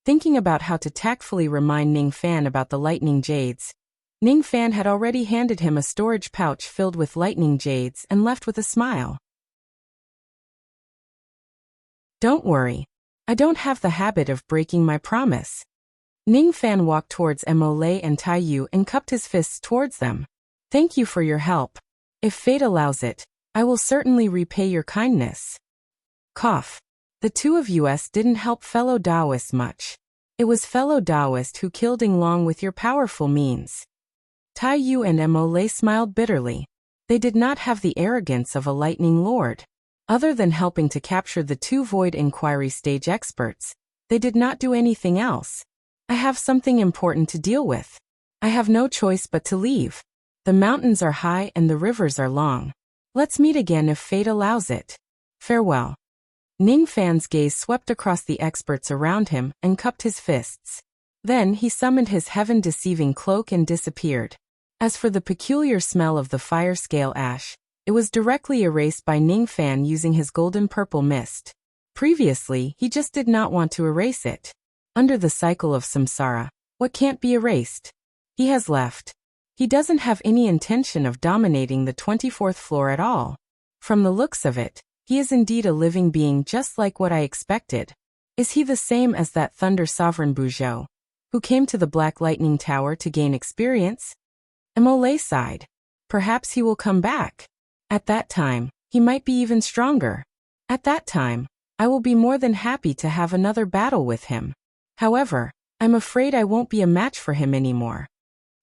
thinking about how to tactfully remind Ning Fan about the lightning jades, Ning Fan had already handed him a storage pouch filled with lightning jades and left with a smile. Don't worry. I don't have the habit of breaking my promise. Ning Fan walked towards Mo Lei and Tai Yu and cupped his fists towards them. Thank you for your help. If fate allows it, I will certainly repay your kindness. Cough. The two of us didn't help fellow Taoists much. It was fellow Taoist who killed Ing Long with your powerful means. Tai Yu and Mo Lei smiled bitterly. They did not have the arrogance of a lightning lord. Other than helping to capture the two Void Inquiry stage experts, they did not do anything else. I have something important to deal with. I have no choice but to leave. The mountains are high and the rivers are long. Let's meet again if fate allows it. Farewell. Ning Fan's gaze swept across the experts around him and cupped his fists. Then he summoned his heaven-deceiving cloak and disappeared. As for the peculiar smell of the fire scale ash, it was directly erased by Ning Fan using his golden-purple mist. Previously, he just did not want to erase it. Under the cycle of samsara, what can't be erased? He has left. He doesn't have any intention of dominating the 24th floor at all. From the looks of it, he is indeed a living being just like what I expected. Is he the same as that Thunder Sovereign Buzhou, who came to the Black Lightning Tower to gain experience? Mo Lei sighed. Perhaps he will come back. At that time, he might be even stronger. At that time, I will be more than happy to have another battle with him. However, I'm afraid I won't be a match for him anymore.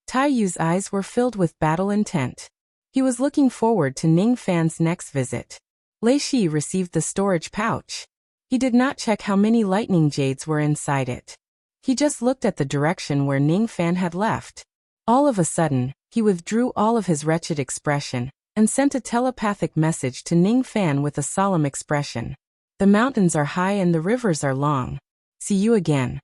Tai Yu's eyes were filled with battle intent. He was looking forward to Ning Fan's next visit. Lei Shi received the storage pouch. He did not check how many lightning jades were inside it. He just looked at the direction where Ning Fan had left. All of a sudden, he withdrew all of his wretched expression and sent a telepathic message to Ning Fan with a solemn expression. The mountains are high and the rivers are long. See you again.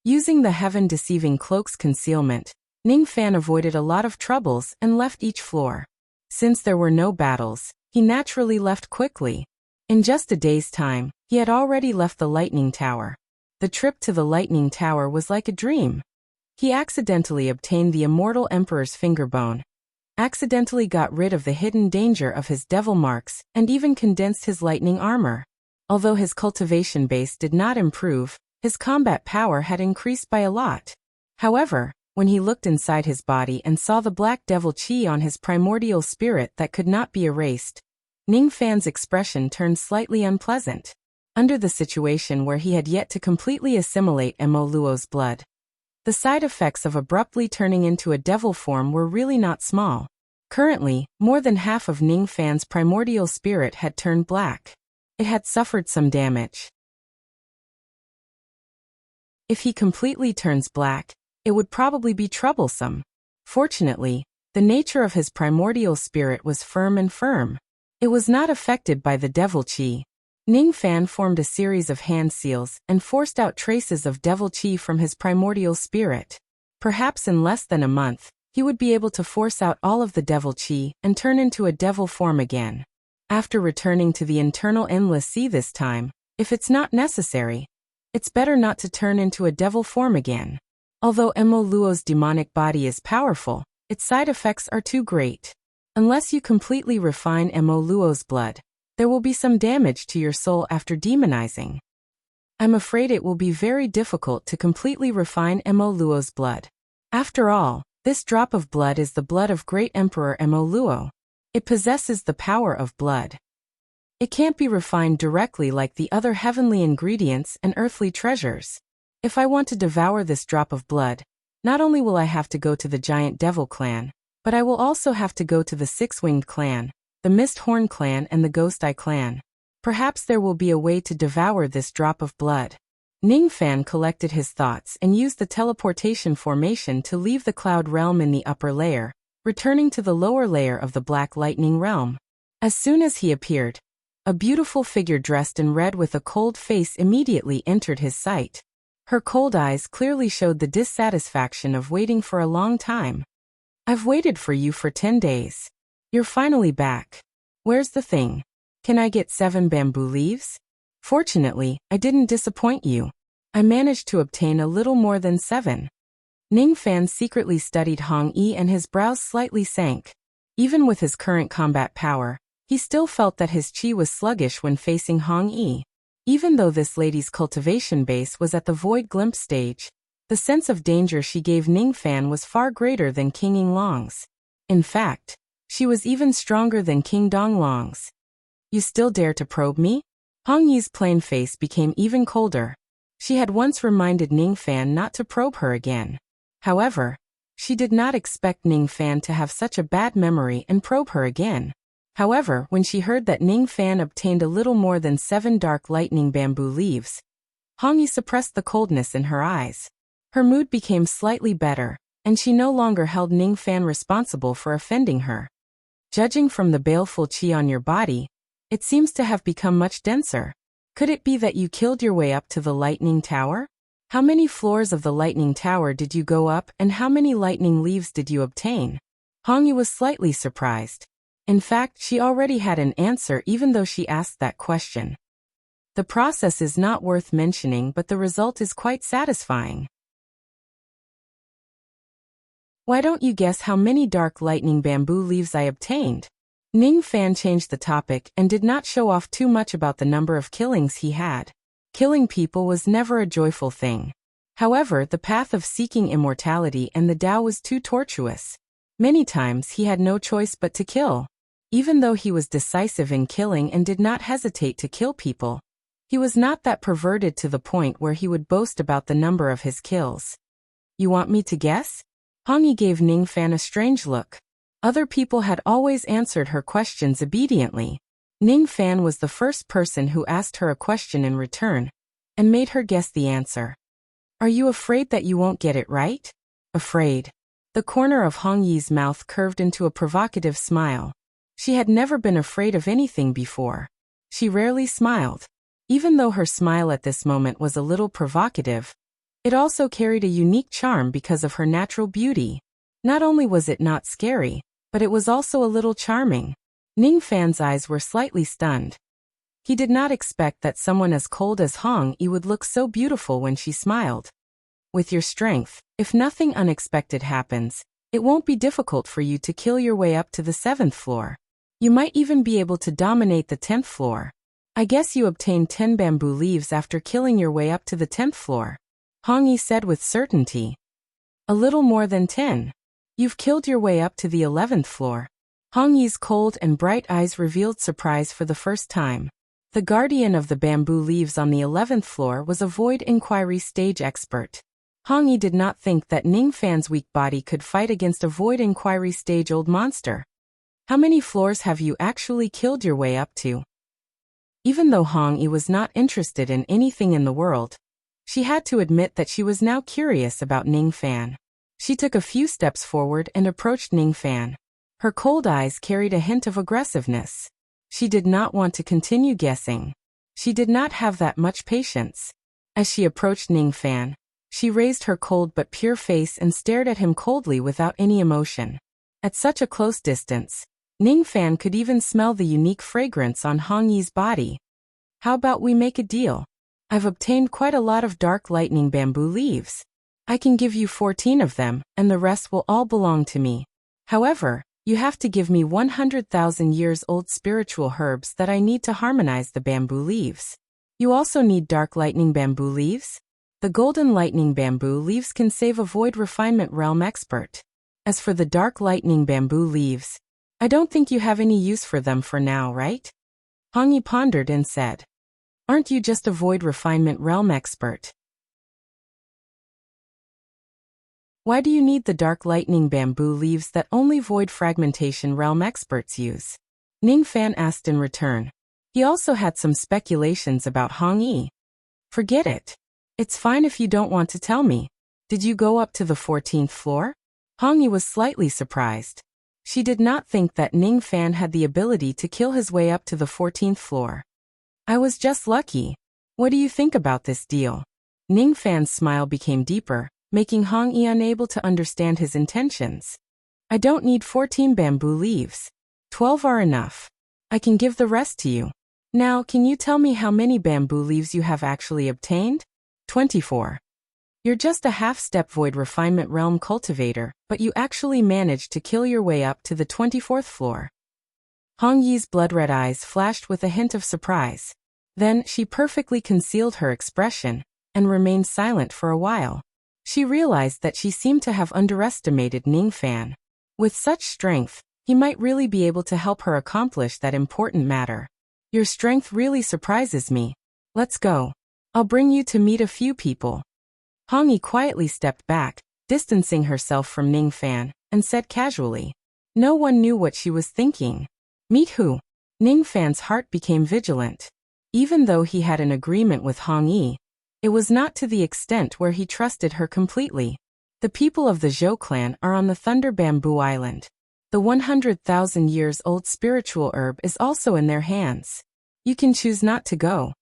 Using the heaven-deceiving cloak's concealment, Ning Fan avoided a lot of troubles and left each floor. Since there were no battles, he naturally left quickly. In just a day's time, he had already left the Lightning Tower. The trip to the Lightning Tower was like a dream. He accidentally obtained the Immortal Emperor's fingerbone, accidentally got rid of the hidden danger of his devil marks, and even condensed his lightning armor. Although his cultivation base did not improve, his combat power had increased by a lot. However, when he looked inside his body and saw the black devil chi on his primordial spirit that could not be erased, Ning Fan's expression turned slightly unpleasant. Under the situation where he had yet to completely assimilate Mo Luo's blood, the side effects of abruptly turning into a devil form were really not small. Currently, more than half of Ning Fan's primordial spirit had turned black. It had suffered some damage. If he completely turns black, it would probably be troublesome. Fortunately, the nature of his primordial spirit was firm and firm. It was not affected by the devil chi. Ning Fan formed a series of hand seals and forced out traces of devil chi from his primordial spirit. Perhaps in less than a month, he would be able to force out all of the devil chi and turn into a devil form again. After returning to the internal endless sea this time, if it's not necessary, it's better not to turn into a devil form again. Although Mo Luo's demonic body is powerful, its side effects are too great. Unless you completely refine Mo Luo's blood, there will be some damage to your soul after demonizing. I'm afraid it will be very difficult to completely refine Mo Luo's blood. After all, This drop of blood is the blood of Great Emperor Mo Luo. It possesses the power of blood. It can't be refined directly like the other heavenly ingredients and earthly treasures. If I want to devour this drop of blood, not only will I have to go to the Giant Devil clan, but I will also have to go to the Six-Winged clan, the Mist-Horn clan and the Ghost-Eye clan. Perhaps there will be a way to devour this drop of blood. Ningfan collected his thoughts and used the teleportation formation to leave the cloud realm in the upper layer, returning to the lower layer of the Black Lightning realm. As soon as he appeared, a beautiful figure dressed in red with a cold face immediately entered his sight. Her cold eyes clearly showed the dissatisfaction of waiting for a long time. I've waited for you for 10 days. You're finally back. Where's the thing? Can I get 7 bamboo leaves? Fortunately, I didn't disappoint you. I managed to obtain a little more than 7. Ningfan secretly studied Hong Yi and his brows slightly sank. Even with his current combat power, he still felt that his chi was sluggish when facing Hong Yi. Even though this lady's cultivation base was at the void glimpse stage, the sense of danger she gave Ningfan was far greater than King Yinglong's. In fact, she was even stronger than King Donglong's. You still dare to probe me? Hong Yi's plain face became even colder. She had once reminded Ningfan not to probe her again. However, she did not expect Ningfan to have such a bad memory and probe her again. However, when she heard that Ningfan obtained a little more than 7 dark lightning bamboo leaves, Hong Yi suppressed the coldness in her eyes. Her mood became slightly better, and she no longer held Ningfan responsible for offending her. Judging from the baleful qi on your body, it seems to have become much denser. Could it be that you killed your way up to the Lightning Tower? How many floors of the Lightning Tower did you go up and how many lightning leaves did you obtain? Hong Yi was slightly surprised. In fact, she already had an answer even though she asked that question. The process is not worth mentioning, but the result is quite satisfying. Why don't you guess how many dark lightning bamboo leaves I obtained? Ningfan changed the topic and did not show off too much about the number of killings he had. Killing people was never a joyful thing. However, the path of seeking immortality and the Tao was too tortuous. Many times he had no choice but to kill. Even though he was decisive in killing and did not hesitate to kill people, he was not that perverted to the point where he would boast about the number of his kills. You want me to guess? Hong Yi gave Ningfan a strange look. Other people had always answered her questions obediently. Ningfan was the first person who asked her a question in return, and made her guess the answer. Are you afraid that you won't get it right? Afraid. The corner of Hong Yi's mouth curved into a provocative smile. She had never been afraid of anything before. She rarely smiled. Even though her smile at this moment was a little provocative, it also carried a unique charm because of her natural beauty. Not only was it not scary, but it was also a little charming. Ningfan's eyes were slightly stunned. He did not expect that someone as cold as Hong Yi would look so beautiful when she smiled. With your strength, if nothing unexpected happens, it won't be difficult for you to kill your way up to the 7th floor. You might even be able to dominate the 10th floor. I guess you obtained 10 bamboo leaves after killing your way up to the 10th floor. Hong Yi said with certainty. A little more than 10. You've killed your way up to the 11th floor. Hong Yi's cold and bright eyes revealed surprise for the first time. The guardian of the bamboo leaves on the 11th floor was a void inquiry stage expert. Hong Yi did not think that Ningfan's weak body could fight against a void inquiry stage old monster. How many floors have you actually killed your way up to? Even though Hong Yi was not interested in anything in the world, she had to admit that she was now curious about Ningfan. She took a few steps forward and approached Ningfan. Her cold eyes carried a hint of aggressiveness. She did not want to continue guessing. She did not have that much patience. As she approached Ningfan, she raised her cold but pure face and stared at him coldly without any emotion. At such a close distance, Ningfan could even smell the unique fragrance on Hong Yi's body. How about we make a deal? I've obtained quite a lot of dark lightning bamboo leaves. I can give you 14 of them, and the rest will all belong to me. However, you have to give me 100,000 years old spiritual herbs that I need to harmonize the bamboo leaves. You also need dark lightning bamboo leaves? The golden lightning bamboo leaves can save a void refinement realm expert. As for the dark lightning bamboo leaves, I don't think you have any use for them for now, right? Hong Yi pondered and said, aren't you just a void refinement realm expert? Why do you need the dark lightning bamboo leaves that only void fragmentation realm experts use? Ning Fan asked in return. He also had some speculations about Hong Yi. Forget it. It's fine if you don't want to tell me. Did you go up to the 14th floor? Hong Yi was slightly surprised. She did not think that Ning Fan had the ability to kill his way up to the 14th floor. I was just lucky. What do you think about this deal? Ning Fan's smile became deeper, making Hong Yi unable to understand his intentions. I don't need 14 bamboo leaves. 12 are enough. I can give the rest to you. Now, can you tell me how many bamboo leaves you have actually obtained? 24. You're just a half-step void refinement realm cultivator, but you actually managed to kill your way up to the 24th floor. Hong Yi's blood-red eyes flashed with a hint of surprise. Then, she perfectly concealed her expression and remained silent for a while. She realized that she seemed to have underestimated Ning Fan. With such strength, he might really be able to help her accomplish that important matter. Your strength really surprises me. Let's go. I'll bring you to meet a few people. Hong Yi quietly stepped back, distancing herself from Ning Fan, and said casually. No one knew what she was thinking. Meet who? Ning Fan's heart became vigilant. Even though he had an agreement with Hong Yi, it was not to the extent where he trusted her completely. The people of the Zhou clan are on the Thunder Bamboo Island. The 100,000 years old spiritual herb is also in their hands. You can choose not to go.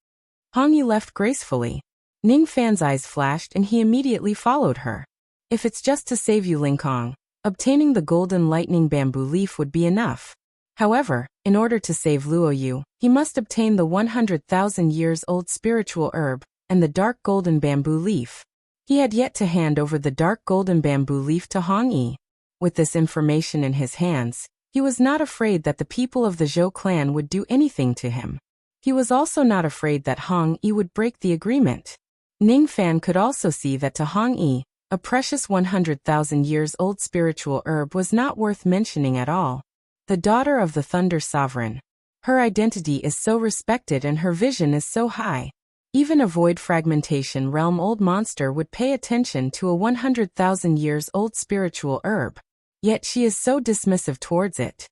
Hong Yi left gracefully. Ning Fan's eyes flashed and he immediately followed her. If it's just to save you, Ling Kong, obtaining the golden lightning bamboo leaf would be enough. However, in order to save Luo Yu, he must obtain the 100,000 years old spiritual herb and the dark golden bamboo leaf. He had yet to hand over the dark golden bamboo leaf to Hong Yi. With this information in his hands, he was not afraid that the people of the Zhou clan would do anything to him. He was also not afraid that Hong Yi would break the agreement. Ning Fan could also see that to Hong Yi, a precious 100,000 years old spiritual herb was not worth mentioning at all. The daughter of the Thunder Sovereign. Her identity is so respected and her vision is so high. Even a void fragmentation realm old monster would pay attention to a 100,000 years old spiritual herb. Yet she is so dismissive towards it.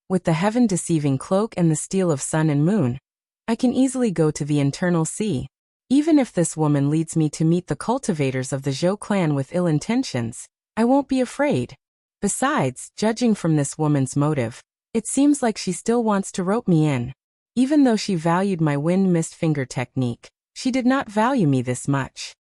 With the heaven-deceiving cloak and the steel of sun and moon, I can easily go to the internal sea. Even if this woman leads me to meet the cultivators of the Zhou clan with ill intentions, I won't be afraid. Besides, judging from this woman's motive, it seems like she still wants to rope me in. Even though she valued my wind mist finger technique, she did not value me this much.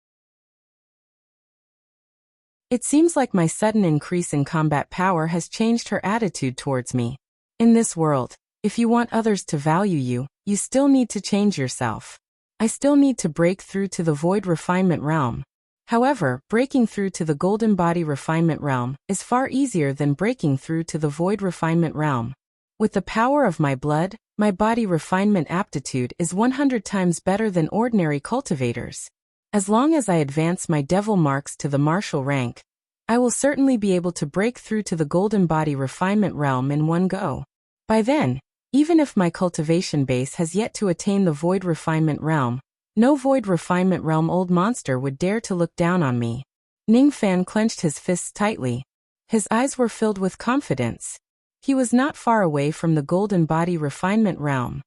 It seems like my sudden increase in combat power has changed her attitude towards me. In this world, if you want others to value you, you still need to change yourself. I still need to break through to the void refinement realm. However, breaking through to the golden body refinement realm is far easier than breaking through to the void refinement realm. With the power of my blood, my body refinement aptitude is 100 times better than ordinary cultivators. As long as I advance my devil marks to the martial rank, I will certainly be able to break through to the golden body refinement realm in one go. By then, even if my cultivation base has yet to attain the void refinement realm, no void refinement realm old monster would dare to look down on me. Ning Fan clenched his fists tightly. His eyes were filled with confidence. He was not far away from the golden body refinement realm.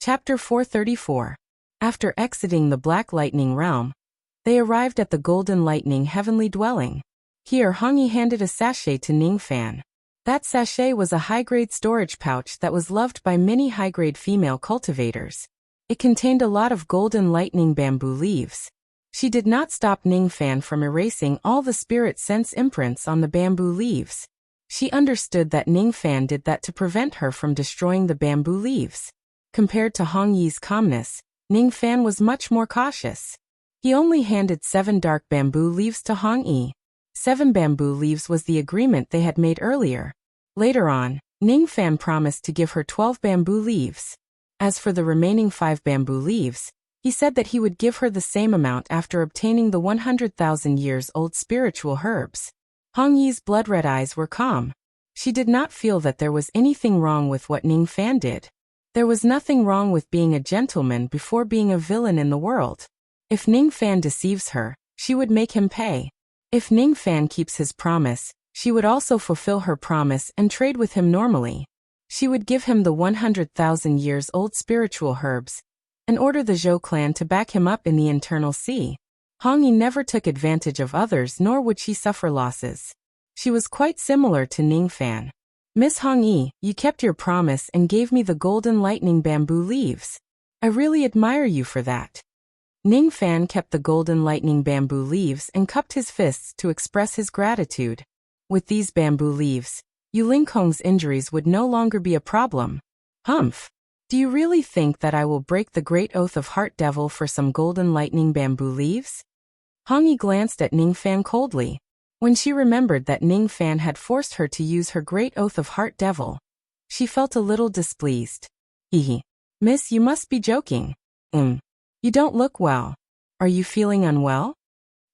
Chapter 434. After exiting the Black Lightning realm, they arrived at the Golden Lightning Heavenly Dwelling. Here Hong Yi handed a sachet to Ning Fan. That sachet was a high-grade storage pouch that was loved by many high-grade female cultivators. It contained a lot of golden lightning bamboo leaves. She did not stop Ning Fan from erasing all the spirit sense imprints on the bamboo leaves. She understood that Ning Fan did that to prevent her from destroying the bamboo leaves. Compared to Hong Yi's calmness, Ning Fan was much more cautious. He only handed 7 dark bamboo leaves to Hong Yi. 7 bamboo leaves was the agreement they had made earlier. Later on, Ning Fan promised to give her 12 bamboo leaves. As for the remaining 5 bamboo leaves, He said that he would give her the same amount after obtaining the 100,000 years old spiritual herbs. Hong Yi's blood-red eyes were calm. She did not feel that there was anything wrong with what Ning Fan did. There was nothing wrong with being a gentleman before being a villain in the world. If Ning Fan deceives her, she would make him pay. If Ning Fan keeps his promise, she would also fulfill her promise and trade with him normally. She would give him the 100,000 years old spiritual herbs and order the Zhou clan to back him up in the internal sea. Hong Yi never took advantage of others, nor would she suffer losses. She was quite similar to Ning Fan. Miss Hong Yi, you kept your promise and gave me the golden lightning bamboo leaves. I really admire you for that. Ning Fan kept the golden lightning bamboo leaves and cupped his fists to express his gratitude. With these bamboo leaves, Yu Lingkong's injuries would no longer be a problem. Humph! Do you really think that I will break the great oath of Heart Devil for some golden lightning bamboo leaves? Hong Yi glanced at Ning Fan coldly. When she remembered that Ning Fan had forced her to use her great oath of Heart Devil, she felt a little displeased. Hee. Miss, you must be joking. You don't look well. Are you feeling unwell?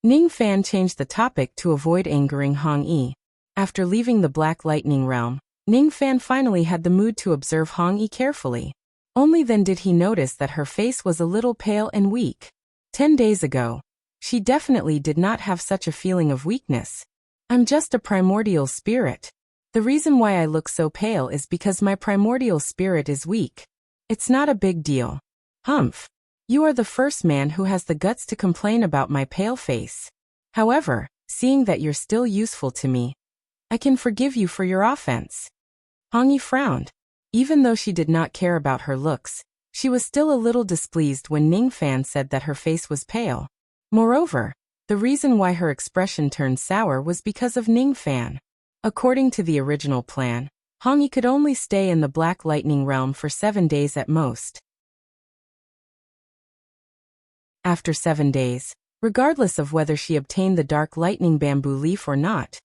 Ning Fan changed the topic to avoid angering Hong Yi. After leaving the Black Lightning Realm, Ning Fan finally had the mood to observe Hong Yi carefully. Only then did he notice that her face was a little pale and weak. 10 days ago, she definitely did not have such a feeling of weakness. I'm just a primordial spirit. The reason why I look so pale is because my primordial spirit is weak. It's not a big deal. Humph. You are the first man who has the guts to complain about my pale face. However, seeing that you're still useful to me, I can forgive you for your offense. Hong Yi frowned. Even though she did not care about her looks, she was still a little displeased when Ning Fan said that her face was pale. Moreover, the reason why her expression turned sour was because of Ning Fan. According to the original plan, Hong Yi could only stay in the Black Lightning Realm for 7 days at most. After 7 days, regardless of whether she obtained the Dark Lightning Bamboo Leaf or not,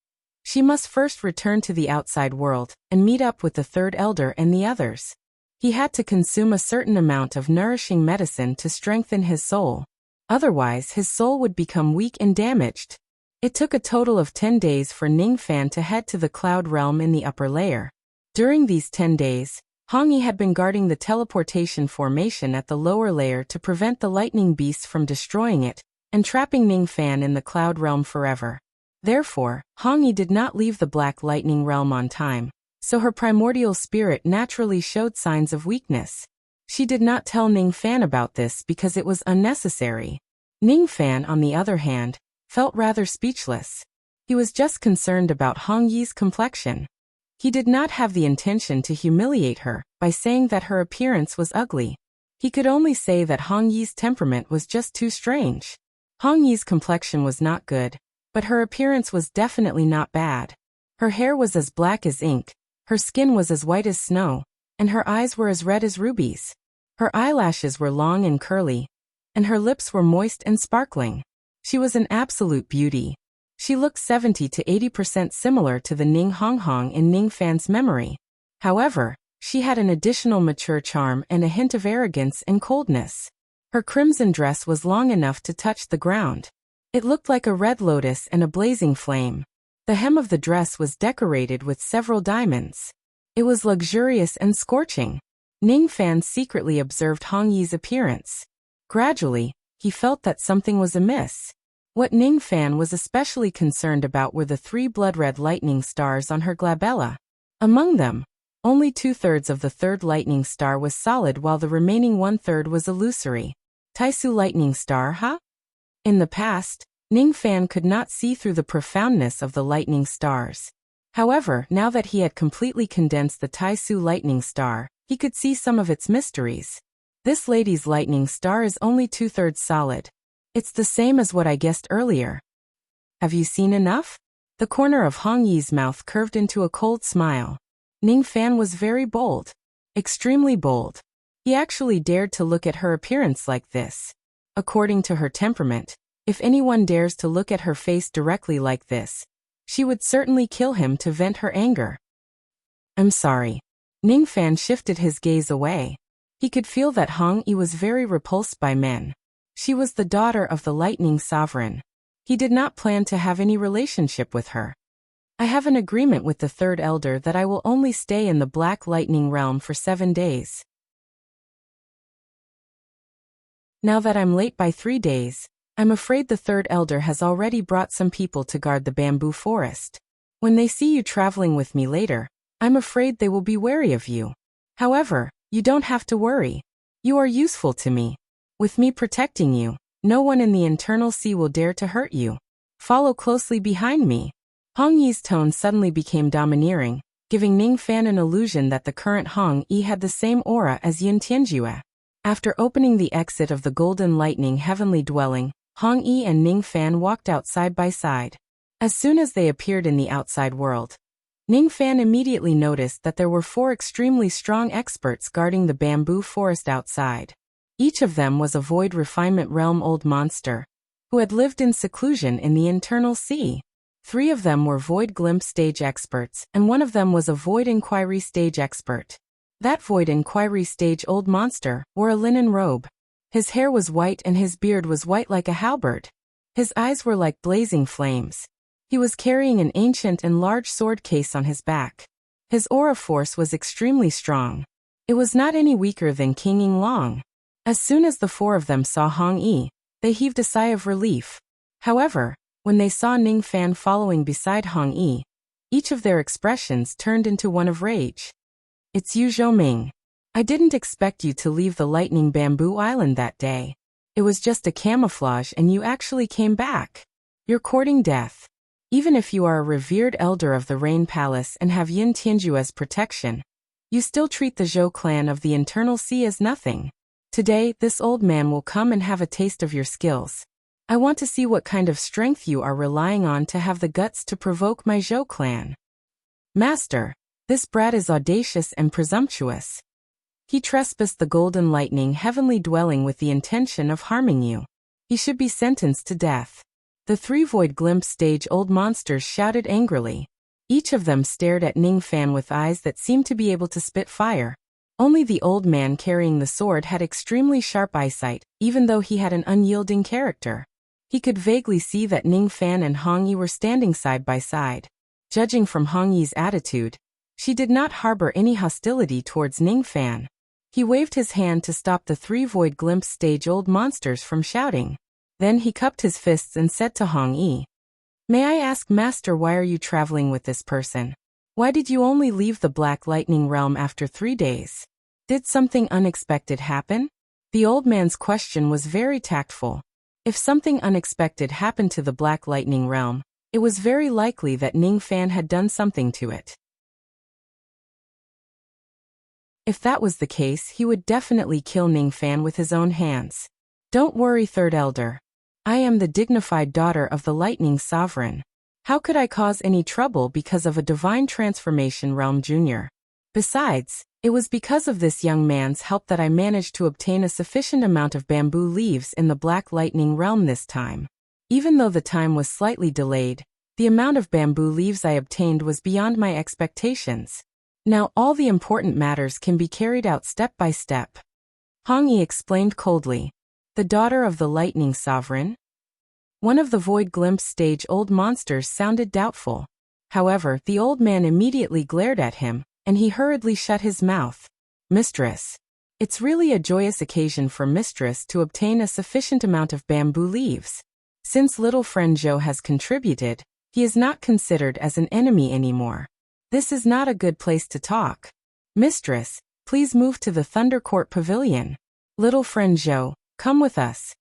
she must first return to the outside world and meet up with the third elder and the others. He had to consume a certain amount of nourishing medicine to strengthen his soul. Otherwise, his soul would become weak and damaged. It took a total of 10 days for Ning Fan to head to the Cloud Realm in the upper layer. During these 10 days, Hong Yi had been guarding the teleportation formation at the lower layer to prevent the lightning beasts from destroying it and trapping Ning Fan in the Cloud Realm forever. Therefore, Hong Yi did not leave the Black Lightning Realm on time, so her primordial spirit naturally showed signs of weakness. She did not tell Ning Fan about this because it was unnecessary. Ning Fan, on the other hand, felt rather speechless. He was just concerned about Hong Yi's complexion. He did not have the intention to humiliate her by saying that her appearance was ugly. He could only say that Hong Yi's temperament was just too strange. Hong Yi's complexion was not good, but her appearance was definitely not bad. Her hair was as black as ink, her skin was as white as snow, and her eyes were as red as rubies. Her eyelashes were long and curly, and her lips were moist and sparkling. She was an absolute beauty. She looked 70 to 80% similar to the Ning Honghong in Ning Fan's memory. However, she had an additional mature charm and a hint of arrogance and coldness. Her crimson dress was long enough to touch the ground. It looked like a red lotus and a blazing flame. The hem of the dress was decorated with several diamonds. It was luxurious and scorching. Ning Fan secretly observed Hong Yi's appearance. Gradually, he felt that something was amiss. What Ning Fan was especially concerned about were the 3 blood-red lightning stars on her glabella. Among them, only 2/3 of the 3rd lightning star was solid while the remaining 1/3 was illusory. Taisu lightning star, huh? In the past, Ning Fan could not see through the profoundness of the lightning stars. However, now that he had completely condensed the Taisu lightning star, he could see some of its mysteries. This lady's lightning star is only 2/3 solid. It's the same as what I guessed earlier. Have you seen enough? The corner of Hong Yi's mouth curved into a cold smile. Ning Fan was very bold. Extremely bold. He actually dared to look at her appearance like this. According to her temperament, if anyone dares to look at her face directly like this, she would certainly kill him to vent her anger. I'm sorry. Ning Fan shifted his gaze away. He could feel that Hong Yi was very repulsed by men. She was the daughter of the Lightning Sovereign. He did not plan to have any relationship with her. I have an agreement with the third elder that I will only stay in the Black Lightning realm for 7 days. Now that I'm late by 3 days, I'm afraid the third elder has already brought some people to guard the bamboo forest. When they see you traveling with me later, I'm afraid they will be wary of you. However, you don't have to worry. You are useful to me. With me protecting you, no one in the internal sea will dare to hurt you. Follow closely behind me. Hong Yi's tone suddenly became domineering, giving Ning Fan an illusion that the current Hong Yi had the same aura as Yin Tianjue. After opening the exit of the Golden Lightning Heavenly Dwelling, Hong Yi and Ning Fan walked out side by side. As soon as they appeared in the outside world, Ning Fan immediately noticed that there were 4 extremely strong experts guarding the bamboo forest outside. Each of them was a Void Refinement Realm old monster, who had lived in seclusion in the internal sea. 3 of them were Void Glimpse stage experts, and 1 of them was a Void Inquiry stage expert. That Void Inquiry stage old monster wore a linen robe. His hair was white and his beard was white like a halberd. His eyes were like blazing flames. He was carrying an ancient and large sword case on his back. His aura force was extremely strong. It was not any weaker than King Yinglong. As soon as the 4 of them saw Hong Yi, they heaved a sigh of relief. However, when they saw Ning Fan following beside Hong Yi, each of their expressions turned into one of rage. It's you, Zhou. I didn't expect you to leave the Lightning Bamboo Island that day. It was just a camouflage and you actually came back. You're courting death. Even if you are a revered elder of the Rain Palace and have Yin Tianjue's protection, you still treat the Zhou clan of the Internal Sea as nothing. Today, this old man will come and have a taste of your skills. I want to see what kind of strength you are relying on to have the guts to provoke my Zhou clan. Master, this brat is audacious and presumptuous. He trespassed the Golden Lightning Heavenly Dwelling with the intention of harming you. He should be sentenced to death. The 3 Void Glimpse stage old monsters shouted angrily. Each of them stared at Ning Fan with eyes that seemed to be able to spit fire. Only the old man carrying the sword had extremely sharp eyesight, even though he had an unyielding character. He could vaguely see that Ning Fan and Hong Yi were standing side by side. Judging from Hong Yi's attitude, she did not harbor any hostility towards Ning Fan. He waved his hand to stop the 3 Void Glimpse stage old monsters from shouting. Then he cupped his fists and said to Hong Yi, "May I ask, Master, why are you traveling with this person? Why did you only leave the Black Lightning Realm after 3 days? Did something unexpected happen?" The old man's question was very tactful. If something unexpected happened to the Black Lightning Realm, it was very likely that Ning Fan had done something to it. If that was the case, he would definitely kill Ning Fan with his own hands. Don't worry, Third Elder. I am the dignified daughter of the Lightning Sovereign. How could I cause any trouble because of a Divine Transformation Realm Junior? Besides, it was because of this young man's help that I managed to obtain a sufficient amount of bamboo leaves in the Black Lightning Realm this time. Even though the time was slightly delayed, the amount of bamboo leaves I obtained was beyond my expectations. Now all the important matters can be carried out step by step. Hong Yi explained coldly. The daughter of the Lightning Sovereign? One of the Void Glimpse stage old monsters sounded doubtful. However, the old man immediately glared at him, and he hurriedly shut his mouth. Mistress. It's really a joyous occasion for Mistress to obtain a sufficient amount of bamboo leaves. Since little friend Zhou has contributed, he is not considered as an enemy anymore. This is not a good place to talk. Mistress, please move to the Thunder Court Pavilion. Little friend Zhou, come with us.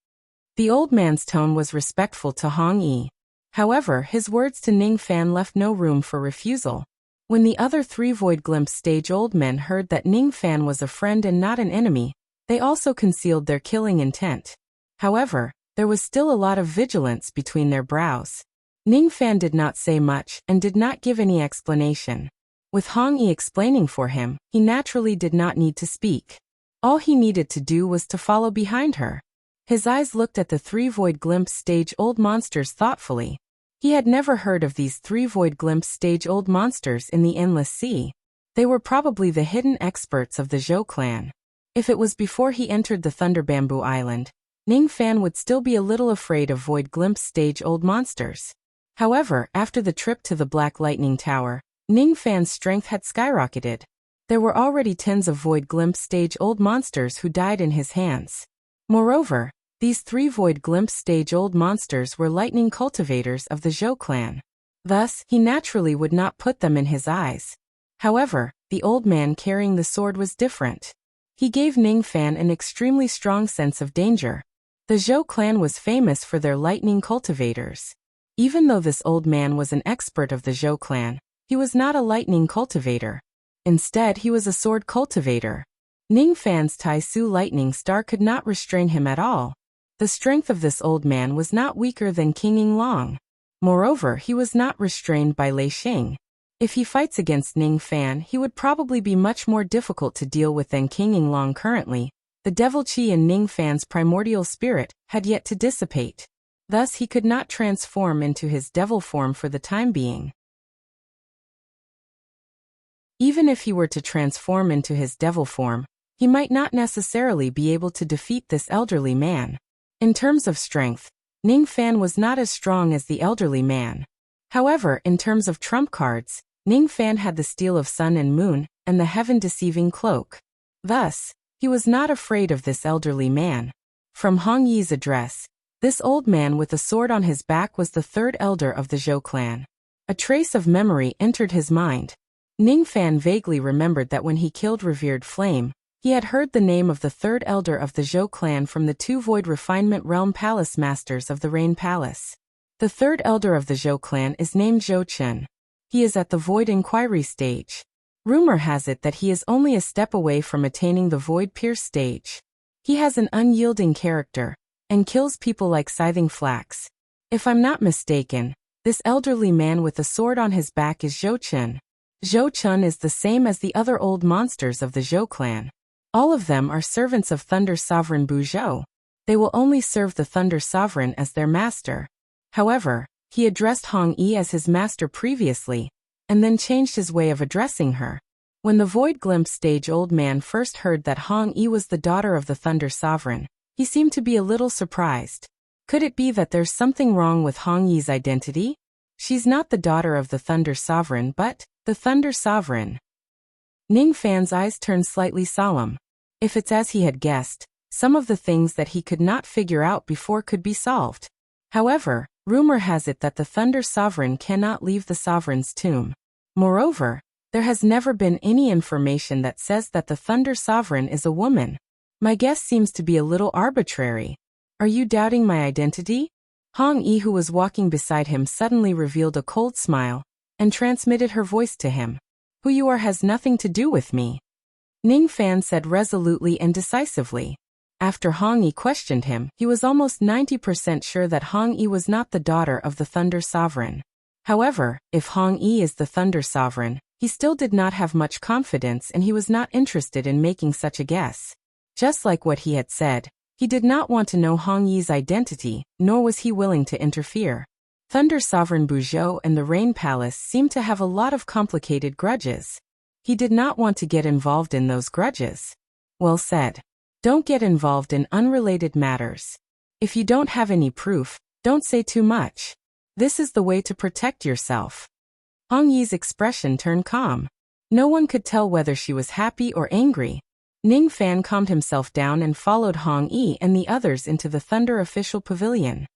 The old man's tone was respectful to Hong Yi. However, his words to Ning Fan left no room for refusal. When the other 3 Void Glimpse stage old men heard that Ning Fan was a friend and not an enemy, they also concealed their killing intent. However, there was still a lot of vigilance between their brows. Ning Fan did not say much and did not give any explanation. With Hong Yi explaining for him, he naturally did not need to speak. All he needed to do was to follow behind her. His eyes looked at the 3 Void Glimpse stage old monsters thoughtfully. He had never heard of these 3 Void Glimpse stage old monsters in the Endless Sea. They were probably the hidden experts of the Zhou clan. If it was before he entered the Thunder Bamboo Island, Ning Fan would still be a little afraid of Void Glimpse stage-old monsters. However, after the trip to the Black Lightning Tower, Ning Fan's strength had skyrocketed. There were already tens of Void Glimpse stage-old monsters who died in his hands. Moreover, these 3 Void Glimpse stage-old monsters were lightning cultivators of the Zhou clan. Thus, he naturally would not put them in his eyes. However, the old man carrying the sword was different. He gave Ning Fan an extremely strong sense of danger. The Zhou clan was famous for their lightning cultivators. Even though this old man was an expert of the Zhou clan, he was not a lightning cultivator. Instead, he was a sword cultivator. Ning Fan's Tai Su lightning star could not restrain him at all. The strength of this old man was not weaker than King Yinglong. Moreover, he was not restrained by Lei Xing. If he fights against Ning Fan, he would probably be much more difficult to deal with than King Yinglong currently. The devil chi in Ning Fan's primordial spirit had yet to dissipate. Thus he could not transform into his devil form for the time being. Even if he were to transform into his devil form, he might not necessarily be able to defeat this elderly man. In terms of strength, Ning Fan was not as strong as the elderly man. However, in terms of trump cards, Ning Fan had the Steel of Sun and Moon and the Heaven-Deceiving Cloak. Thus, he was not afraid of this elderly man. From Hong Yi's address, this old man with a sword on his back was the 3rd elder of the Zhou clan. A trace of memory entered his mind. Ning Fan vaguely remembered that when he killed Revered Flame, he had heard the name of the 3rd elder of the Zhou clan from the 2 Void Refinement Realm Palace Masters of the Rain Palace. The 3rd elder of the Zhou clan is named Zhou Chen. He is at the Void Inquiry stage. Rumor has it that he is only a step away from attaining the Void Pierce stage. He has an unyielding character, and kills people like scything flax. If I'm not mistaken, this elderly man with a sword on his back is Zhou Chen. Zhou Chen is the same as the other old monsters of the Zhou clan. All of them are servants of Thunder Sovereign Bu Zhou. They will only serve the Thunder Sovereign as their master. However, he addressed Hong Yi as his master previously, and then changed his way of addressing her. When the Void Glimpse stage old man first heard that Hong Yi was the daughter of the Thunder Sovereign, he seemed to be a little surprised. Could it be that there's something wrong with Hong Yi's identity? She's not the daughter of the Thunder Sovereign but the Thunder Sovereign. Ning Fan's eyes turned slightly solemn. If it's as he had guessed, some of the things that he could not figure out before could be solved. However, rumor has it that the Thunder Sovereign cannot leave the Sovereign's tomb. Moreover, there has never been any information that says that the Thunder Sovereign is a woman. My guess seems to be a little arbitrary. Are you doubting my identity? Hong Yi, who was walking beside him, suddenly revealed a cold smile and transmitted her voice to him. Who you are has nothing to do with me. Ning Fan said resolutely and decisively. After Hong Yi questioned him, he was almost 90% sure that Hong Yi was not the daughter of the Thunder Sovereign. However, if Hong Yi is the Thunder Sovereign, he still did not have much confidence and he was not interested in making such a guess. Just like what he had said, he did not want to know Hong Yi's identity, nor was he willing to interfere. Thunder Sovereign Bu Zhou and the Rain Palace seemed to have a lot of complicated grudges. He did not want to get involved in those grudges. Well said. Don't get involved in unrelated matters. If you don't have any proof, don't say too much. This is the way to protect yourself. Hong Yi's expression turned calm. No one could tell whether she was happy or angry. Ning Fan calmed himself down and followed Hong Yi and the others into the Thunder Official Pavilion.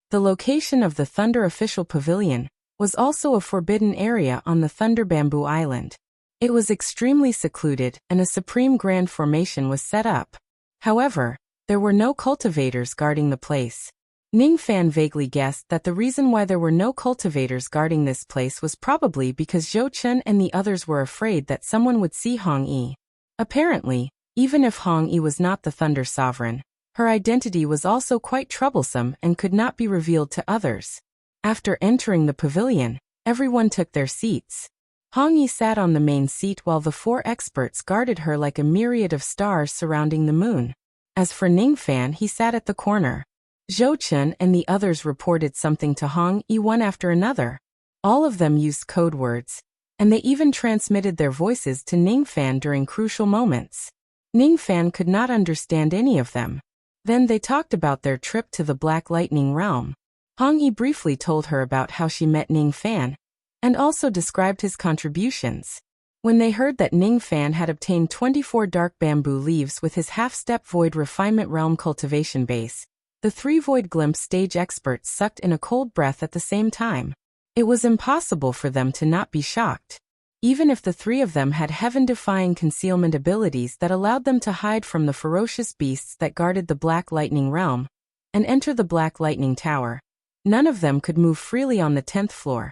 The location of the Thunder Official Pavilion was also a forbidden area on the Thunder Bamboo Island. It was extremely secluded and a supreme grand formation was set up. However, there were no cultivators guarding the place. Ning Fan vaguely guessed that the reason why there were no cultivators guarding this place was probably because Zhou Chen and the others were afraid that someone would see Hong Yi. Apparently, even if Hong Yi was not the Thunder Sovereign, her identity was also quite troublesome and could not be revealed to others. After entering the pavilion, everyone took their seats. Hong Yi sat on the main seat while the 4 experts guarded her like a myriad of stars surrounding the moon. As for Ning Fan, he sat at the corner. Zhou Chen and the others reported something to Hong Yi one after another. All of them used code words, and they even transmitted their voices to Ningfan during crucial moments. Ningfan could not understand any of them. Then they talked about their trip to the Black Lightning Realm. Hong Yi briefly told her about how she met Ningfan, and also described his contributions. When they heard that Ningfan had obtained 24 dark bamboo leaves with his half-step Void Refinement Realm cultivation base, the 3 Void Glimpse stage experts sucked in a cold breath at the same time. It was impossible for them to not be shocked. Even if the 3 of them had heaven-defying concealment abilities that allowed them to hide from the ferocious beasts that guarded the Black Lightning Realm and enter the Black Lightning Tower, none of them could move freely on the 10th floor,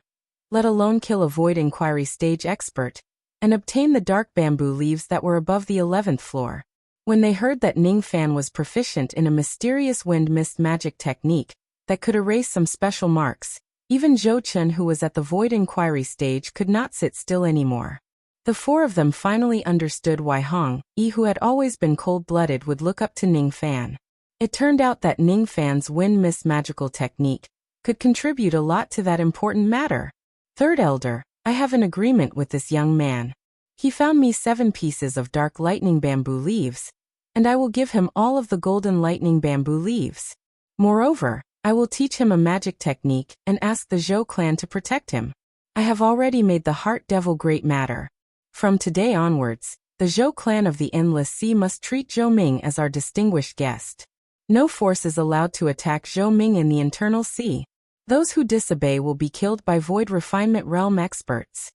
let alone kill a Void Inquiry stage expert and obtain the dark bamboo leaves that were above the 11th floor. When they heard that Ningfan was proficient in a mysterious wind mist magic technique that could erase some special marks, even Zhou Chen, who was at the Void Inquiry stage, could not sit still anymore. The 4 of them finally understood why Hong Yi, who had always been cold-blooded, would look up to Ningfan. It turned out that Ningfan's wind mist magical technique could contribute a lot to that important matter. Third Elder, I have an agreement with this young man. He found me 7 pieces of dark lightning bamboo leaves, and I will give him all of the golden lightning bamboo leaves. Moreover, I will teach him a magic technique and ask the Zhou clan to protect him. I have already made the Heart Devil Great Matter. From today onwards, the Zhou clan of the Endless Sea must treat Zhou Ming as our distinguished guest. No force is allowed to attack Zhou Ming in the Internal Sea. Those who disobey will be killed by Void Refinement Realm experts.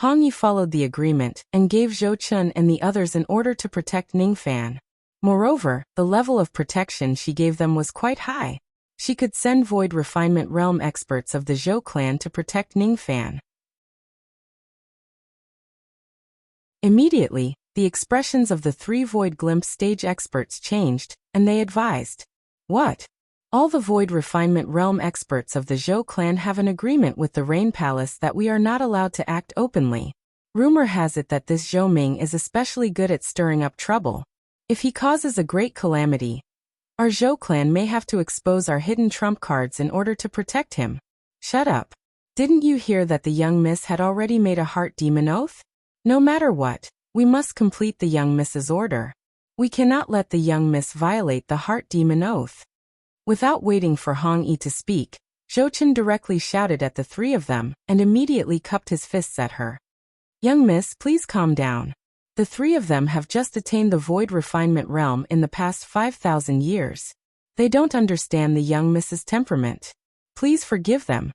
Hong Yi followed the agreement and gave Zhou Chen and the others an order to protect Ningfan. Moreover, the level of protection she gave them was quite high. She could send Void Refinement Realm experts of the Zhou clan to protect Ningfan. Immediately, the expressions of the 3 Void Glimpse stage experts changed, and they advised, "What? All the Void Refinement Realm experts of the Zhou clan have an agreement with the Rain Palace that we are not allowed to act openly. Rumor has it that this Zhou Ming is especially good at stirring up trouble. If he causes a great calamity, our Zhou clan may have to expose our hidden trump cards in order to protect him." Shut up. Didn't you hear that the young miss had already made a heart demon oath? No matter what, we must complete the young miss's order. We cannot let the young miss violate the heart demon oath. Without waiting for Hong Yi to speak, Zhou Chen directly shouted at the 3 of them and immediately cupped his fists at her. "Young miss, please calm down. The 3 of them have just attained the Void Refinement Realm in the past 5,000 years. They don't understand the young miss's temperament. Please forgive them."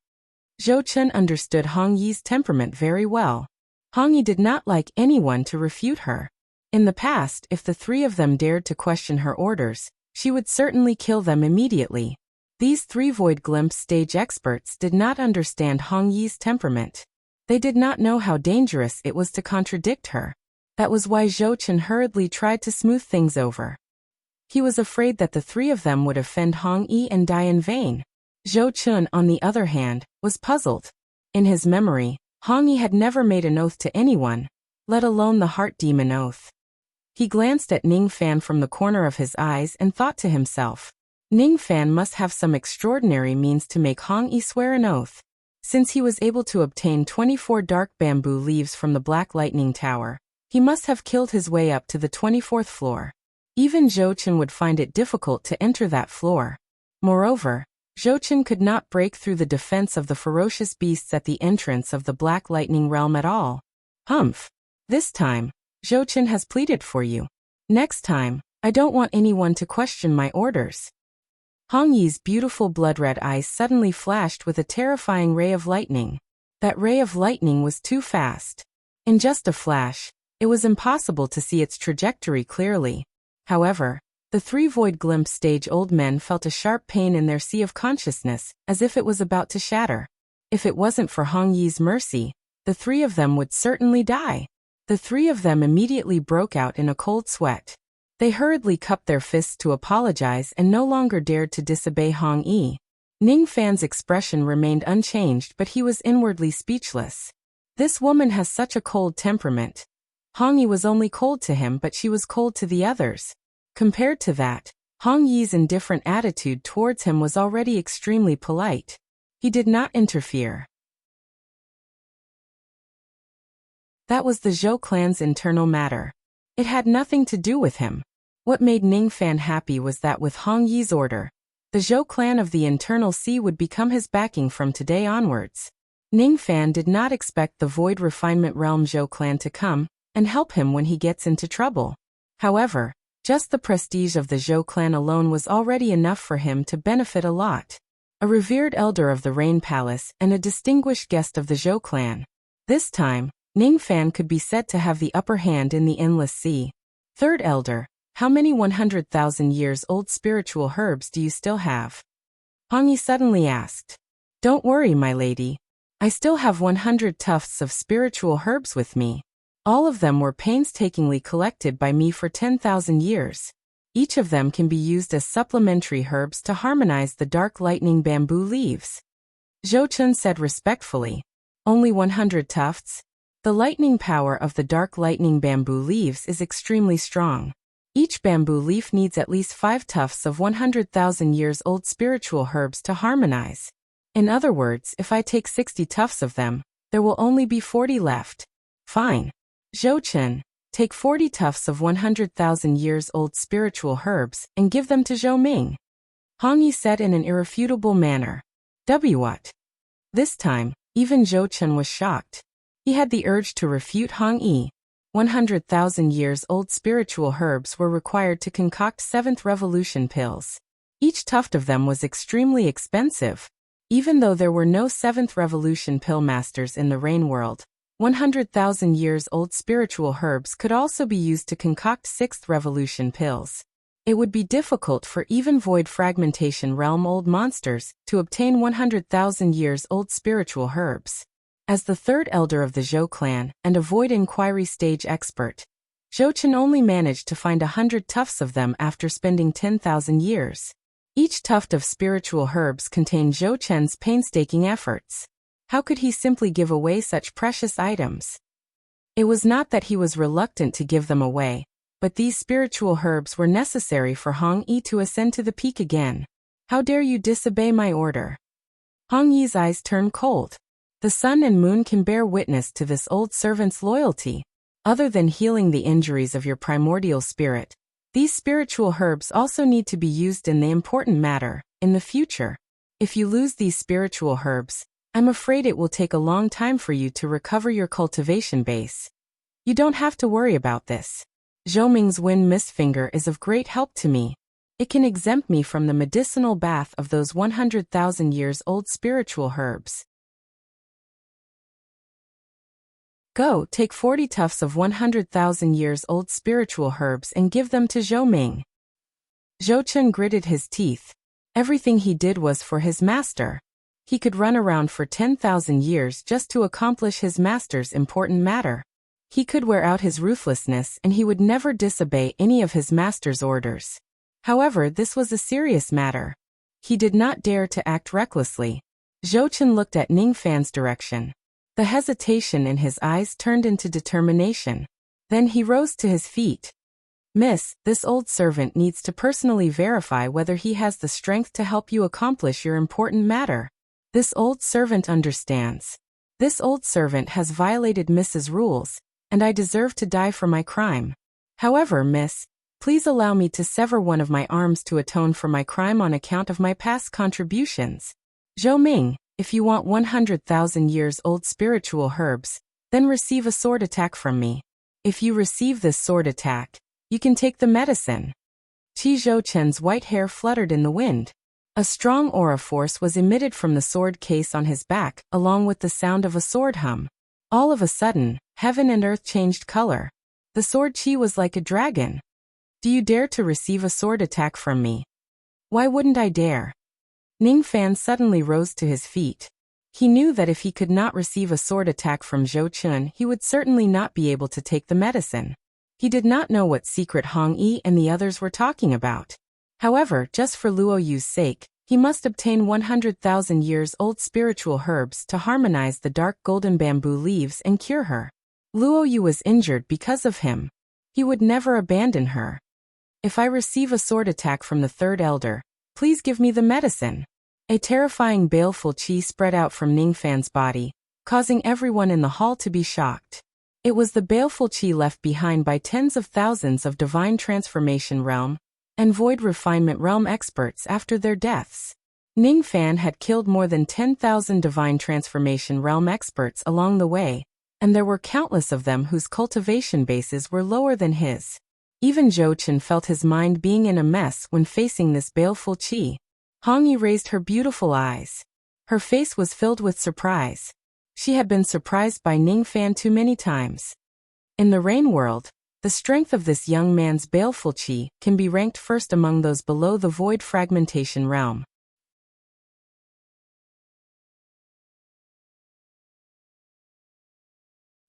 Zhou Chen understood Hong Yi's temperament very well. Hong Yi did not like anyone to refute her. In the past, if the 3 of them dared to question her orders, she would certainly kill them immediately. These 3 Void Glimpse stage experts did not understand Hong Yi's temperament. They did not know how dangerous it was to contradict her. That was why Zhou Chen hurriedly tried to smooth things over. He was afraid that the 3 of them would offend Hong Yi and die in vain. Zhou Chen, on the other hand, was puzzled. In his memory, Hong Yi had never made an oath to anyone, let alone the heart demon oath. He glanced at Ningfan from the corner of his eyes and thought to himself, Ningfan must have some extraordinary means to make Hong Yi swear an oath. Since he was able to obtain 24 dark bamboo leaves from the Black Lightning Tower, he must have killed his way up to the 24th floor. Even Zhou Chen would find it difficult to enter that floor. Moreover, Zhou Chen could not break through the defense of the ferocious beasts at the entrance of the Black Lightning Realm at all. Humph. This time, Zhou Chen has pleaded for you. Next time, I don't want anyone to question my orders. Hong Yi's beautiful blood-red eyes suddenly flashed with a terrifying ray of lightning. That ray of lightning was too fast. In just a flash, it was impossible to see its trajectory clearly. However, the 3 Void Glimpse stage old men felt a sharp pain in their sea of consciousness, as if it was about to shatter. If it wasn't for Hong Yi's mercy, the 3 of them would certainly die. The 3 of them immediately broke out in a cold sweat. They hurriedly cupped their fists to apologize and no longer dared to disobey Hong Yi. Ningfan's expression remained unchanged, but he was inwardly speechless. This woman has such a cold temperament. Hong Yi was only cold to him, but she was cold to the others. Compared to that, Hong Yi's indifferent attitude towards him was already extremely polite. He did not interfere. That was the Zhou clan's internal matter. It had nothing to do with him. What made Ningfan happy was that with Hong Yi's order, the Zhou clan of the Internal Sea would become his backing from today onwards. Ningfan did not expect the Void Refinement Realm Zhou clan to come and help him when he gets into trouble. However, just the prestige of the Zhou clan alone was already enough for him to benefit a lot. A revered elder of the Rain Palace and a distinguished guest of the Zhou clan. This time, Ningfan could be said to have the upper hand in the Endless Sea. Third elder, how many 100,000 years old spiritual herbs do you still have? Hong Yi suddenly asked. Don't worry, my lady. I still have 100 tufts of spiritual herbs with me. All of them were painstakingly collected by me for 10,000 years. Each of them can be used as supplementary herbs to harmonize the dark lightning bamboo leaves. Zhou Chun said respectfully. Only 100 tufts? The lightning power of the dark lightning bamboo leaves is extremely strong. Each bamboo leaf needs at least 5 tufts of 100,000 years old spiritual herbs to harmonize. In other words, if I take 60 tufts of them, there will only be 40 left. Fine. Zhou Chun, take 40 tufts of 100,000 years old spiritual herbs and give them to Zhou Ming. Hong Yi said in an irrefutable manner. What? This time, even Zhou Chun was shocked. He had the urge to refute Hong Yi. 100,000 years old spiritual herbs were required to concoct 7th revolution pills. Each tuft of them was extremely expensive. Even though there were no 7th revolution pill masters in the Rain world, 100,000 years old spiritual herbs could also be used to concoct 6th revolution pills. It would be difficult for even void fragmentation realm old monsters to obtain 100,000 years old spiritual herbs. As the third elder of the Zhou clan and a void inquiry stage expert, Zhou Chun only managed to find 100 tufts of them after spending 10,000 years. Each tuft of spiritual herbs contained Zhou Chun's painstaking efforts. How could he simply give away such precious items? It was not that he was reluctant to give them away, but these spiritual herbs were necessary for Hong Yi to ascend to the peak again. How dare you disobey my order? Hong Yi's eyes turned cold. The sun and moon can bear witness to this old servant's loyalty. Other than healing the injuries of your primordial spirit, these spiritual herbs also need to be used in the important matter, in the future. If you lose these spiritual herbs, I'm afraid it will take a long time for you to recover your cultivation base. You don't have to worry about this. Zhou Ming's wind mist finger is of great help to me. It can exempt me from the medicinal bath of those 100,000 years old spiritual herbs. Go, take 40 tufts of 100,000 years old spiritual herbs and give them to Zhou Ming. Zhou Chun gritted his teeth. Everything he did was for his master. He could run around for 10,000 years just to accomplish his master's important matter. He could wear out his ruthlessness and he would never disobey any of his master's orders. However, this was a serious matter. He did not dare to act recklessly. Zhou Chun looked at Ningfan's direction. The hesitation in his eyes turned into determination. Then he rose to his feet. Miss, this old servant needs to personally verify whether he has the strength to help you accomplish your important matter. This old servant understands. This old servant has violated Miss's rules, and I deserve to die for my crime. However, Miss, please allow me to sever one of my arms to atone for my crime on account of my past contributions. Zhou Ming, if you want 100,000 years old spiritual herbs, then receive a sword attack from me. If you receive this sword attack, you can take the medicine. Qi Zhou Chen's white hair fluttered in the wind. A strong aura force was emitted from the sword case on his back, along with the sound of a sword hum. All of a sudden, heaven and earth changed color. The sword Qi was like a dragon. Do you dare to receive a sword attack from me? Why wouldn't I dare? Ningfan suddenly rose to his feet. He knew that if he could not receive a sword attack from Zhou Chun, he would certainly not be able to take the medicine. He did not know what secret Hong Yi and the others were talking about. However, just for Luo Yu's sake, he must obtain 100,000 years old spiritual herbs to harmonize the dark golden bamboo leaves and cure her. Luo Yu was injured because of him. He would never abandon her. If I receive a sword attack from the third elder, please give me the medicine. A terrifying baleful qi spread out from Ningfan's body, causing everyone in the hall to be shocked. It was the baleful qi left behind by tens of thousands of divine transformation realm and void refinement realm experts after their deaths. Ningfan had killed more than 10,000 divine transformation realm experts along the way, and there were countless of them whose cultivation bases were lower than his. Even Zhou Chen felt his mind being in a mess when facing this baleful qi. Hong Yi raised her beautiful eyes. Her face was filled with surprise. She had been surprised by Ningfan too many times. In the Rain world, the strength of this young man's baleful qi can be ranked first among those below the void fragmentation realm.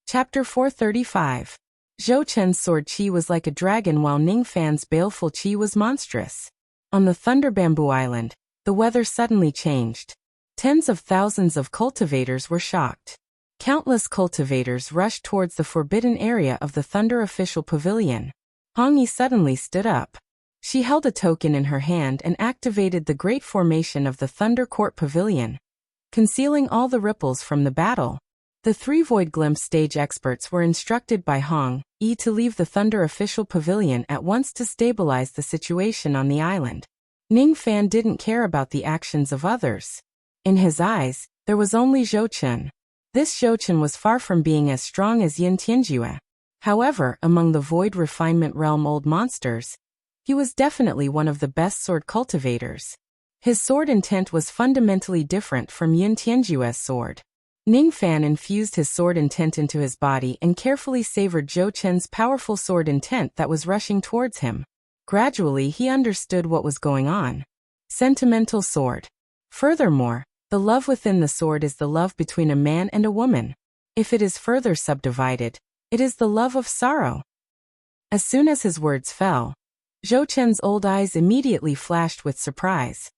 Chapter 435. Zhou Chen's sword qi was like a dragon while Ningfan's baleful qi was monstrous. On the Thunder Bamboo Island, the weather suddenly changed. Tens of thousands of cultivators were shocked. Countless cultivators rushed towards the forbidden area of the Thunder Official Pavilion. Hong Yi suddenly stood up. She held a token in her hand and activated the great formation of the Thunder Court Pavilion, concealing all the ripples from the battle. The three Void Glimpse stage experts were instructed by Hong Yi to leave the Thunder Official Pavilion at once to stabilize the situation on the island. Ningfan didn't care about the actions of others. In his eyes, there was only Zhou Chen. This Zhou Chen was far from being as strong as Yin Tianjue. However, among the Void Refinement Realm old monsters, he was definitely one of the best sword cultivators. His sword intent was fundamentally different from Yin Tianjue's sword. Ningfan infused his sword intent into his body and carefully savored Zhou Chen's powerful sword intent that was rushing towards him. Gradually he understood what was going on. Sentimental sword. Furthermore, the love within the sword is the love between a man and a woman. If it is further subdivided, it is the love of sorrow. As soon as his words fell, Zhou Chen's old eyes immediately flashed with surprise.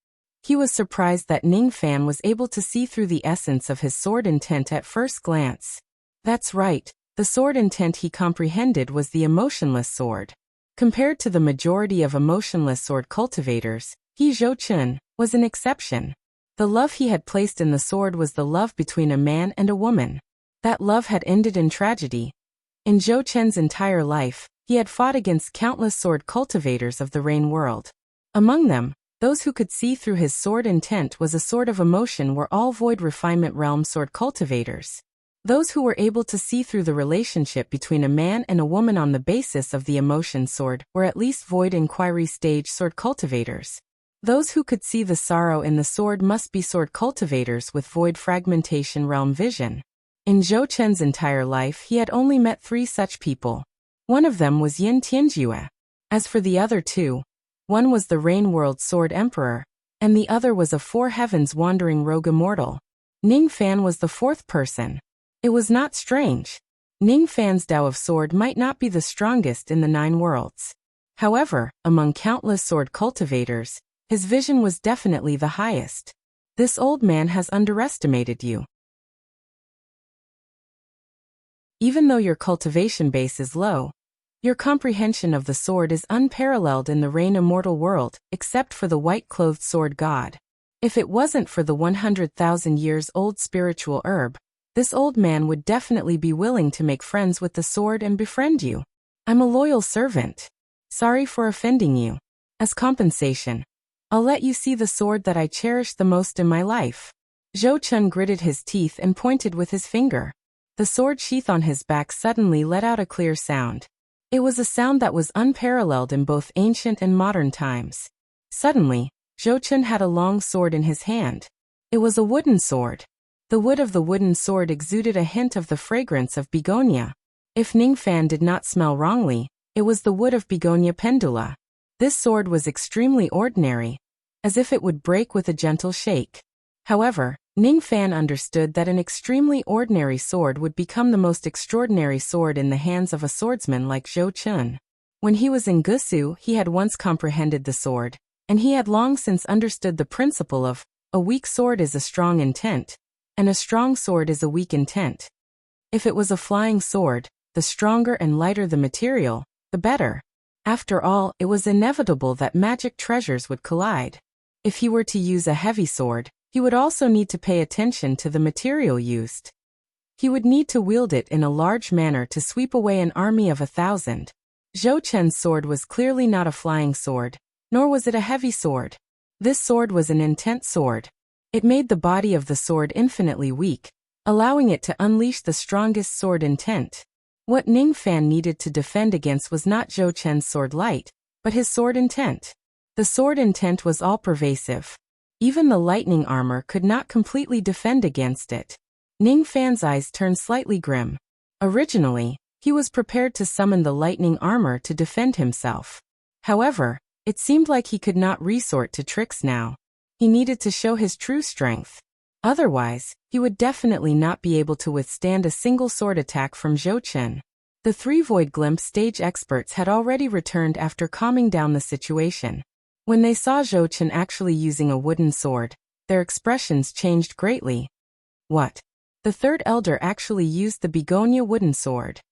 He was surprised that Ningfan was able to see through the essence of his sword intent at first glance. That's right, the sword intent he comprehended was the emotionless sword. Compared to the majority of emotionless sword cultivators, he Zhou Chen was an exception. The love he had placed in the sword was the love between a man and a woman. That love had ended in tragedy. In Zhou Chen's entire life, he had fought against countless sword cultivators of the Rain world. Among them, those who could see through his sword intent was a sword of emotion were all Void Refinement Realm sword cultivators. Those who were able to see through the relationship between a man and a woman on the basis of the emotion sword were at least Void Inquiry stage sword cultivators. Those who could see the sorrow in the sword must be sword cultivators with Void Fragmentation Realm vision. In Zhou Chen's entire life he had only met 3 such people. One of them was Yin Tianjue. As for the other 2, one was the Rain World Sword Emperor, and the other was a 4 heavens wandering rogue immortal. Ningfan was the 4th person. It was not strange. Ningfan's Tao of Sword might not be the strongest in the 9 worlds. However, among countless sword cultivators, his vision was definitely the highest. This old man has underestimated you. Even though your cultivation base is low, your comprehension of the sword is unparalleled in the Rain immortal world, except for the white-clothed sword god. If it wasn't for the 100,000 years old spiritual herb, this old man would definitely be willing to make friends with the sword and befriend you. I'm a loyal servant. Sorry for offending you. As compensation, I'll let you see the sword that I cherish the most in my life. Zhou Chen gritted his teeth and pointed with his finger. The sword sheath on his back suddenly let out a clear sound. It was a sound that was unparalleled in both ancient and modern times. Suddenly, Zhou Chen had a long sword in his hand. It was a wooden sword. The wood of the wooden sword exuded a hint of the fragrance of begonia. If Ningfan did not smell wrongly, it was the wood of begonia pendula. This sword was extremely ordinary, as if it would break with a gentle shake. However, Ningfan understood that an extremely ordinary sword would become the most extraordinary sword in the hands of a swordsman like Zhou Chen. When he was in Gusu, he had once comprehended the sword, and he had long since understood the principle of, a weak sword is a strong intent, and a strong sword is a weak intent. If it was a flying sword, the stronger and lighter the material, the better. After all, it was inevitable that magic treasures would collide. If he were to use a heavy sword, he would also need to pay attention to the material used. He would need to wield it in a large manner to sweep away an army of 1,000. Zhou Chen's sword was clearly not a flying sword, nor was it a heavy sword. This sword was an intent sword. It made the body of the sword infinitely weak, allowing it to unleash the strongest sword intent. What Ning Fan needed to defend against was not Zhou Chen's sword light, but his sword intent. The sword intent was all-pervasive. Even the lightning armor could not completely defend against it. Ning Fan's eyes turned slightly grim. Originally, he was prepared to summon the lightning armor to defend himself. However, it seemed like he could not resort to tricks now. He needed to show his true strength. Otherwise, he would definitely not be able to withstand a single sword attack from Zhou Chen. The 3 Void Glimpse stage experts had already returned after calming down the situation. When they saw Zhou Chen actually using a wooden sword, their expressions changed greatly. What? The third elder actually used the begonia wooden sword.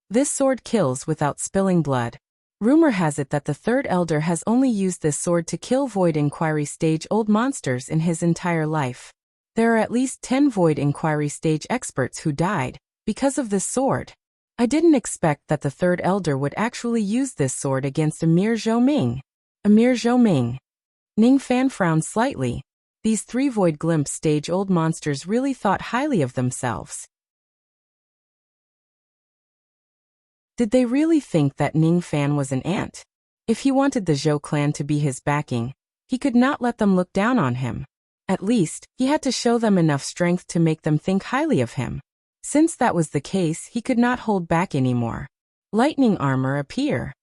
This sword kills without spilling blood. Rumor has it that the third elder has only used this sword to kill Void Inquiry stage old monsters in his entire life. There are at least 10 Void Inquiry stage experts who died because of this sword. I didn't expect that the third elder would actually use this sword against Emir Zhou Ming. Emir Zhou Ming. Ning Fan frowned slightly. These 3 Void Glimpse stage old monsters really thought highly of themselves. Did they really think that Ning Fan was an ant? If he wanted the Zhou clan to be his backing, he could not let them look down on him. At least, he had to show them enough strength to make them think highly of him. Since that was the case, he could not hold back anymore. Lightning armor appear.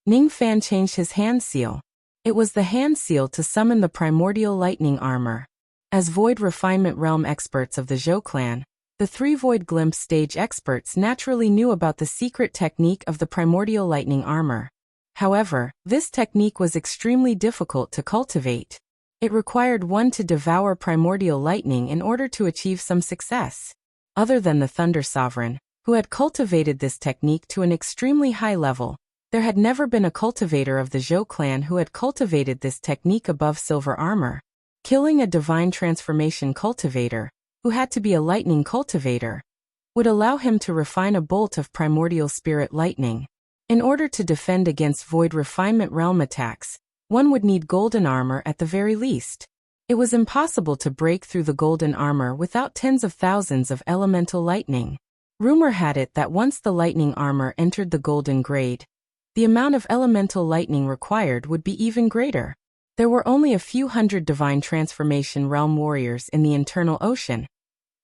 Ning Fan changed his hand seal. It was the hand seal to summon the primordial lightning armor. As Void Refinement Realm experts of the Zhou clan, the 3 Void Glimpse stage experts naturally knew about the secret technique of the primordial lightning armor. However, this technique was extremely difficult to cultivate. It required one to devour primordial lightning in order to achieve some success. Other than the Thunder Sovereign, who had cultivated this technique to an extremely high level, there had never been a cultivator of the Zhou clan who had cultivated this technique above silver armor. Killing a divine transformation cultivator, who had to be a lightning cultivator, would allow him to refine a bolt of primordial spirit lightning. In order to defend against Void Refinement Realm attacks, one would need golden armor at the very least. It was impossible to break through the golden armor without tens of thousands of elemental lightning. Rumor had it that once the lightning armor entered the golden grade, the amount of elemental lightning required would be even greater. There were only a few hundred divine transformation realm warriors in the internal ocean,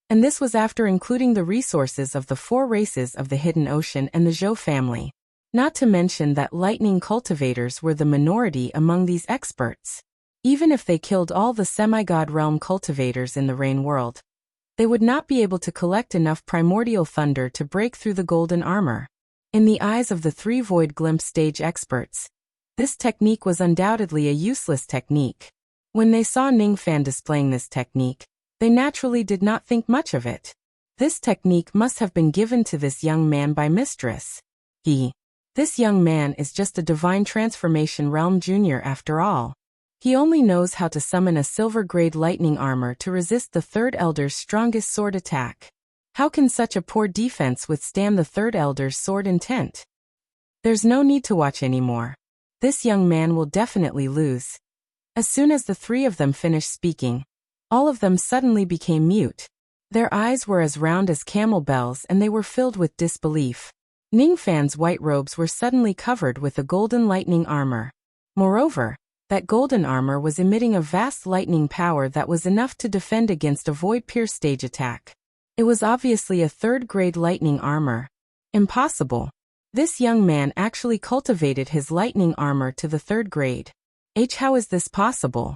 and this was after including the resources of the 4 races of the Hidden Ocean and the Zhou family. Not to mention that lightning cultivators were the minority among these experts. Even if they killed all the semi-god realm cultivators in the Rain world, they would not be able to collect enough primordial thunder to break through the golden armor. In the eyes of the 3 Void Glimpse stage experts, this technique was undoubtedly a useless technique. When they saw Ning Fan displaying this technique, they naturally did not think much of it. This technique must have been given to this young man by Mistress. This young man is just a divine transformation realm junior after all. He only knows how to summon a silver-grade lightning armor to resist the third elder's strongest sword attack. How can such a poor defense withstand the third elder's sword intent? There's no need to watch anymore. This young man will definitely lose. As soon as the 3 of them finished speaking, all of them suddenly became mute. Their eyes were as round as camel bells and they were filled with disbelief. Ning Fan's white robes were suddenly covered with a golden lightning armor. Moreover, that golden armor was emitting a vast lightning power that was enough to defend against a Void Pierce stage attack. It was obviously a 3rd-grade lightning armor. Impossible. This young man actually cultivated his lightning armor to the 3rd grade. How is this possible?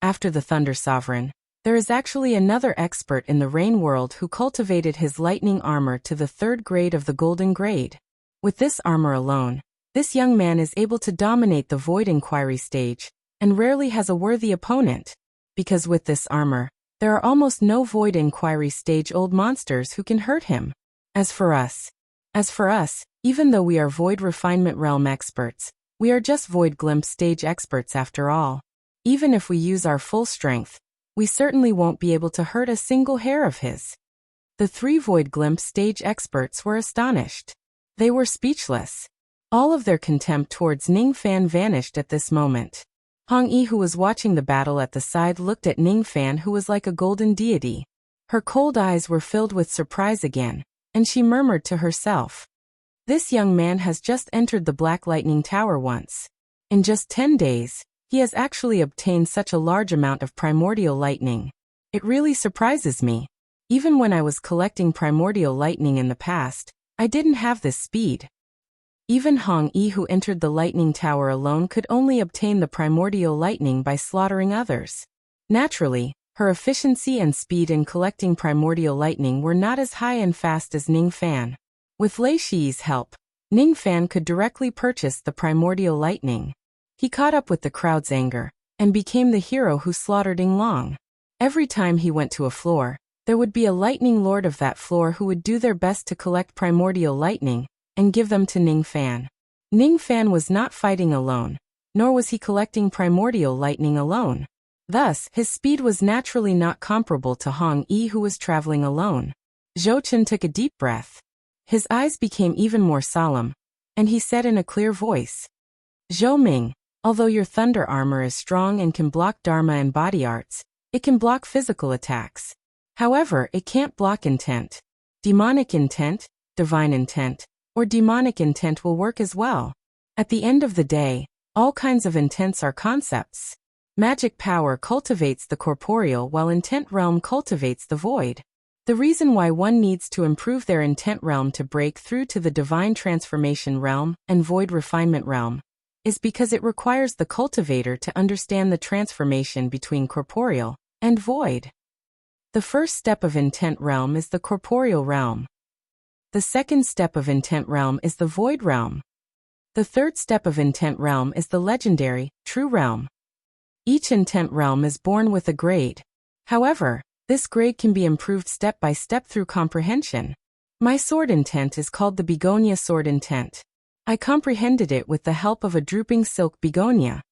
After the Thunder Sovereign, there is actually another expert in the Rain world who cultivated his lightning armor to the 3rd grade of the Golden Grade. With this armor alone, this young man is able to dominate the Void Inquiry stage, and rarely has a worthy opponent. Because with this armor, there are almost no Void Inquiry stage old monsters who can hurt him. As for us, even though we are Void Refinement Realm experts, we are just Void Glimpse stage experts after all. Even if we use our full strength, We certainly won't be able to hurt a single hair of his. The three Void Glimpse stage experts were astonished. They were speechless. All of their contempt towards Ning Fan vanished at this moment. Hong Yi, who was watching the battle at the side, looked at Ning Fan, who was like a golden deity. Her cold eyes were filled with surprise again, and she murmured to herself, "This young man has just entered the Black Lightning Tower once. In just 10 days, he has actually obtained such a large amount of primordial lightning. It really surprises me. Even when I was collecting primordial lightning in the past, I didn't have this speed." Even Hong Yi, who entered the lightning tower alone, could only obtain the primordial lightning by slaughtering others. Naturally, her efficiency and speed in collecting primordial lightning were not as high and fast as Ning Fan. With Lei Shi's help, Ning Fan could directly purchase the primordial lightning. He caught up with the crowd's anger, and became the hero who slaughtered Ying Long. Every time he went to a floor, there would be a lightning lord of that floor who would do their best to collect primordial lightning, and give them to Ning Fan. Ning Fan was not fighting alone, nor was he collecting primordial lightning alone. Thus, his speed was naturally not comparable to Hong Yi, who was traveling alone. Zhou Chen took a deep breath. His eyes became even more solemn, and he said in a clear voice, "Zhou Ming, although your thunder armor is strong and can block Dharma and body arts, it can block physical attacks. However, it can't block intent. Demonic intent, divine intent, or demonic intent will work as well. At the end of the day, all kinds of intents are concepts. Magic power cultivates the corporeal while intent realm cultivates the void. The reason why one needs to improve their intent realm to break through to the divine transformation realm and void refinement realm is because it requires the cultivator to understand the transformation between corporeal and void. The first step of intent realm is the corporeal realm. The second step of intent realm is the void realm. The third step of intent realm is the legendary, true realm. Each intent realm is born with a grade. However, this grade can be improved step by step through comprehension. My sword intent is called the begonia sword intent. I comprehended it with the help of a drooping silk begonia.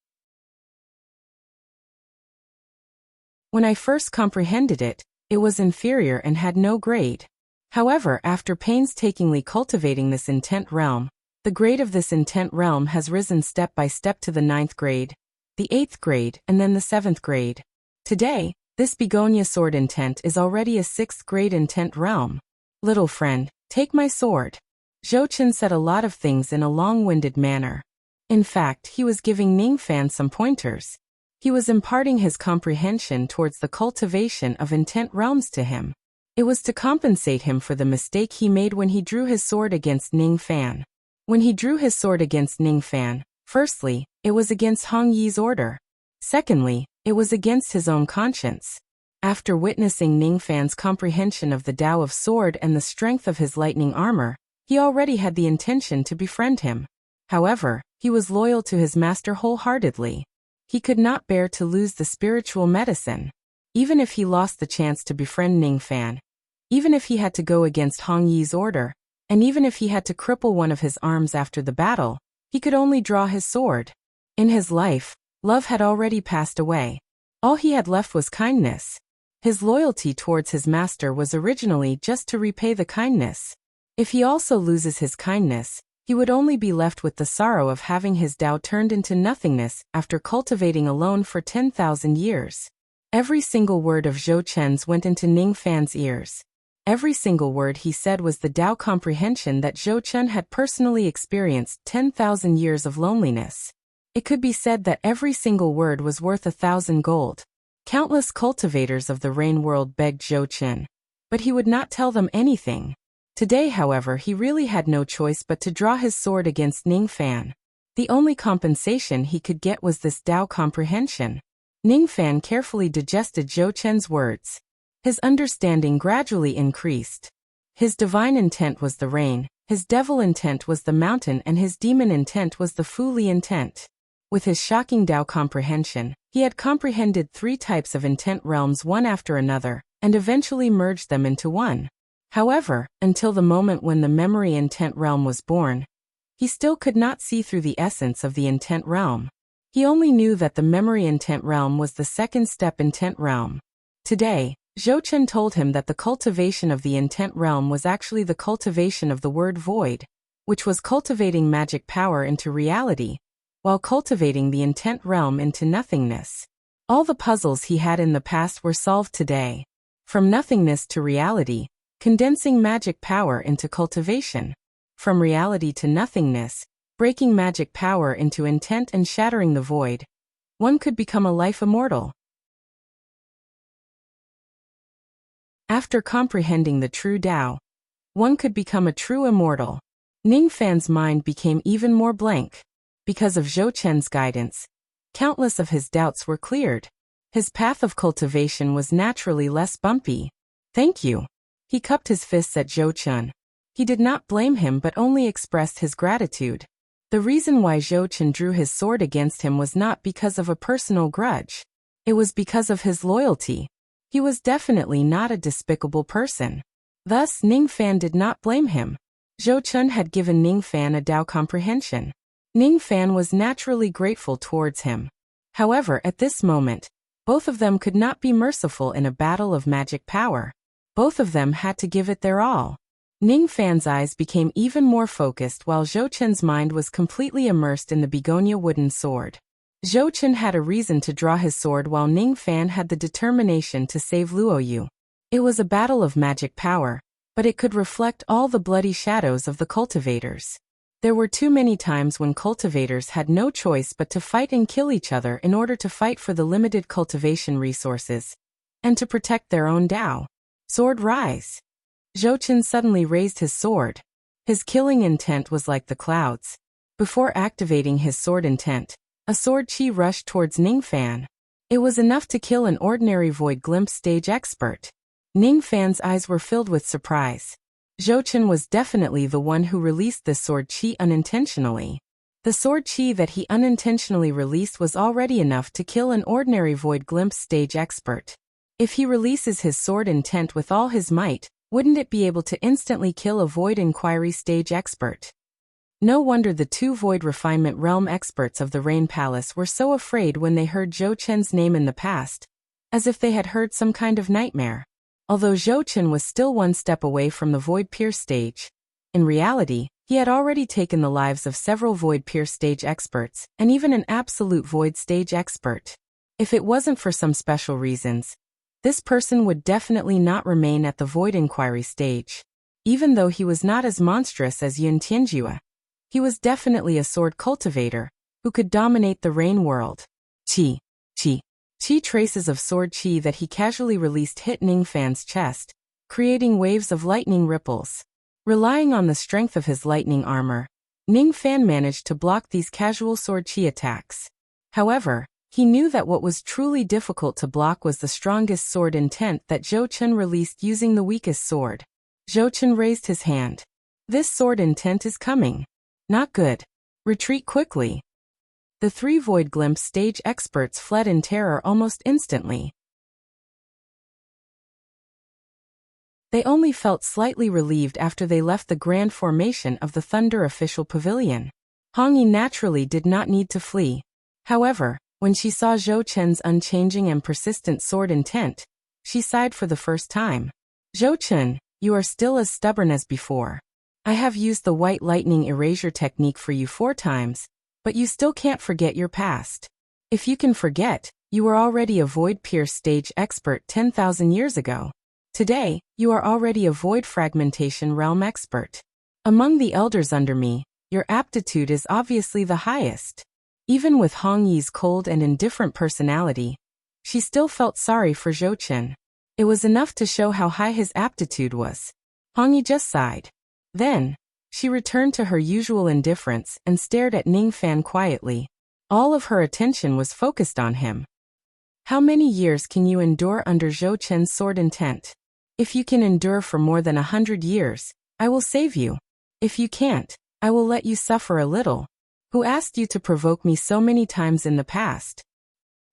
When I first comprehended it, it was inferior and had no grade. However, after painstakingly cultivating this intent realm, the grade of this intent realm has risen step by step to the 9th grade, the 8th grade, and then the 7th grade. Today, this begonia sword intent is already a 6th grade intent realm. Little friend, take my sword. Zhou Chen said a lot of things in a long-winded manner. In fact, he was giving Ning Fan some pointers. He was imparting his comprehension towards the cultivation of intent realms to him. It was to compensate him for the mistake he made when he drew his sword against Ning Fan. When he drew his sword against Ning Fan, firstly, it was against Hong Yi's order. Secondly, it was against his own conscience. After witnessing Ning Fan's comprehension of the Tao of Sword and the strength of his lightning armor, he already had the intention to befriend him. However, he was loyal to his master wholeheartedly. He could not bear to lose the spiritual medicine. Even if he lost the chance to befriend Ning Fan, even if he had to go against Hong Yi's order, and even if he had to cripple one of his arms after the battle, he could only draw his sword. In his life, love had already passed away. All he had left was kindness. His loyalty towards his master was originally just to repay the kindness. If he also loses his kindness, he would only be left with the sorrow of having his Tao turned into nothingness after cultivating alone for 10,000 years. Every single word of Zhou Chen's went into Ning Fan's ears. Every single word he said was the Tao comprehension that Zhou Chen had personally experienced 10,000 years of loneliness. It could be said that every single word was worth 1,000 gold. Countless cultivators of the Rain World begged Zhou Chen, but he would not tell them anything. Today, however, he really had no choice but to draw his sword against Ning Fan. The only compensation he could get was this Tao comprehension. Ning Fan carefully digested Zhou Chen's words. His understanding gradually increased. His divine intent was the rain, his devil intent was the mountain, and his demon intent was the Fu Li intent. With his shocking Tao comprehension, he had comprehended 3 types of intent realms one after another, and eventually merged them into one. However, until the moment when the memory intent realm was born, he still could not see through the essence of the intent realm. He only knew that the memory intent realm was the second step intent realm. Today, Zhou Chen told him that the cultivation of the intent realm was actually the cultivation of the word void, which was cultivating magic power into reality, while cultivating the intent realm into nothingness. All the puzzles he had in the past were solved today. From nothingness to reality, condensing magic power into cultivation. From reality to nothingness, breaking magic power into intent and shattering the void. One could become a life immortal. After comprehending the true Tao, one could become a true immortal. Ning Fan's mind became even more blank. Because of Zhou Chen's guidance, countless of his doubts were cleared. His path of cultivation was naturally less bumpy. Thank you. He cupped his fists at Zhou Chen. He did not blame him but only expressed his gratitude. The reason why Zhou Chen drew his sword against him was not because of a personal grudge. It was because of his loyalty. He was definitely not a despicable person. Thus, Ning Fan did not blame him. Zhou Chen had given Ning Fan a Tao comprehension. Ning Fan was naturally grateful towards him. However, at this moment, both of them could not be merciful in a battle of magic power. Both of them had to give it their all. Ning Fan's eyes became even more focused while Zhou Chen's mind was completely immersed in the begonia wooden sword. Zhou Chen had a reason to draw his sword while Ning Fan had the determination to save Luoyu. It was a battle of magic power, but it could reflect all the bloody shadows of the cultivators. There were too many times when cultivators had no choice but to fight and kill each other in order to fight for the limited cultivation resources, and to protect their own Tao. Sword rise. Zhou Chen suddenly raised his sword. His killing intent was like the clouds. Before activating his sword intent, a sword chi rushed towards Ning Fan. It was enough to kill an ordinary void glimpse stage expert. Ning Fan's eyes were filled with surprise. Zhou Chen was definitely the one who released this sword chi unintentionally. The sword chi that he unintentionally released was already enough to kill an ordinary void glimpse stage expert. If he releases his sword intent with all his might, wouldn't it be able to instantly kill a void inquiry stage expert? No wonder the two void refinement realm experts of the Rain Palace were so afraid when they heard Zhou Chen's name in the past, as if they had heard some kind of nightmare. Although Zhou Chen was still one step away from the Void Pierce stage, in reality, he had already taken the lives of several Void Pierce stage experts, and even an absolute Void stage expert. If it wasn't for some special reasons, this person would definitely not remain at the Void Inquiry stage. Even though he was not as monstrous as Yun Tianjue, he was definitely a sword cultivator, who could dominate the Rain world. Chi traces of sword chi that he casually released hit Ning Fan's chest, creating waves of lightning ripples. Relying on the strength of his lightning armor, Ning Fan managed to block these casual sword chi attacks. However, he knew that what was truly difficult to block was the strongest sword intent that Zhou Chen released using the weakest sword. Zhou Chen raised his hand. This sword intent is coming. Not good. Retreat quickly. The three Void Glimpse stage experts fled in terror almost instantly. They only felt slightly relieved after they left the grand formation of the Thunder official pavilion. Hong Yi naturally did not need to flee. However, when she saw Zhou Chen's unchanging and persistent sword intent, she sighed for the first time. Zhou Chen, you are still as stubborn as before. I have used the white lightning erasure technique for you 4 times, but you still can't forget your past. If you can forget, you were already a Void Pierce stage expert 10,000 years ago. Today, you are already a Void Fragmentation realm expert. Among the elders under me, your aptitude is obviously the highest. Even with Hong Yi's cold and indifferent personality, she still felt sorry for Zhou Chen. It was enough to show how high his aptitude was. Hong Yi just sighed. Then, she returned to her usual indifference and stared at Ning Fan quietly. All of her attention was focused on him. How many years can you endure under Zhou Chen's sword intent? If you can endure for more than 100 years, I will save you. If you can't, I will let you suffer a little. Who asked you to provoke me so many times in the past?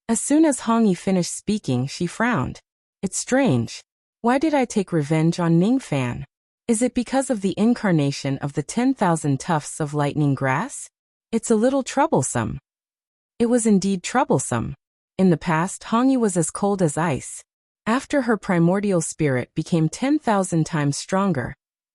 As soon as Hong Yi finished speaking, she frowned. It's strange. Why did I take revenge on Ning Fan? Is it because of the incarnation of the 10,000 tufts of lightning grass? It's a little troublesome. It was indeed troublesome. In the past, Hong Yi was as cold as ice. After her primordial spirit became 10,000 times stronger,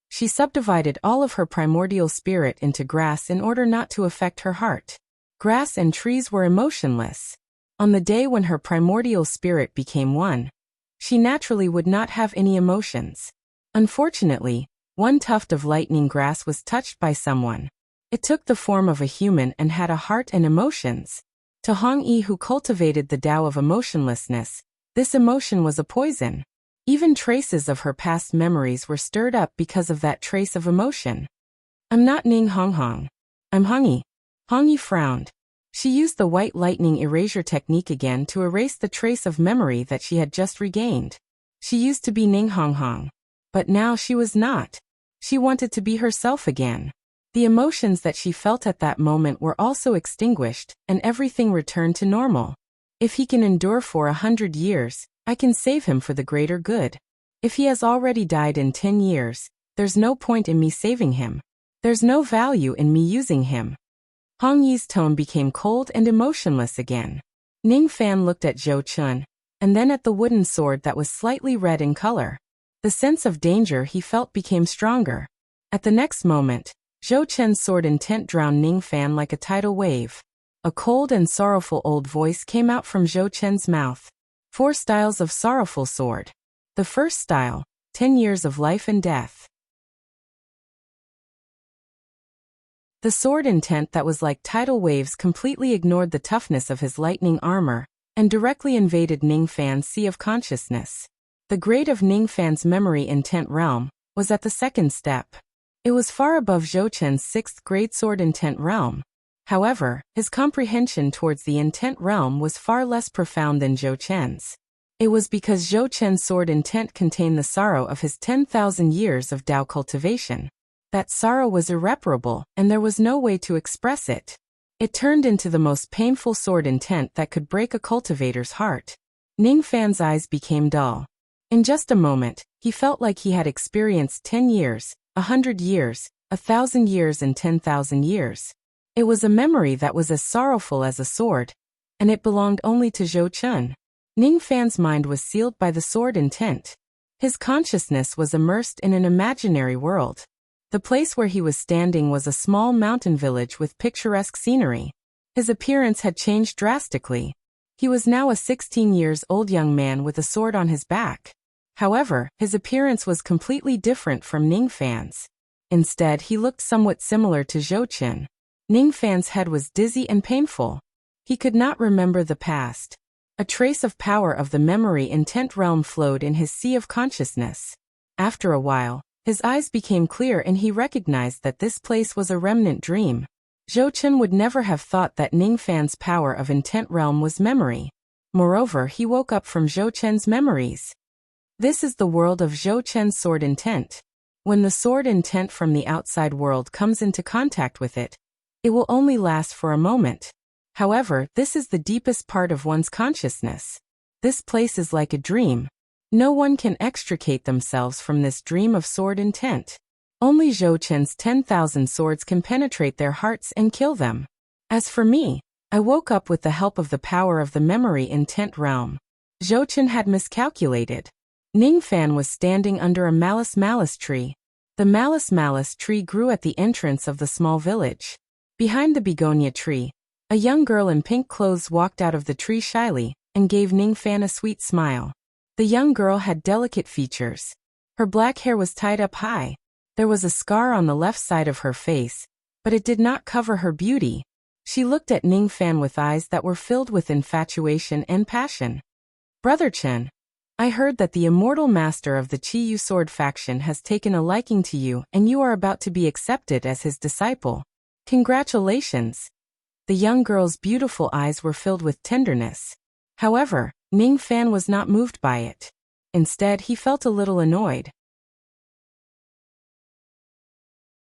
she subdivided all of her primordial spirit into grass in order not to affect her heart. Grass and trees were emotionless. On the day when her primordial spirit became one, she naturally would not have any emotions. Unfortunately, one tuft of lightning grass was touched by someone. It took the form of a human and had a heart and emotions. To Hong Yi, who cultivated the Tao of emotionlessness, this emotion was a poison. Even traces of her past memories were stirred up because of that trace of emotion. I'm not Ning Hong Hong. I'm Hong Yi. Hong Yi frowned. She used the white lightning erasure technique again to erase the trace of memory that she had just regained. She used to be Ning Hong Hong. But now she was not. She wanted to be herself again. The emotions that she felt at that moment were also extinguished, and everything returned to normal. If he can endure for 100 years, I can save him for the greater good. If he has already died in 10 years, there's no point in me saving him. There's no value in me using him. Hong Yi's tone became cold and emotionless again. Ning Fan looked at Zhou Chun, and then at the wooden sword that was slightly red in color. The sense of danger he felt became stronger. At the next moment, Zhou Chen's sword intent drowned Ning Fan like a tidal wave. A cold and sorrowful old voice came out from Zhou Chen's mouth. 4 styles of sorrowful sword. The first style, 10 years of life and death. The sword intent that was like tidal waves completely ignored the toughness of his lightning armor, and directly invaded Ning Fan's sea of consciousness. The grade of Ning Fan's memory intent realm was at the second step. It was far above Zhou Chen's 6th grade sword intent realm. However, his comprehension towards the intent realm was far less profound than Zhou Chen's. It was because Zhou Chen's sword intent contained the sorrow of his 10,000 years of Tao cultivation. That sorrow was irreparable, and there was no way to express it. It turned into the most painful sword intent that could break a cultivator's heart. Ning Fan's eyes became dull. In just a moment, he felt like he had experienced 10 years, 100 years, 1,000 years and 10,000 years. It was a memory that was as sorrowful as a sword, and it belonged only to Zhou Chun. Ning Fan's mind was sealed by the sword intent. His consciousness was immersed in an imaginary world. The place where he was standing was a small mountain village with picturesque scenery. His appearance had changed drastically. He was now a 16-year-old young man with a sword on his back. However, his appearance was completely different from Ning Fan's. Instead, he looked somewhat similar to Zhou Chen. Ning Fan's head was dizzy and painful. He could not remember the past. A trace of power of the memory intent realm flowed in his sea of consciousness. After a while, his eyes became clear and he recognized that this place was a remnant dream. Zhou Chen would never have thought that Ning Fan's power of intent realm was memory. Moreover, he woke up from Zhou Chen's memories. This is the world of Zhou Chen's sword intent. When the sword intent from the outside world comes into contact with it, it will only last for a moment. However, this is the deepest part of one's consciousness. This place is like a dream. No one can extricate themselves from this dream of sword intent. Only Zhou Chen's 10,000 swords can penetrate their hearts and kill them. As for me, I woke up with the help of the power of the memory intent realm. Zhou Chen had miscalculated. Ning Fan was standing under a malice tree. The malice tree grew at the entrance of the small village. Behind the begonia tree, a young girl in pink clothes walked out of the tree shyly and gave Ning Fan a sweet smile. The young girl had delicate features. Her black hair was tied up high. There was a scar on the left side of her face, but it did not cover her beauty. She looked at Ning Fan with eyes that were filled with infatuation and passion. Brother Chen, I heard that the immortal master of the Chi Yu sword faction has taken a liking to you and you are about to be accepted as his disciple. Congratulations. The young girl's beautiful eyes were filled with tenderness. However, Ning Fan was not moved by it. Instead, he felt a little annoyed.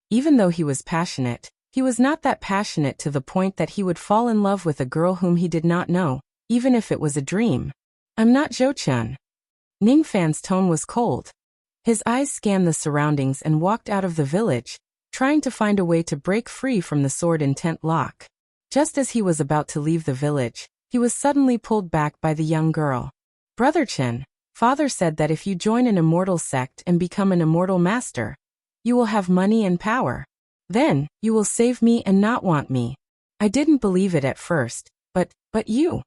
Even though he was passionate, he was not that passionate to the point that he would fall in love with a girl whom he did not know, even if it was a dream. I'm not Zhou Chen. Ning Fan's tone was cold. His eyes scanned the surroundings and walked out of the village, trying to find a way to break free from the sword intent lock. Just as he was about to leave the village, he was suddenly pulled back by the young girl. Brother Chen, Father said that if you join an immortal sect and become an immortal master, you will have money and power. Then, you will save me and not want me. I didn't believe it at first, but you.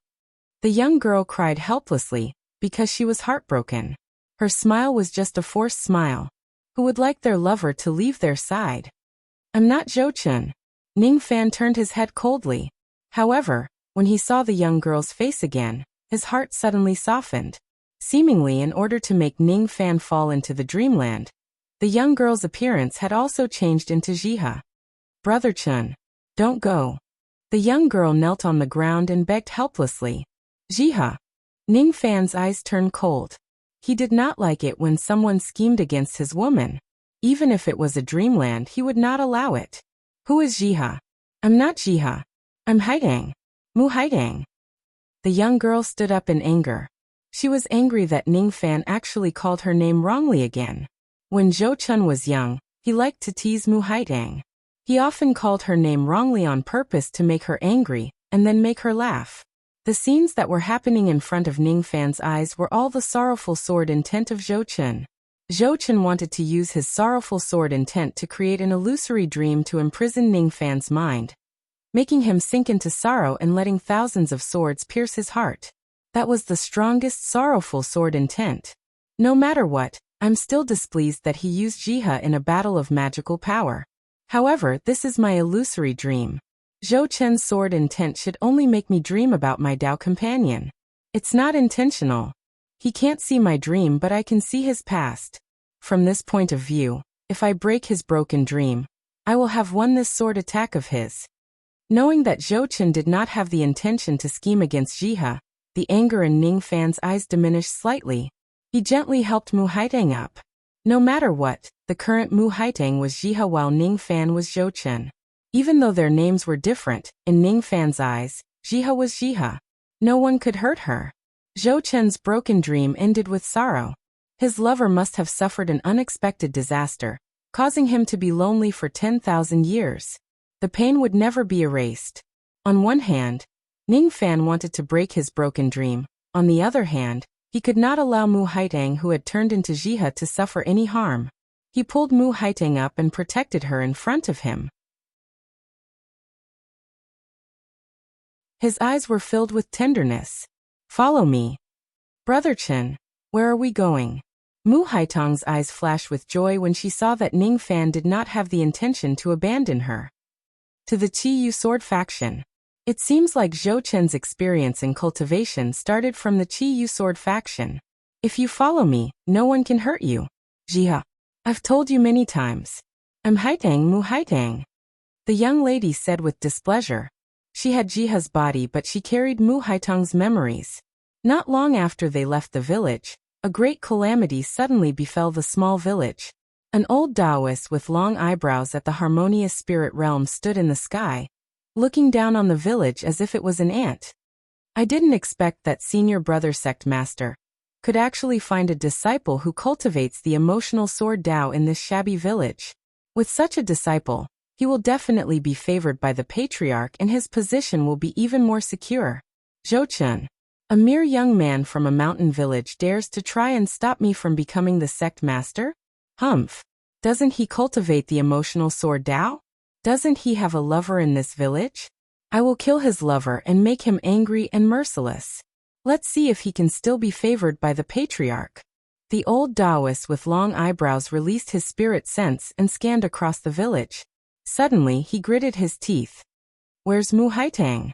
The young girl cried helplessly, because she was heartbroken. Her smile was just a forced smile. Who would like their lover to leave their side? I'm not Zhou Chun. Ning Fan turned his head coldly. However, when he saw the young girl's face again, his heart suddenly softened. Seemingly in order to make Ning Fan fall into the dreamland, the young girl's appearance had also changed into Jiha. Brother Chun, don't go. The young girl knelt on the ground and begged helplessly. Jiha. Ning Fan's eyes turned cold. He did not like it when someone schemed against his woman. Even if it was a dreamland, he would not allow it. Who is Jiha? I'm not Jiha. I'm Haidang. Mu Haidang. The young girl stood up in anger. She was angry that Ning Fan actually called her name wrongly again. When Zhou Chun was young, he liked to tease Mu Haidang. He often called her name wrongly on purpose to make her angry, and then make her laugh. The scenes that were happening in front of Ning Fan's eyes were all the sorrowful sword intent of Zhou Chun. Zhou Chun wanted to use his sorrowful sword intent to create an illusory dream to imprison Ning Fan's mind, making him sink into sorrow and letting thousands of swords pierce his heart. That was the strongest sorrowful sword intent. No matter what, I'm still displeased that he used Jiha in a battle of magical power. However, this is my illusory dream. Zhou Chun's sword intent should only make me dream about my Dao companion. It's not intentional. He can't see my dream, but I can see his past. From this point of view, if I break his broken dream, I will have won this sword attack of his. Knowing that Zhou Chun did not have the intention to scheme against Jiha, the anger in Ning Fan's eyes diminished slightly. He gently helped Mu Haidang up. No matter what, the current Mu Haidang was Jiha while Ning Fan was Zhou Chun. Even though their names were different, in Ning Fan's eyes, Jiha was Jiha. No one could hurt her. Zhou Chun's broken dream ended with sorrow. His lover must have suffered an unexpected disaster, causing him to be lonely for 10,000 years. The pain would never be erased. On one hand, Ning Fan wanted to break his broken dream. On the other hand, he could not allow Mu Haidang, who had turned into Jiha, to suffer any harm. He pulled Mu Haidang up and protected her in front of him. His eyes were filled with tenderness. Follow me. Brother Chen, where are we going? Mu Haitang's eyes flashed with joy when she saw that Ning Fan did not have the intention to abandon her. To the Qi Yu sword faction. It seems like Zhou Chen's experience in cultivation started from the Qi Yu sword faction. If you follow me, no one can hurt you. Jiha. I've told you many times. I'm Haidang Mu Haidang. The young lady said with displeasure. She had Jiha's body, but she carried Mu Haitang's memories. Not long after they left the village, a great calamity suddenly befell the small village. An old Taoist with long eyebrows at the harmonious spirit realm stood in the sky, looking down on the village as if it was an ant. I didn't expect that senior brother sect master could actually find a disciple who cultivates the emotional sword Dao in this shabby village. With such a disciple, he will definitely be favored by the patriarch and his position will be even more secure. Zhou Chun, a mere young man from a mountain village, dares to try and stop me from becoming the sect master? Humph. Doesn't he cultivate the emotional sword Dao? Doesn't he have a lover in this village? I will kill his lover and make him angry and merciless. Let's see if he can still be favored by the patriarch. The old Taoist with long eyebrows released his spirit sense and scanned across the village. Suddenly he gritted his teeth. Where's Mu Haitang?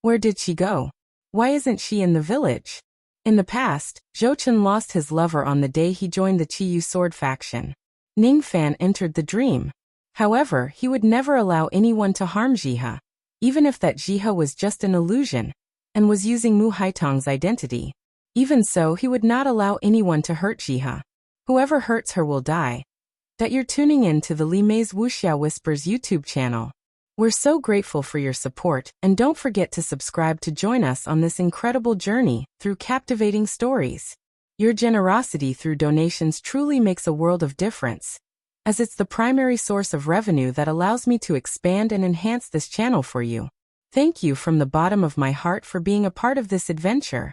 Where did she go? Why isn't she in the village? In the past, Zhou Chun lost his lover on the day he joined the Qi Yu sword faction. Ning Fan entered the dream. However, he would never allow anyone to harm Jiha, even if that Jiha was just an illusion, and was using Mu Haitang's identity. Even so, he would not allow anyone to hurt Jiha. Whoever hurts her will die. That you're tuning in to the Li Mei's Wuxia Whispers YouTube channel. We're so grateful for your support, and don't forget to subscribe to join us on this incredible journey through captivating stories. Your generosity through donations truly makes a world of difference, as it's the primary source of revenue that allows me to expand and enhance this channel for you. Thank you from the bottom of my heart for being a part of this adventure.